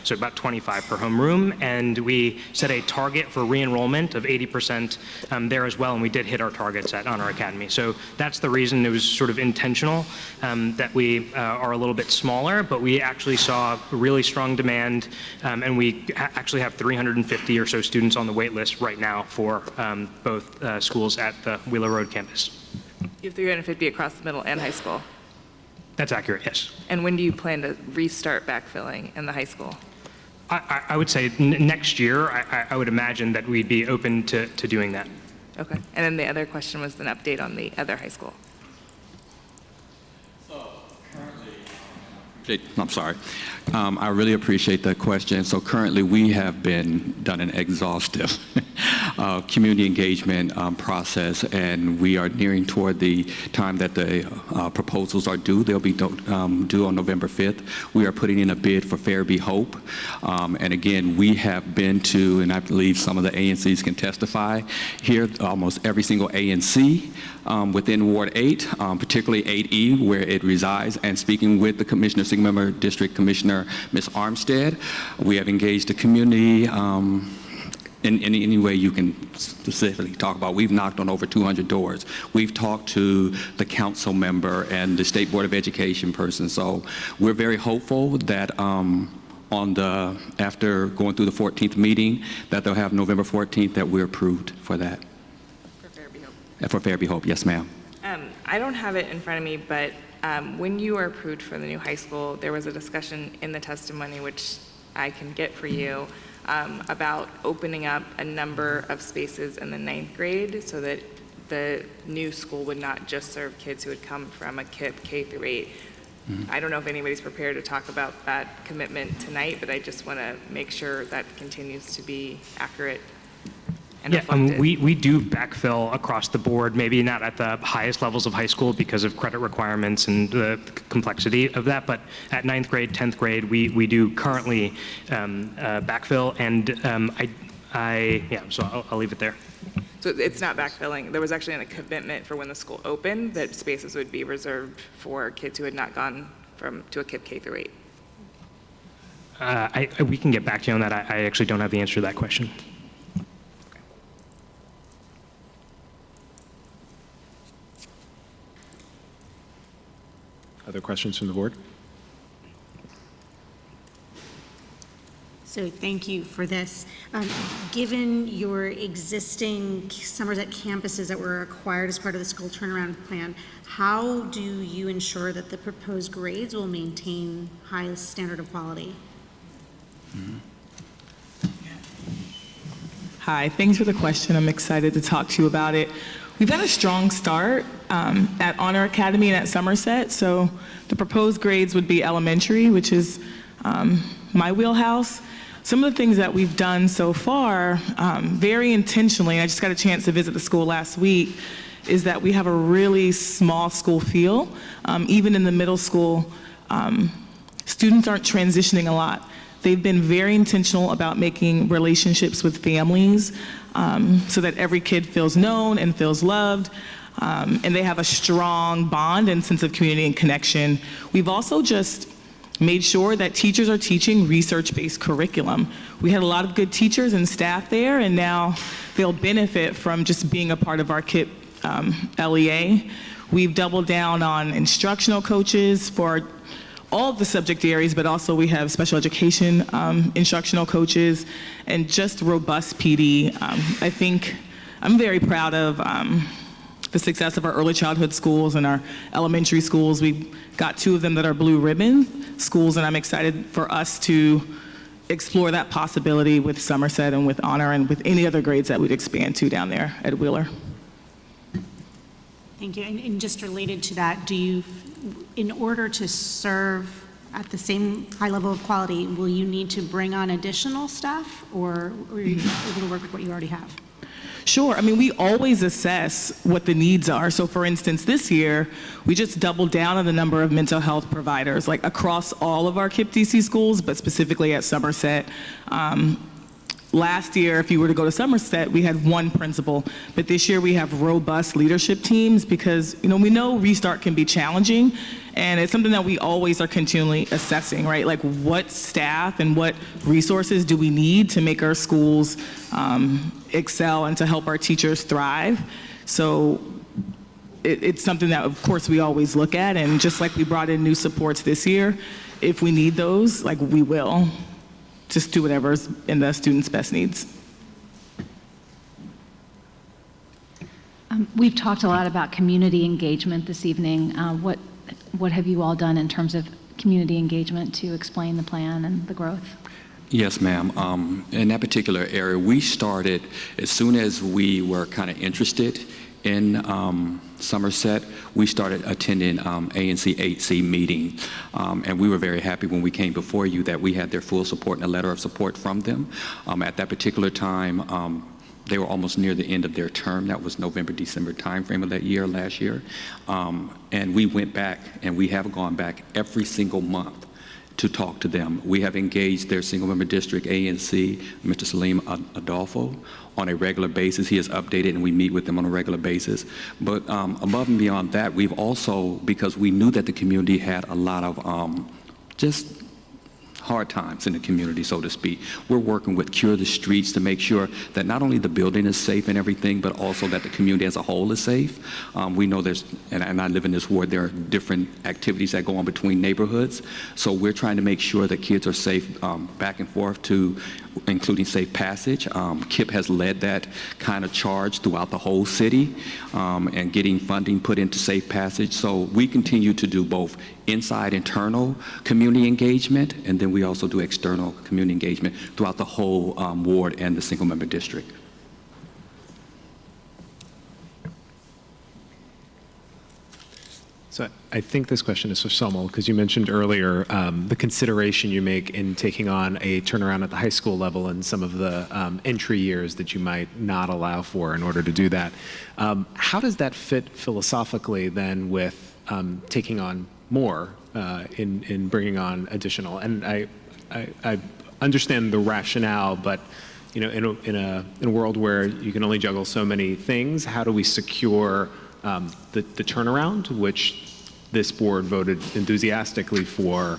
so about 25 per homeroom, and we set a target for re-enrollment of 80% there as well, and we did hit our targets at Honor Academy. So that's the reason it was sort of intentional that we are a little bit smaller, but we actually saw really strong demand, and we actually have 350 or so students on the wait list right now for both schools at the Wheeler Road campus.
You have 350 across the middle and high school.
That's accurate, yes.
And when do you plan to restart backfilling in the high school?
I would say next year, I would imagine that we'd be open to doing that.
Okay. And then the other question was an update on the other high school.
I'm sorry. I really appreciate that question. So currently we have done an exhaustive community engagement process, and we are nearing toward the time that the proposals are due. They'll be due on November 5th. We are putting in a bid for Fairby Hope. And again, we have been to, and I believe some of the ANCs can testify here, almost every single ANC within Ward 8, particularly 8E, where it resides, and speaking with the Commissioner, Single Member District Commissioner, Ms. Armstead. We have engaged the community in any way you can specifically talk about. We've knocked on over 200 doors. We've talked to the council member and the State Board of Education person. So we're very hopeful that after going through the 14th meeting, that they'll have November 14th that we're approved for that.
For Fairby Hope.
For Fairby Hope, yes, ma'am.
I don't have it in front of me, but when you were approved for the new high school, there was a discussion in the testimony, which I can get for you, about opening up a number of spaces in the 9th grade so that the new school would not just serve kids who would come from a KIPP K through 8. I don't know if anybody's prepared to talk about that commitment tonight, but I just want to make sure that continues to be accurate. and
Yeah,
reflected?
we do backfill across the board, maybe not at the highest levels of high school because of credit requirements and the complexity of that, but at 9th grade, 10th grade, we do currently backfill, and so I'll leave it there.
So it's not backfilling. There was actually a commitment for when the school opened that spaces would be reserved for kids who had not gone to a KIPP K through 8.
We can get back to you on that. I actually don't have the answer to that question.
Other questions from the board?
So thank you for this. Given your existing Somerset campuses that were acquired as part of the school turnaround plan, how do you ensure that the proposed grades will maintain highest standard of quality?
Hi, thanks for the question. I'm excited to talk to you about it. We've had a strong start at Honor Academy and at Somerset. So the proposed grades would be elementary, which is my wheelhouse. Some of the things that we've done so far, very intentionally, and I just got a chance to visit the school last week, is that we have a really small school feel. Even in the middle school, students aren't transitioning a lot. They've been very intentional about making relationships with families so that every kid feels known and feels loved, and they have a strong bond and sense of community and connection. We've also just made sure that teachers are teaching research-based curriculum. We had a lot of good teachers and staff there, and now they'll benefit from just being a part of our KIPP LEA. We've doubled down on instructional coaches for all of the subject areas, but also we have special education instructional coaches and just robust PD. I think I'm very proud of the success of our early childhood schools and our elementary schools. We've got 2 of them that are blue ribbon schools, and I'm excited for us to explore that possibility with Somerset and with Honor and with any other grades that we'd expand to down there at Wheeler.
Thank you. And just related to that, do you, in order to serve at the same high level of quality, will you need to bring on additional staff, or are you able to work with what you already have?
Sure. I mean, we always assess what the needs are. So for instance, this year, we just doubled down on the number of mental health providers, like across all of our KIPP DC schools, but specifically at Somerset. Last year, if you were to go to Somerset, we had 1 principal, but this year we have robust leadership teams because, we know Restart can be challenging, and it's something that we always are continually assessing, right? Like, what staff and what resources do we need to make our schools excel and to help our teachers thrive? So it's something that, of course, we always look at, and just like we brought in new supports this year, if we need those, like, we will. Just do whatever's in the students' best needs.
We've talked a lot about community engagement this evening. What have you all done in terms of community engagement to explain the plan and the growth?
Yes, ma'am. In that particular area, we started as soon as we were kind of interested in Somerset. We started attending ANC 8C meeting, and we were very happy when we came before you that we had their full support and a letter of support from them. At that particular time, they were almost near the end of their term. That was November, December timeframe of that year, last year. And we went back, and we have gone back every single month to talk to them. We have engaged their single-member district ANC, Mr. Salim Adolfo, on a regular basis. He is updated, and we meet with them on a regular basis. But above and beyond that, we've also, because we knew that the community had a lot of just hard times in the community, so to speak. We're working with Cure the Streets to make sure that not only the building is safe and everything, but also that the community as a whole is safe. We know there's, and I live in this ward, there are different activities that go on between neighborhoods. So we're trying to make sure that kids are safe back and forth to, including safe passage. KIPP has led that kind of charge throughout the whole city and getting funding put into safe passage. So we continue to do both inside internal community engagement, and then we also do external community engagement throughout the whole ward and the single-member district.
So I think this question is for Somel, because you mentioned earlier the consideration you make in taking on a turnaround at the high school level and some of the entry years that you might not allow for in order to do that. How does that fit philosophically then with taking on more in bringing on additional? And I understand the rationale, but in a world where you can only juggle so many things, how do we secure the turnaround, which this board voted enthusiastically for,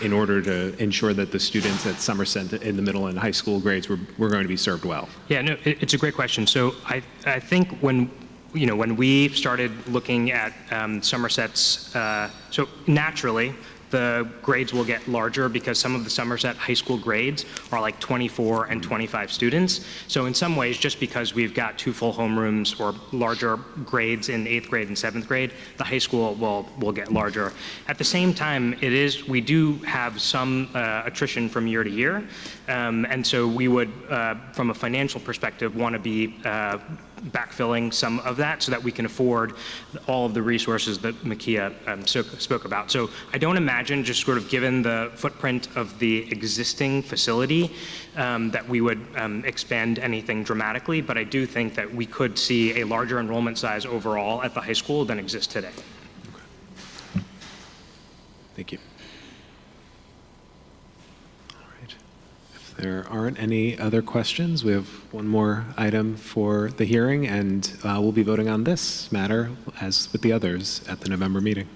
in order to ensure that the students at Somerset in the middle and high school grades were going to be served well?
Yeah, no, it's a great question. So I think when we started looking at Somerset's, so naturally, the grades will get larger because some of the Somerset high school grades are like 24 and 25 students. So in some ways, just because we've got 2 full homerooms or larger grades in 8th grade and 7th grade, the high school will get larger. At the same time, we do have some attrition from year to year. And so we would, from a financial perspective, want to be backfilling some of that so that we can afford all of the resources that Makia spoke about. So I don't imagine, just sort of given the footprint of the existing facility, that we would expand anything dramatically, but I do think that we could see a larger enrollment size overall at the high school than exists today.
Okay. Thank you. There aren't any other questions. We have one more item for the hearing, and we'll be voting on this matter, as with the others, at the November meeting,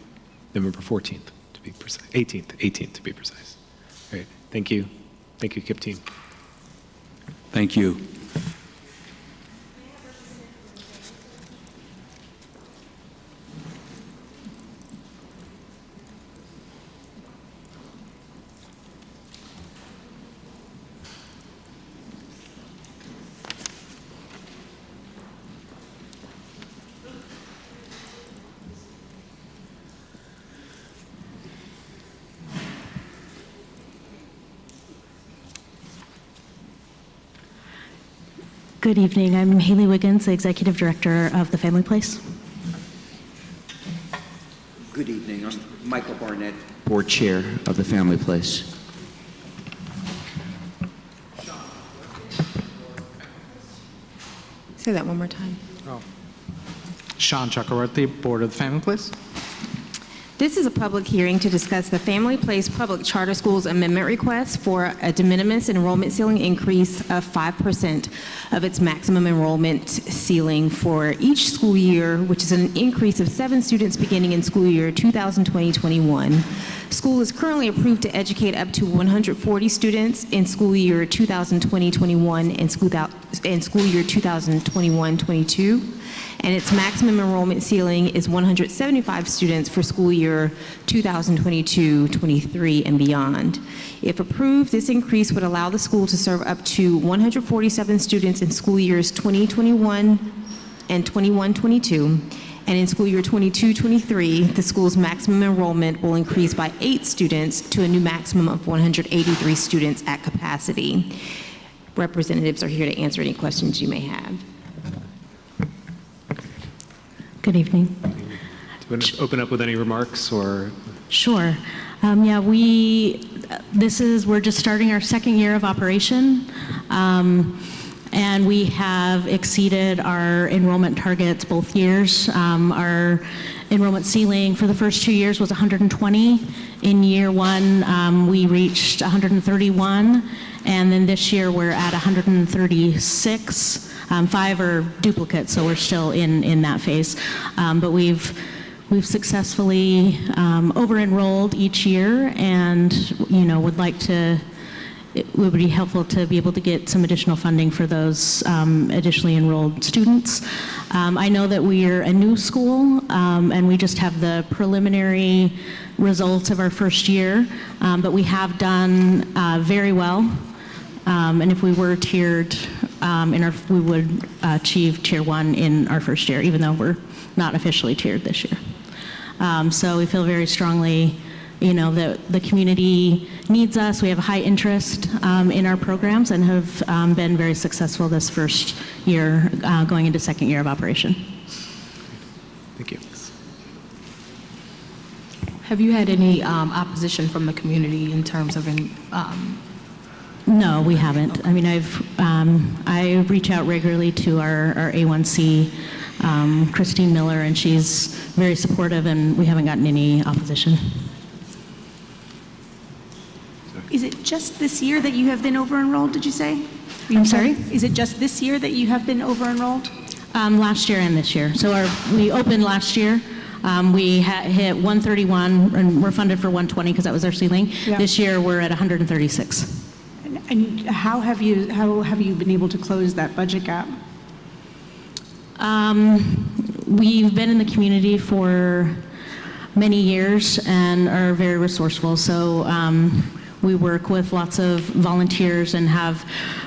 November 14th, to be precise, 18th to be precise. Great. Thank you. Thank you, KIPP team.
Thank you.
Good evening. I'm Haley Wiggins, the Executive Director of the Family Place.
Good evening. I'm Michael Barnett, Board Chair of the Family Place.
Say that one more time.
Sean Chakravarti, Board of the Family Place.
This is a public hearing to discuss the Family Place Public Charter Schools Amendment Request for a de minimis enrollment ceiling increase of 5% of its maximum enrollment ceiling for each school year, which is an increase of 7 students beginning in school year 2020-21. School is currently approved to educate up to 140 students in school year 2020-21 and school year 2021-22. And its maximum enrollment ceiling is 175 students for school year 2022-23 and beyond. If approved, this increase would allow the school to serve up to 147 students in school years 2021 and 21-22. And in school year 22-23, the school's maximum enrollment will increase by 8 students to a new maximum of 183 students at capacity. Representatives are here to answer any questions you may have.
Good evening.
Do you want to open up with any remarks or?
Sure. Yeah, we're just starting our 2nd year of operation. And we have exceeded our enrollment targets both years. Our enrollment ceiling for the first 2 years was 120. In year 1, we reached 131. And then this year, we're at 136. 5 are duplicates, so we're still in that phase. But we've successfully over-enrolled each year, and would like to. It would be helpful to be able to get some additional funding for those additionally enrolled students. I know that we're a new school, and we just have the preliminary results of our first year, but we have done very well. And if we were tiered, we would achieve Tier 1 in our first year, even though we're not officially tiered this year. So we feel very strongly, that the community needs us. We have a high interest in our programs and have been very successful this first year, going into 2nd year of operation.
Thank you.
Have you had any opposition from the community in terms of
No, we haven't. I mean, I reach out regularly to our A1C, Christine Miller, and she's very supportive, and we haven't gotten any opposition.
Is it just this year that you have been over-enrolled, did you say?
I'm sorry?
Is it just this year that you have been over-enrolled?
Last year and this year. So we opened last year. We hit 131, and we're funded for 120 because that was our ceiling.
Yeah.
This year, we're at 136.
And how have you been able to close that budget gap?
We've been in the community for many years and are very resourceful. So we work with lots of volunteers and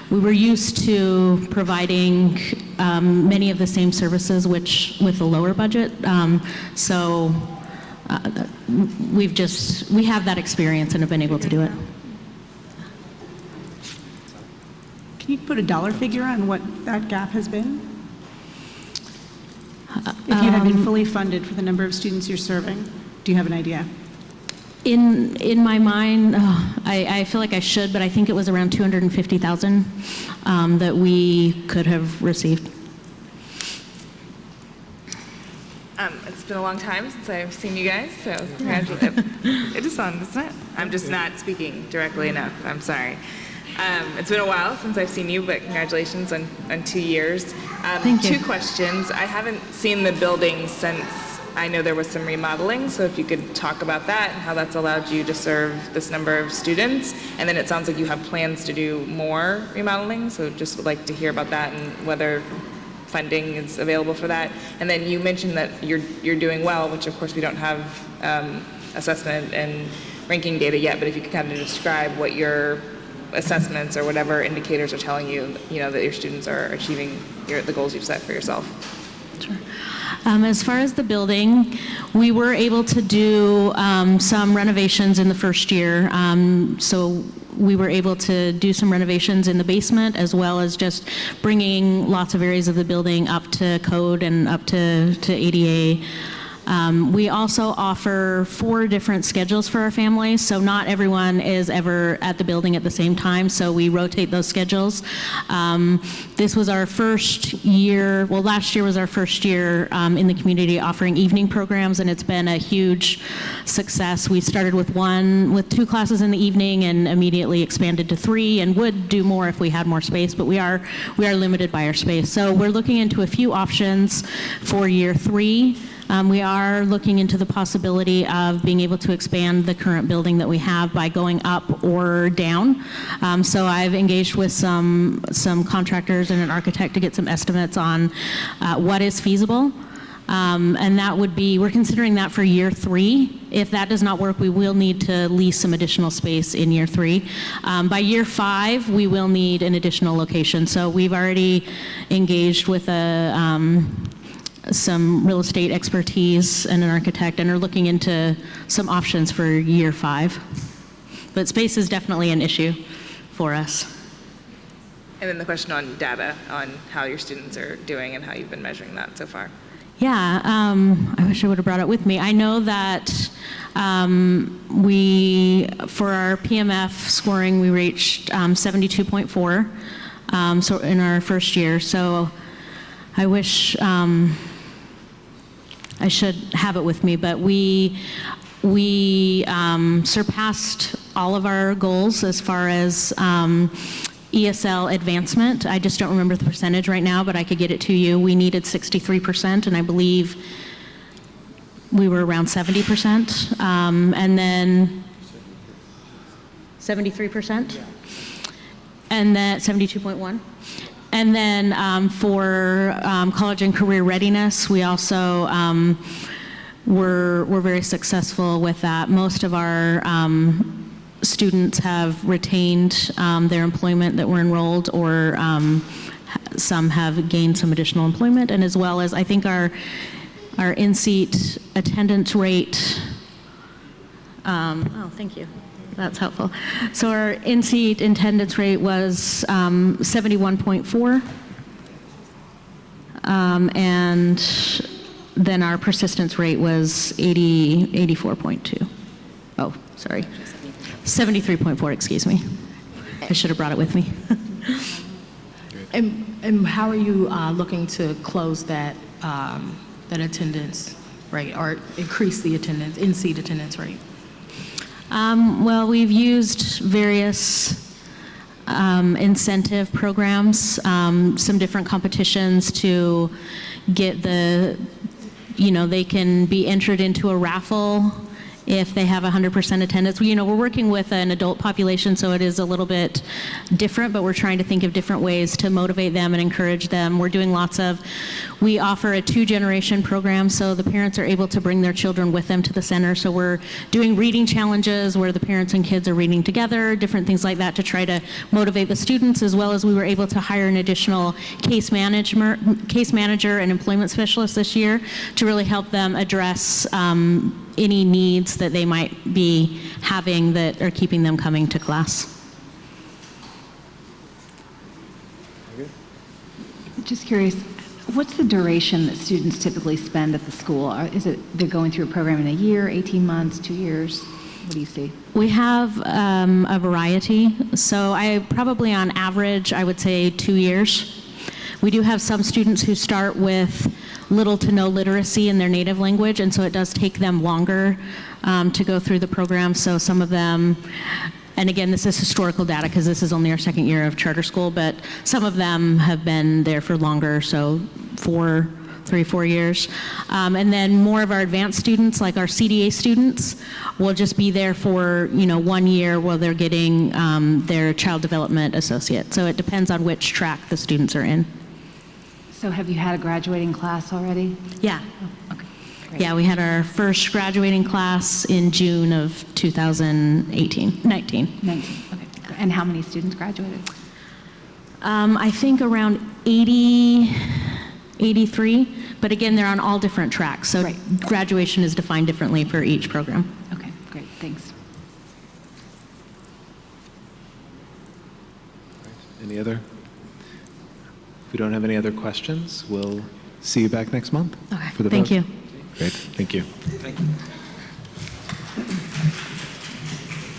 we were used to providing many of the same services, which with a lower budget. We have that experience and have been able to do it.
Can you put a dollar figure on what that gap has been? If you have been fully funded for the number of students you're serving, do you have an idea?
In my mind, I feel like I should, but I think it was around 250,000 that we could have received.
It's been a long time since I've seen you guys, so congratulations. It is fun, isn't it? I'm just not speaking directly enough. I'm sorry. It's been a while since I've seen you, but congratulations on 2 years.
Thank you.
2 questions. I haven't seen the building since I know there was some remodeling, so if you could talk about that and how that's allowed you to serve this number of students. And then it sounds like you have plans to do more remodeling, so just would like to hear about that and whether funding is available for that. And then you mentioned that you're doing well, which of course we don't have assessment and ranking data yet, but if you could kind of describe what your assessments or whatever indicators are telling you, that your students are achieving the goals you've set for yourself.
Sure. As far as the building, we were able to do some renovations in the first year. So we were able to do some renovations in the basement, as well as just bringing lots of areas of the building up to code and up to ADA. We also offer 4 different schedules for our families, so not everyone is ever at the building at the same time, so we rotate those schedules. This was our first year, well, last year was our first year in the community offering evening programs, and it's been a huge success. We started with 2 classes in the evening and immediately expanded to 3, and would do more if we had more space, but we are limited by our space. So we're looking into a few options for year 3. We are looking into the possibility of being able to expand the current building that we have by going up or down. So I've engaged with some contractors and an architect to get some estimates on what is feasible. And that would be, we're considering that for year 3. If that does not work, we will need to lease some additional space in year 3. By year 5, we will need an additional location. So we've already engaged with some real estate expertise and an architect, and are looking into some options for year 5. But space is definitely an issue for us.
And then the question on data, on how your students are doing and how you've been measuring that so far.
Yeah, I wish I would have brought it with me. I know that for our PMF scoring, we reached 72.4 so in our first year. So I wish I should have it with me, but we surpassed all of our goals as far as ESL advancement. I just don't remember the percentage right now, but I could get it to you. We needed 63%, and I believe we were around 70%. And then 73%? And then 72.1? And then for college and career readiness, we also were very successful with that. Most of our students have retained their employment that were enrolled, or some have gained some additional employment, and as well as I think our in-seat attendance rate. Oh, thank you. That's helpful. So our in-seat attendance rate was 71.4, and then our persistence rate was 84.2. Oh, sorry. 73.4, excuse me. I should have brought it with me.
And how are you looking to close that, that attendance rate or increase the attendance, in-seat attendance rate?
Well, we've used various incentive programs, some different competitions to get they can be entered into a raffle if they have 100% attendance. We're working with an adult population, so it is a little bit different, but we're trying to think of different ways to motivate them and encourage them. We offer a 2-generation program, so the parents are able to bring their children with them to the center. So we're doing reading challenges where the parents and kids are reading together, different things like that to try to motivate the students, as well as we were able to hire an additional case manager and employment specialist this year to really help them address any needs that they might be having that are keeping them coming to class.
Just curious, what's the duration that students typically spend at the school? Is it they're going through a program in a year, 18 months, 2 years? What do you see?
We have a variety. So probably on average, I would say 2 years. We do have some students who start with little to no literacy in their native language, and so it does take them longer to go through the program. So some of them, and again, this is historical data because this is only our second year of charter school, but some of them have been there for longer, so 4 years. And then more of our advanced students, like our CDA students, will just be there for 1 year while they're getting their child development associate. So it depends on which track the students are in.
So have you had a graduating class already?
Yeah.
Oh, okay. Great.
Yeah, we had our first graduating class in June of 19.
Okay. And how many students graduated?
I think around 80, 83, but again, they're on all different tracks, so graduation is defined differently for each program.
Okay, great, thanks.
Any other? If we don't have any other questions, we'll see you back next month.
Okay,
for the
thank
vote.
you.
Great, thank you.
Thank you.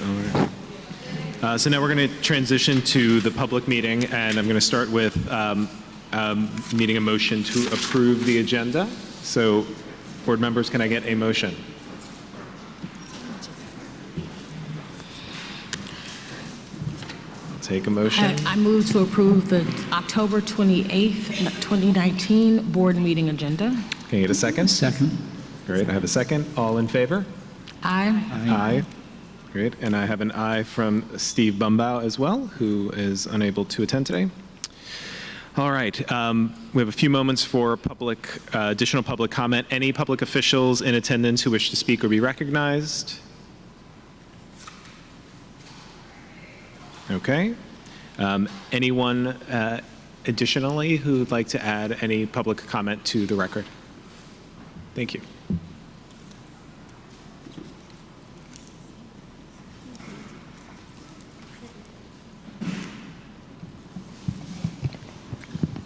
All right. So now we're going to transition to the public meeting, and I'm going to start with needing a motion to approve the agenda. So, board members, can I get a motion? I'll take a motion.
I move to approve the October 28th, 2019 board meeting agenda.
Can I get a second?
Second.
Great, I have a second. All in favor?
Aye.
Aye. Great, and I have an aye from Steve Bumbaugh as well, who is unable to attend today. All right, we have a few moments for additional public comment. Any public officials in attendance who wish to speak or be recognized? Okay. Anyone additionally who would like to add any public comment to the record? Thank you.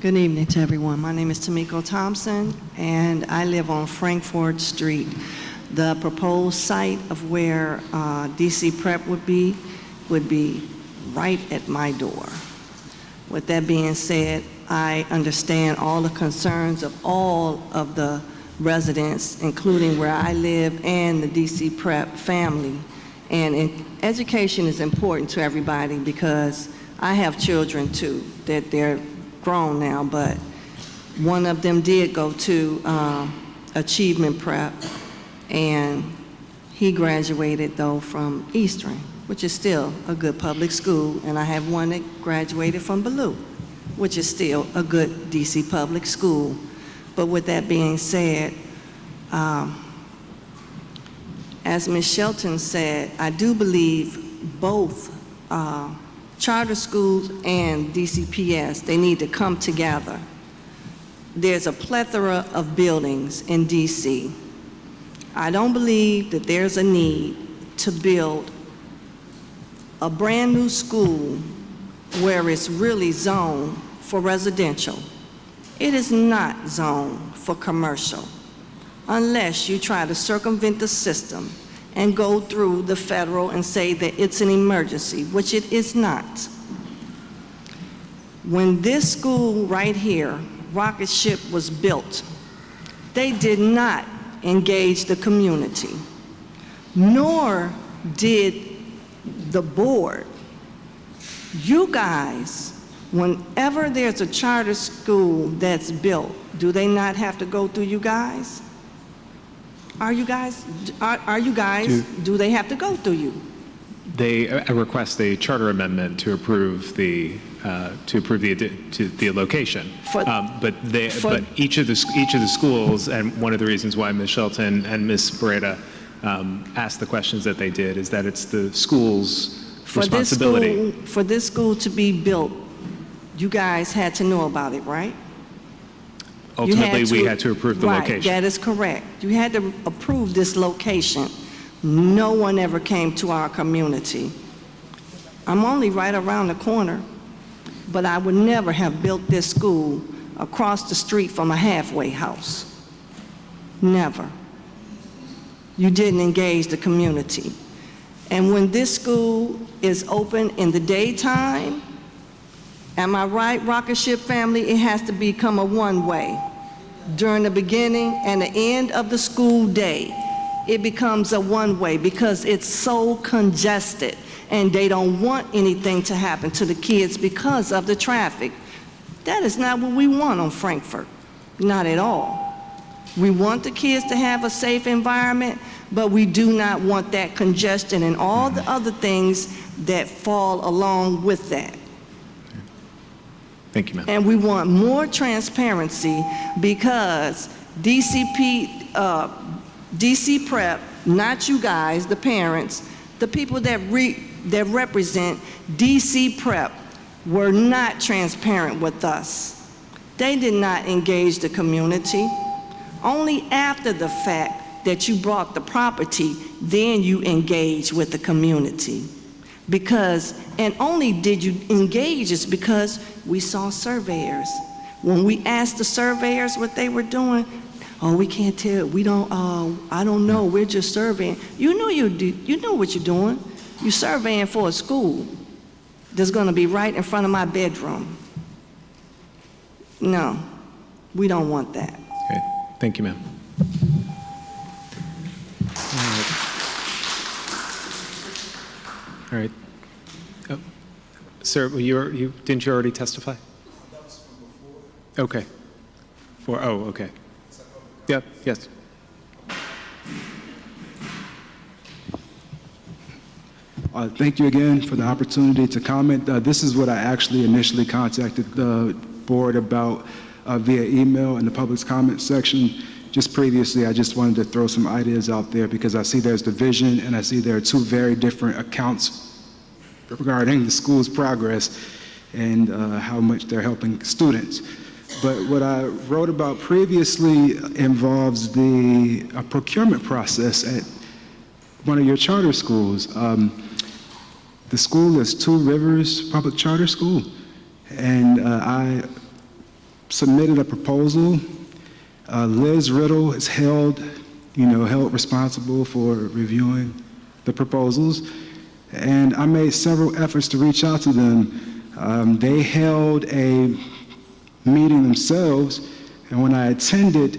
Good evening to everyone. My name is Tamiko Thompson, and I live on Frankfort Street. The proposed site of where DC Prep would be right at my door. With that being said, I understand all the concerns of all of the residents, including where I live and the DC Prep family. And education is important to everybody because I have children too, that they're grown now, but one of them did go to Achievement Prep, and he graduated though from Eastern, which is still a good public school, and I have one that graduated from Ballou, which is still a good DC public school. But with that being said, as Ms. Shelton said, I do believe both charter schools and DCPS, they need to come together. There's a plethora of buildings in DC. I don't believe that there's a need to build a brand new school where it's really zoned for residential. It is not zoned for commercial. unless you try to circumvent the system and go through the federal and say that it's an emergency, which it is not. When this school right here, Rocket Ship, was built, they did not engage the community, nor did the board. You guys, whenever there's a charter school that's built, do they not have to go through you guys? Are you guys, do they have to go through you?
They request a charter amendment to approve the location. But each of the schools, and one of the reasons why Ms. Shelton and Ms. Beretta asked the questions that they did, is that it's the school's responsibility.
For this school to be built, you guys had to know about it, right?
Ultimately, we had to approve the location.
Right, that is correct. You had to approve this location. No one ever came to our community. I'm only right around the corner, but I would never have built this school across the street from a halfway house. Never. You didn't engage the community. And when this school is open in the daytime, am I right, Rocket Ship family? It has to become a one-way. During the beginning and the end of the school day, it becomes a one-way because it's so congested, and they don't want anything to happen to the kids because of the traffic. That is not what we want on Frankfort, not at all. We want the kids to have a safe environment, but we do not want that congestion and all the other things that fall along with that.
Thank you, ma'am.
And we want more transparency because DC Prep, not you guys, the parents, the people that represent DC Prep were not transparent with us. They did not engage the community. Only after the fact that you bought the property, then you engage with the community. And only did you engage is because we saw surveyors. When we asked the surveyors what they were doing, oh, we can't tell, I don't know, we're just surveying. You know what you're doing. You're surveying for a school that's gonna be right in front of my bedroom. No, we don't want that.
Okay, thank you, ma'am. All right. Oh, sir, didn't you already testify? Okay. Okay. Yep, yes.
Thank you again for the opportunity to comment. This is what I actually initially contacted the board about via email in the public comment section. Just previously, I just wanted to throw some ideas out there because I see there's division and I see there are two very different accounts regarding the school's progress and how much they're helping students. But what I wrote about previously involves the procurement process at one of your charter schools. The school is Two Rivers Public Charter School, and I submitted a proposal. Liz Riddle is held responsible for reviewing the proposals, and I made several efforts to reach out to them. They held a meeting themselves, and when I attended,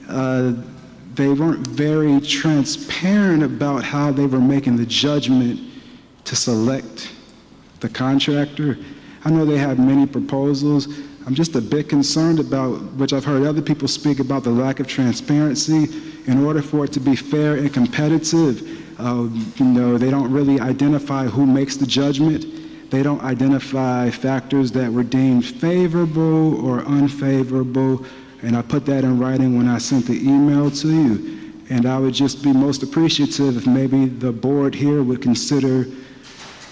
they weren't very transparent about how they were making the judgment to select the contractor. I know they have many proposals. I'm just a bit concerned about, which I've heard other people speak about, the lack of transparency. In order for it to be fair and competitive, they don't really identify who makes the judgment. They don't identify factors that were deemed favorable or unfavorable, and I put that in writing when I sent the email to you. And I would just be most appreciative if maybe the board here would consider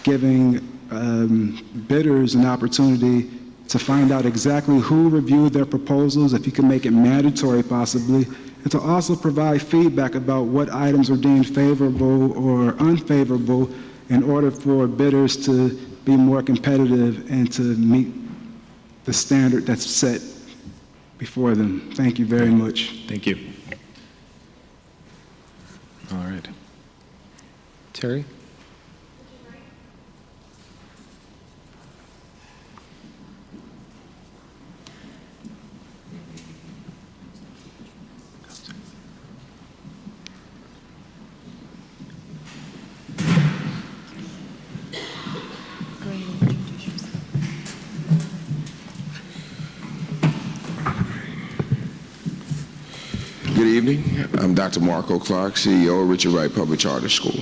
giving bidders an opportunity to find out exactly who reviewed their proposals, if you can make it mandatory possibly, and to also provide feedback about what items are deemed favorable or unfavorable in order for bidders to be more competitive and to meet the standard that's set before them. Thank you very much.
Thank you. right. Terry?
Good evening. I'm Dr. Marco Clark, CEO of Richard Wright Public Charter School.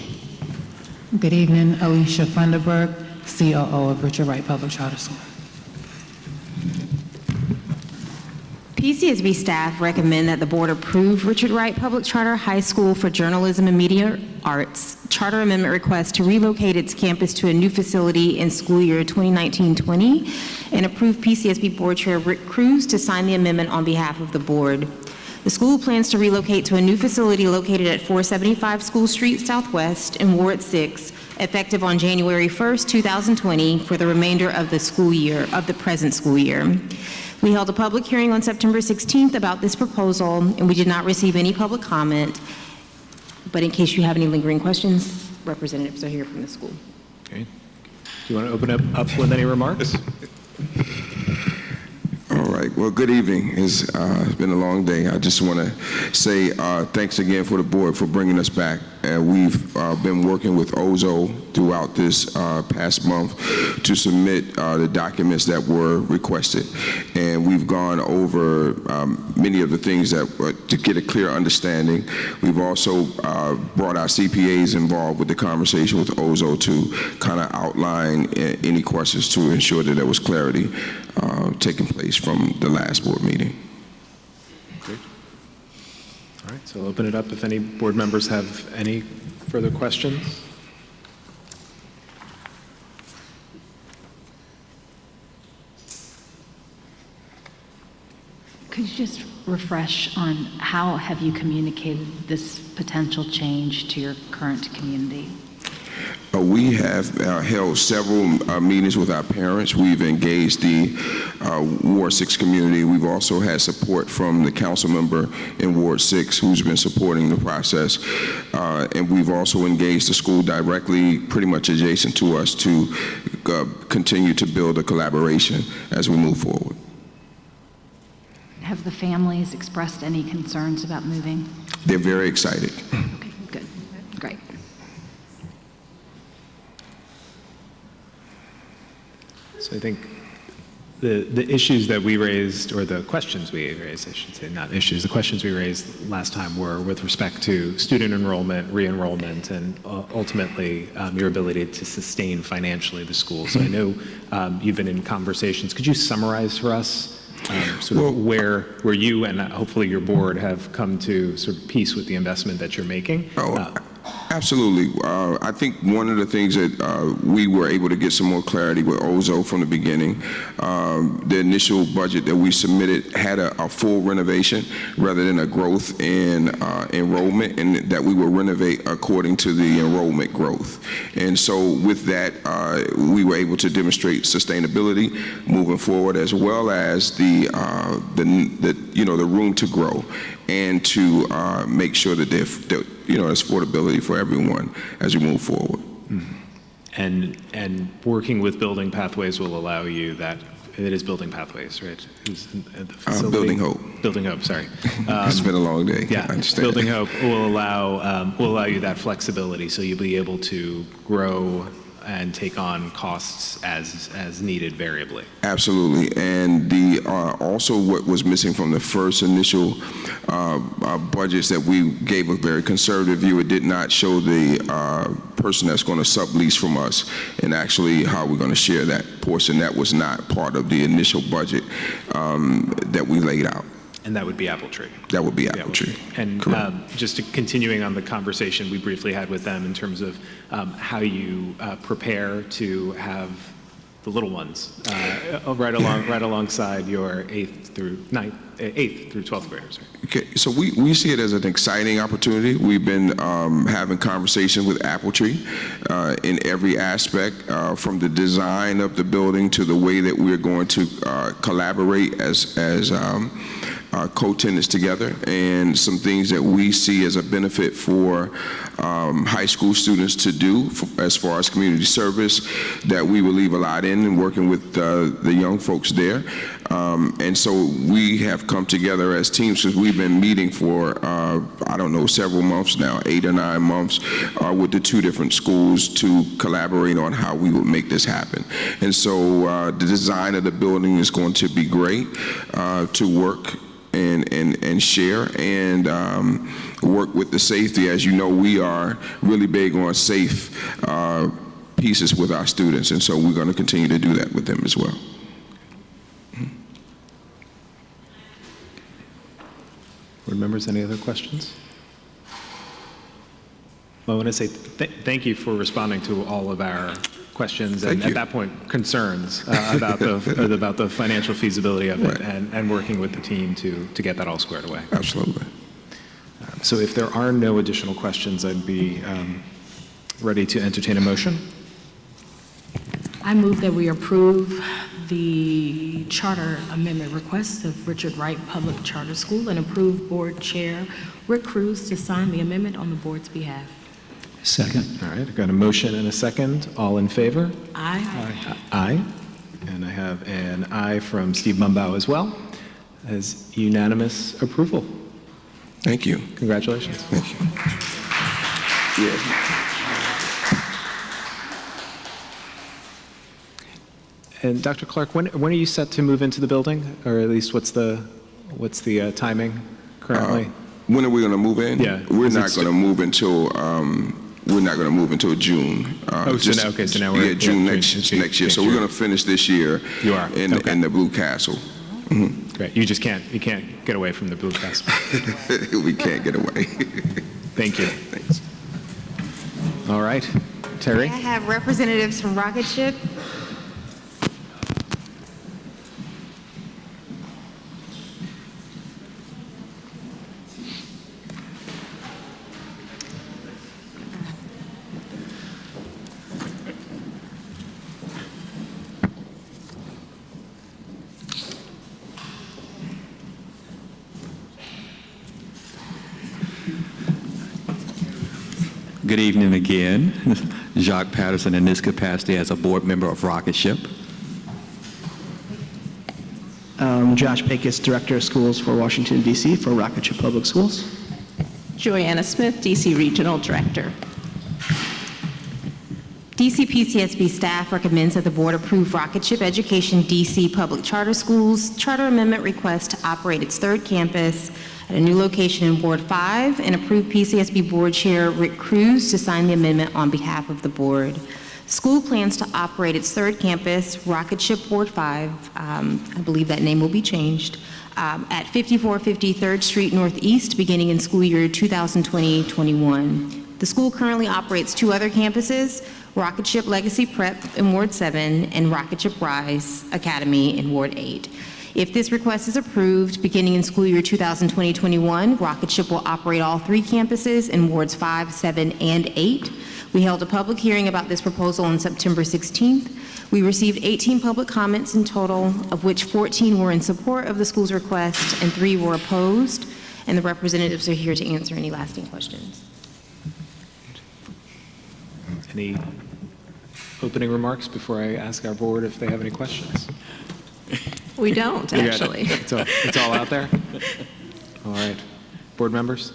Good evening, Alicia Funderburg, COO of Richard Wright Public Charter School.
PCSB staff recommend that the board approve Richard Wright Public Charter High School for Journalism and Media Arts charter amendment request to relocate its campus to a new facility in school year 2019-20 and approve PCSB Board Chair Rick Cruz to sign the amendment on behalf of the board. The school plans to relocate to a new facility located at 475 School Street Southwest in Ward 6, effective on January 1st, 2020, for the remainder of the school year, of the present school year. We held a public hearing on September 16th about this proposal, and we did not receive any public comment. But in case you have any lingering questions, representatives are here from the school.
Okay. Do you want to open up with any remarks?
All right. Well, good evening. It's been a long day. I just want to say thanks again for the board for bringing us back. We've been working with OZO throughout this past month to submit the documents that were requested. And we've gone over many of the things that to get a clear understanding. We've also brought our CPAs involved with the conversation with OZO to kind of outline any questions to ensure that there was clarity taking place from the last board meeting.
Great. All right, so I'll open it up if any board members have any further questions.
Could you just refresh on how have you communicated this potential change to your current community?
We have held several meetings with our parents. We've engaged the Ward 6 community. We've also had support from the council member in Ward 6 who's been supporting the process. And we've also engaged the school directly, pretty much adjacent to us, to continue to build a collaboration as we move forward.
Have the families expressed any concerns about moving?
They're very excited.
Okay, good, great.
So I think the issues that we raised, or the questions we raised, I should say, not issues, the questions we raised last time were with respect to student enrollment, re-enrollment, and ultimately your ability to sustain financially the school. So I know you've been in conversations. Could you summarize for us sort of where you and hopefully your board have come to sort of peace with the investment that you're making?
Absolutely. I think one of the things that we were able to get some more clarity with OZO from the beginning, the initial budget that we submitted had a full renovation rather than a growth in enrollment, and that we will renovate according to the enrollment growth. And so with that, we were able to demonstrate sustainability moving forward, as well as the room to grow and to make sure that there's affordability for everyone as we move forward.
Mm-hmm. And working with Building Pathways will allow you that. It is Building Pathways, right? Who's at the facility?
Building Hope.
Building Hope, sorry.
It's been a long day.
Yeah,
I understand.
Building Hope will allow you that flexibility, so you'll be able to grow and take on costs as needed variably.
Absolutely, and also what was missing from the first initial budgets that we gave a very conservative view, it did not show the person that's going to sublease from us and actually how we're going to share that portion. That was not part of the initial budget that we laid out.
And that would be Apple Tree.
That would be Apple Tree.
And just continuing on the conversation we briefly had with them in terms of how you prepare to have the little ones right alongside your 8th through 12th graders.
Okay, so we see it as an exciting opportunity. We've been having conversations with Apple Tree in every aspect, from the design of the building to the way that we're going to collaborate as co-tenants together, and some things that we see as a benefit for high school students to do as far as community service that we believe a lot in working with the young folks there. And so we have come together as teams because we've been meeting for, I don't know, several months now, 8 or 9 months, with the 2 different schools to collaborate on how we would make this happen. And so the design of the building is going to be great to work and share and work with the safety. As you know, we are really big on safe pieces with our students, and so we're going to continue to do that with them as well.
Board members, any other questions? Well, I want to say thank you for responding to all of our questions and at that point concerns about the financial feasibility of it and working with the team to get that all squared away.
Absolutely.
So if there are no additional questions, I'd be ready to entertain a motion.
I move that we approve the charter amendment request of Richard Wright Public Charter School and approve Board Chair Rick Cruz to sign the amendment on the board's behalf.
Second.
All right, I've got a motion and a second. All in favor?
Aye.
Aye. And I have an aye from Steve Mumbaugh as well, as unanimous approval.
Thank you.
Congratulations.
Thank you. Yeah.
And Dr. Clark, when are you set to move into the building, or at least what's the timing currently?
When are we going to move in?
Yeah.
We're not going to move until June.
So now we're
June next year. So we're going to finish this year.
You are
in the Blue Castle. Mm-hmm.
Great. You can't get away from the Blue Castle.
We can't get away.
Thank you.
Thanks.
All right, Terry.
I have representatives from Rocket Ship.
Good evening again. Jacques Patterson in this capacity as a board member of Rocket Ship.
Josh Pecos, Director of Schools for Washington, D.C. for Rocket Ship Public Schools.
Joanna Smith, DC Regional Director. DC PCSB staff recommends that the board approve Rocket Ship Education DC Public Charter Schools charter amendment request to operate its 3rd campus at a new location in Ward 5 and approve PCSB Board Chair Rick Cruz to sign the amendment on behalf of the board. School plans to operate its 3rd campus, Rocket Ship Ward 5, I believe that name will be changed, at 5450 3rd Street Northeast, beginning in school year 2020-21. The school currently operates 2 other campuses, Rocket Ship Legacy Prep in Ward 7 and Rocket Ship Rise Academy in Ward 8. If this request is approved, beginning in school year 2020-21, Rocket Ship will operate all 3 campuses in Wards 5, 7, and 8. We held a public hearing about this proposal on September 16th. We received 18 public comments in total, of which 14 were in support of the school's request and 3 were opposed, and the representatives are here to answer any lasting questions.
Any opening remarks before I ask our board if they have any questions?
We don't,
You got it.
actually.
It's all out there? All right. Board members?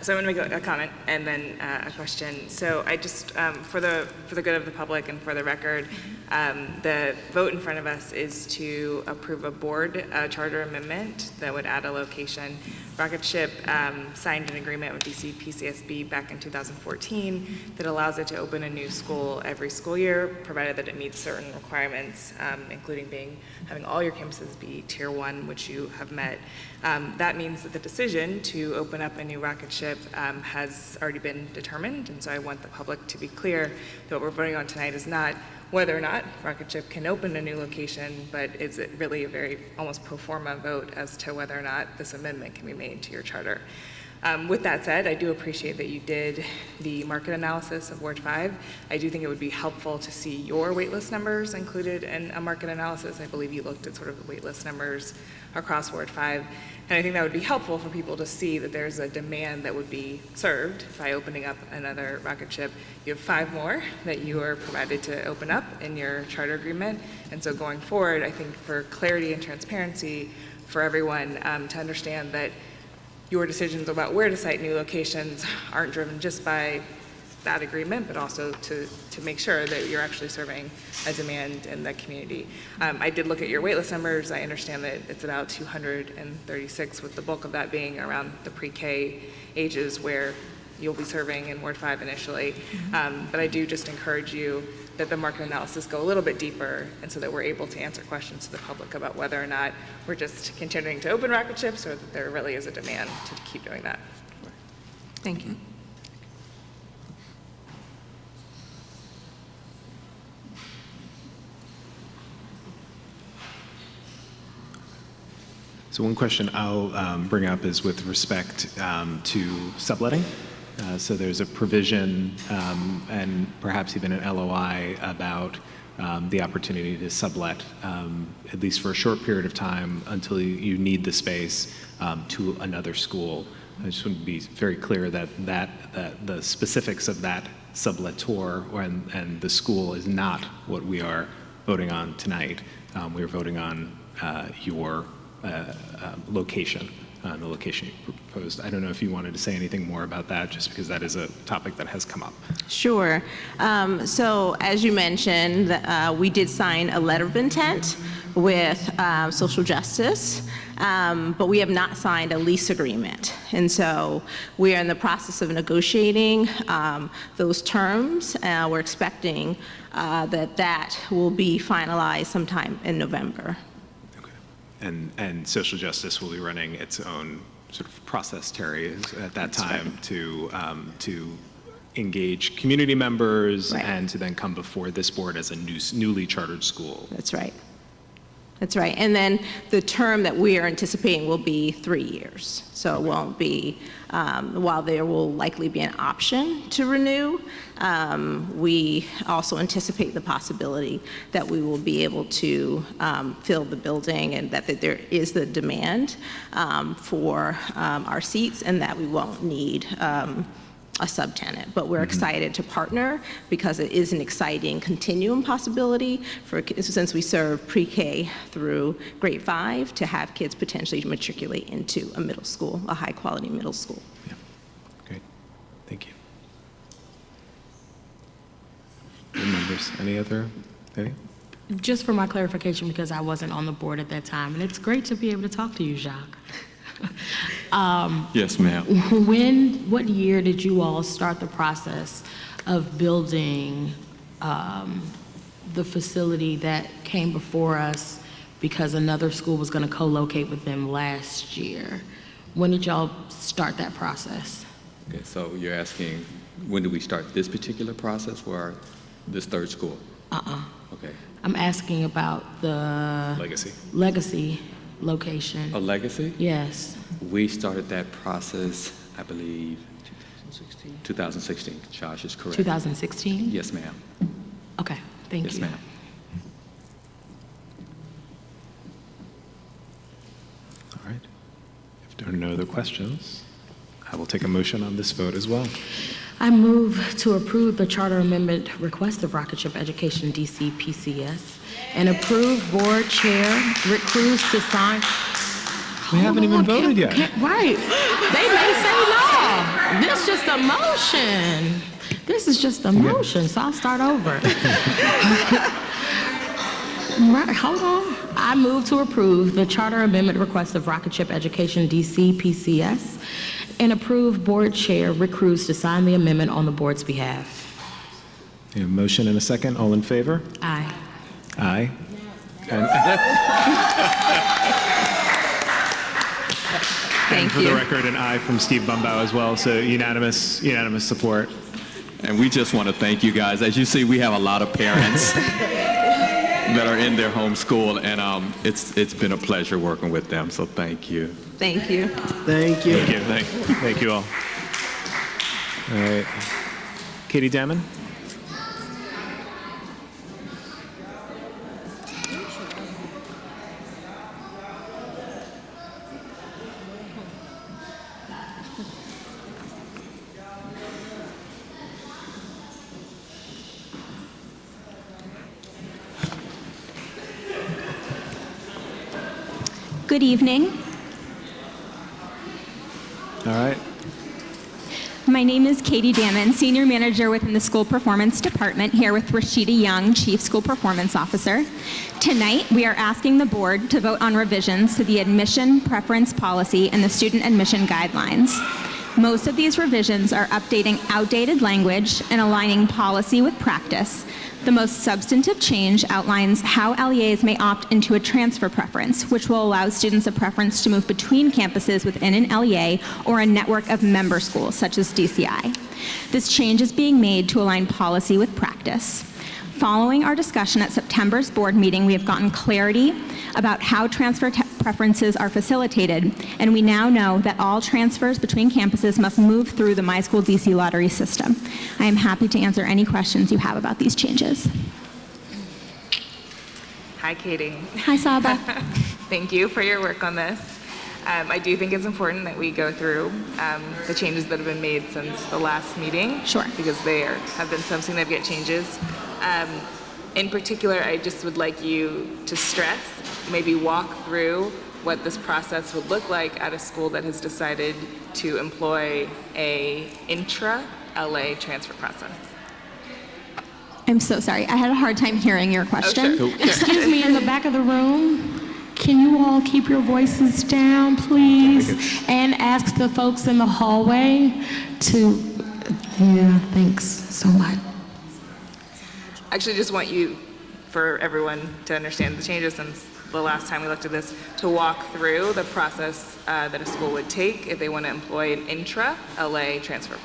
So I'm going to make a comment and then a question. So I just, for the good of the public and for the record, the vote in front of us is to approve a board charter amendment that would add a location. Rocket Ship signed an agreement with DC PCSB back in 2014 that allows it to open a new school every school year, provided that it meets certain requirements, including having all your campuses be Tier 1, which you have met. That means that the decision to open up a new Rocket Ship has already been determined, and so I want the public to be clear that what we're voting on tonight is not whether or not Rocket Ship can open a new location, but is it really a very almost pro forma vote as to whether or not this amendment can be made to your charter. With that said, I do appreciate that you did the market analysis of Ward 5. I do think it would be helpful to see your waitlist numbers included in a market analysis. I believe you looked at sort of the waitlist numbers across Ward 5. And I think that would be helpful for people to see that there's a demand that would be served by opening up another rocket ship. You have 5 more that you are provided to open up in your charter agreement. And so going forward, I think for clarity and transparency for everyone to understand that your decisions about where to site new locations aren't driven just by that agreement, but also to make sure that you're actually serving a demand in the community. I did look at your waitlist numbers. I understand that it's about 236, with the bulk of that being around the pre-K ages where you'll be serving in Ward 5 initially. But I do just encourage you that the market analysis go a little bit deeper, and so that we're able to answer questions to the public about whether or not we're just continuing to open rocket ships or that there really is a demand to keep doing that. Thank you.
So one question I'll bring up is with respect to subletting. So there's a provision and perhaps even an LOI about the opportunity to sublet, at least for a short period of time until you need the space to another school. I just want to be very clear that the specifics of that sublettor and the school is not what we are voting on tonight. We are voting on your location, the location you proposed. I don't know if you wanted to say anything more about that, just because that is a topic that has come up.
Sure. So as you mentioned, we did sign a letter of intent with social justice, but we have not signed a lease agreement. And so we are in the process of negotiating those terms. We're expecting that will be finalized sometime in November.
And social justice will be running its own sort of process, Terry, at that time to engage community members and to then come before this board as a newly chartered school.
That's right. That's right. And then the term that we are anticipating will be 3 years. So it won't be, while there will likely be an option to renew, we also anticipate the possibility that we will be able to fill the building and that there is the demand for our seats and that we won't need a subtenant. But we're excited to partner because it is an exciting continuum possibility since we serve pre-K through grade 5 to have kids potentially matriculate into a middle school, a high quality middle school.
Yeah. Great. Thank you. Board members, any?
Just for my clarification, because I wasn't on the board at that time, and it's great to be able to talk to you, Jacques.
Yes, ma'am.
What year did you all start the process of building the facility that came before us because another school was going to co-locate with them last year? When did y'all start that process?
Okay, so you're asking, when did we start this particular process for this third school? Okay.
I'm asking about the Legacy location.
A Legacy?
Yes.
We started that process, I believe, 2016. Josh is correct.
2016?
Yes, ma'am.
Okay, thank you.
Yes, ma'am.
All right. If there are no other questions, I will take a motion on this vote as well.
I move to approve the charter amendment request of Rocket Ship Education DC PCS and approve board chair Rick Cruz to sign.
We haven't even voted yet.
Right. They may say no. This is just a motion. This is just a motion, so I'll start over. Right, hold on. I move to approve the charter amendment request of Rocket Ship Education DC PCS and approve board chair Rick Cruz to sign the amendment on the board's behalf.
A motion and a second. All in favor?
Aye.
Aye. And for the record, an aye from Steve Bumbaugh as well, so unanimous support.
And we just want to thank you guys. As you see, we have a lot of parents. that are in their home school, and it's been a pleasure working with them, so thank you.
Thank you.
Thank you.
Thank you all. All right. Katie Damon?
Good evening.
All right.
My name is Katie Damon, Senior Manager within the School Performance Department, here with Rashida Young, Chief School Performance Officer. Tonight, we are asking the board to vote on revisions to the admission preference policy and the student admission guidelines. Most of these revisions are updating outdated language and aligning policy with practice. The most substantive change outlines how LEAs may opt into a transfer preference, which will allow students a preference to move between campuses within an LEA or a network of member schools, such as DCI. This change is being made to align policy with practice. Following our discussion at September's board meeting, we have gotten clarity about how transfer preferences are facilitated, and we now know that all transfers between campuses must move through the My School DC lottery system. I am happy to answer any questions you have about these changes.
Hi, Katie.
Hi, Saba.
Thank you for your work on this. I do think it's important that we go through the changes that have been made since the last meeting.
Sure.
Because have been some significant changes. In particular, I just would like you to stress, maybe walk through what this process would look like at a school that has decided to employ a intra-LA transfer process.
I'm so sorry. I had a hard time hearing your question.
Sure.
Excuse me, in the back of the room, can you all keep your voices down, please? And ask the folks in the hallway to, yeah, thanks so much.
Actually, just want you, for everyone to understand the changes since the last time we looked at this, to walk through the process that a school would take if they want to employ an intra-LA transfer.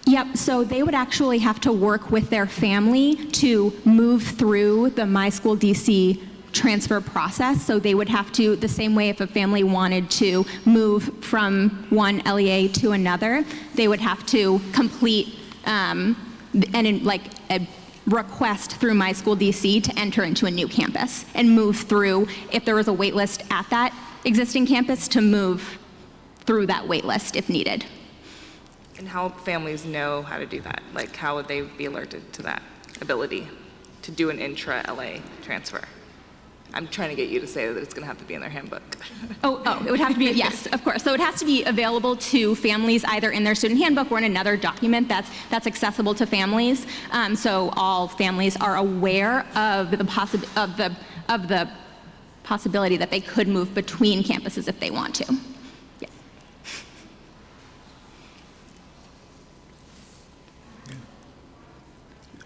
Yep, so they would actually have to work with their family to move through the My School DC transfer process. So they would have to, the same way if a family wanted to move from one LEA to another, they would have to complete a request through My School DC to enter into a new campus and move through, if there was a wait list at that existing campus, to move through that wait list if needed.
And how families know how to do that? Like, how would they be alerted to that ability to do an intra-LA transfer? I'm trying to get you to say that it's going to have to be in their handbook.
It would have to be, yes, of course. So it has to be available to families either in their student handbook or in another document that's accessible to families. So all families are aware of the possibility that they could move between campuses if they want to. Yeah.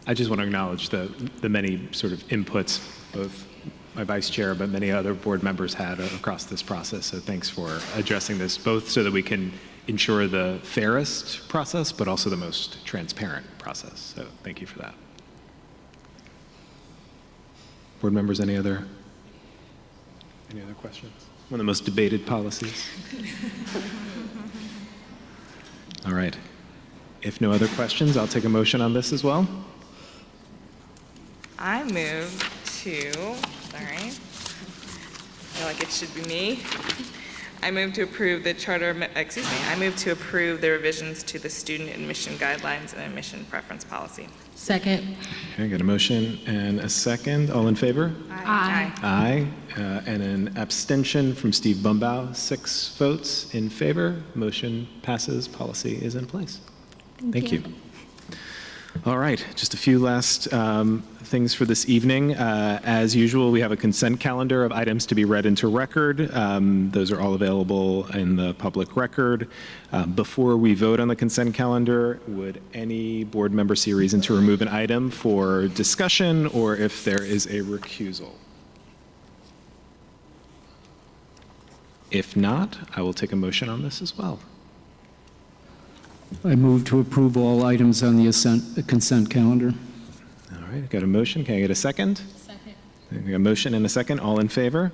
I just want to acknowledge the many sort of inputs both my vice chair, but many other board members had across this process. So thanks for addressing this, both so that we can ensure the fairest process, but also the most transparent process. So thank you for that. Board members, any other questions? One of the most debated policies. All right. If no other questions, I'll take a motion on this as well.
I move to, sorry, I feel like it should be me. I move to approve I move to approve the revisions to the student admission guidelines and admission preference policy.
Second.
Okay, got a motion and a second. All in favor?
Aye.
Aye. And an abstention from Steve Bumbaugh. 6 votes in favor. Motion passes. Policy is in place. Thank you. All right, just a few last things for this evening. As usual, we have a consent calendar of items to be read into record. Those are all available in the public record. Before we vote on the consent calendar, would any board member see a reason to remove an item for discussion, or if there is a recusal? If not, I will take a motion on this as well.
I move to approve all items on the consent calendar.
All right, I've got a motion. Can I get a second?
Second.
A motion and a second. All in favor?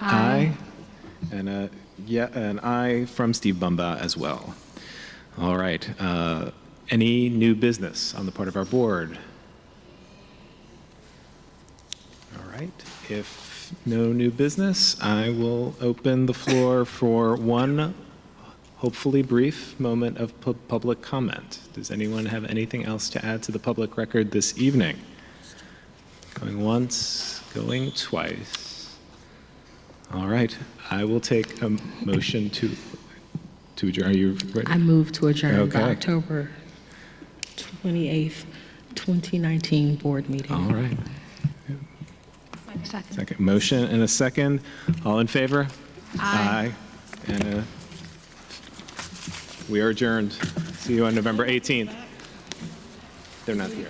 Aye. And an aye from Steve Bumba as well. All right. Any new business on the part of our board? All right. If no new business, I will open the floor for one, hopefully brief, moment of public comment. Does anyone have anything else to add to the public record this evening? Going once, going twice. All right. I will take a motion to adjourn. Are you ready?
I move to adjourn the
Okay.
October 28th, 2019 board meeting.
All right. Second. Motion and a second. All in favor? Aye. And we are adjourned. See you on November 18th. They're not here.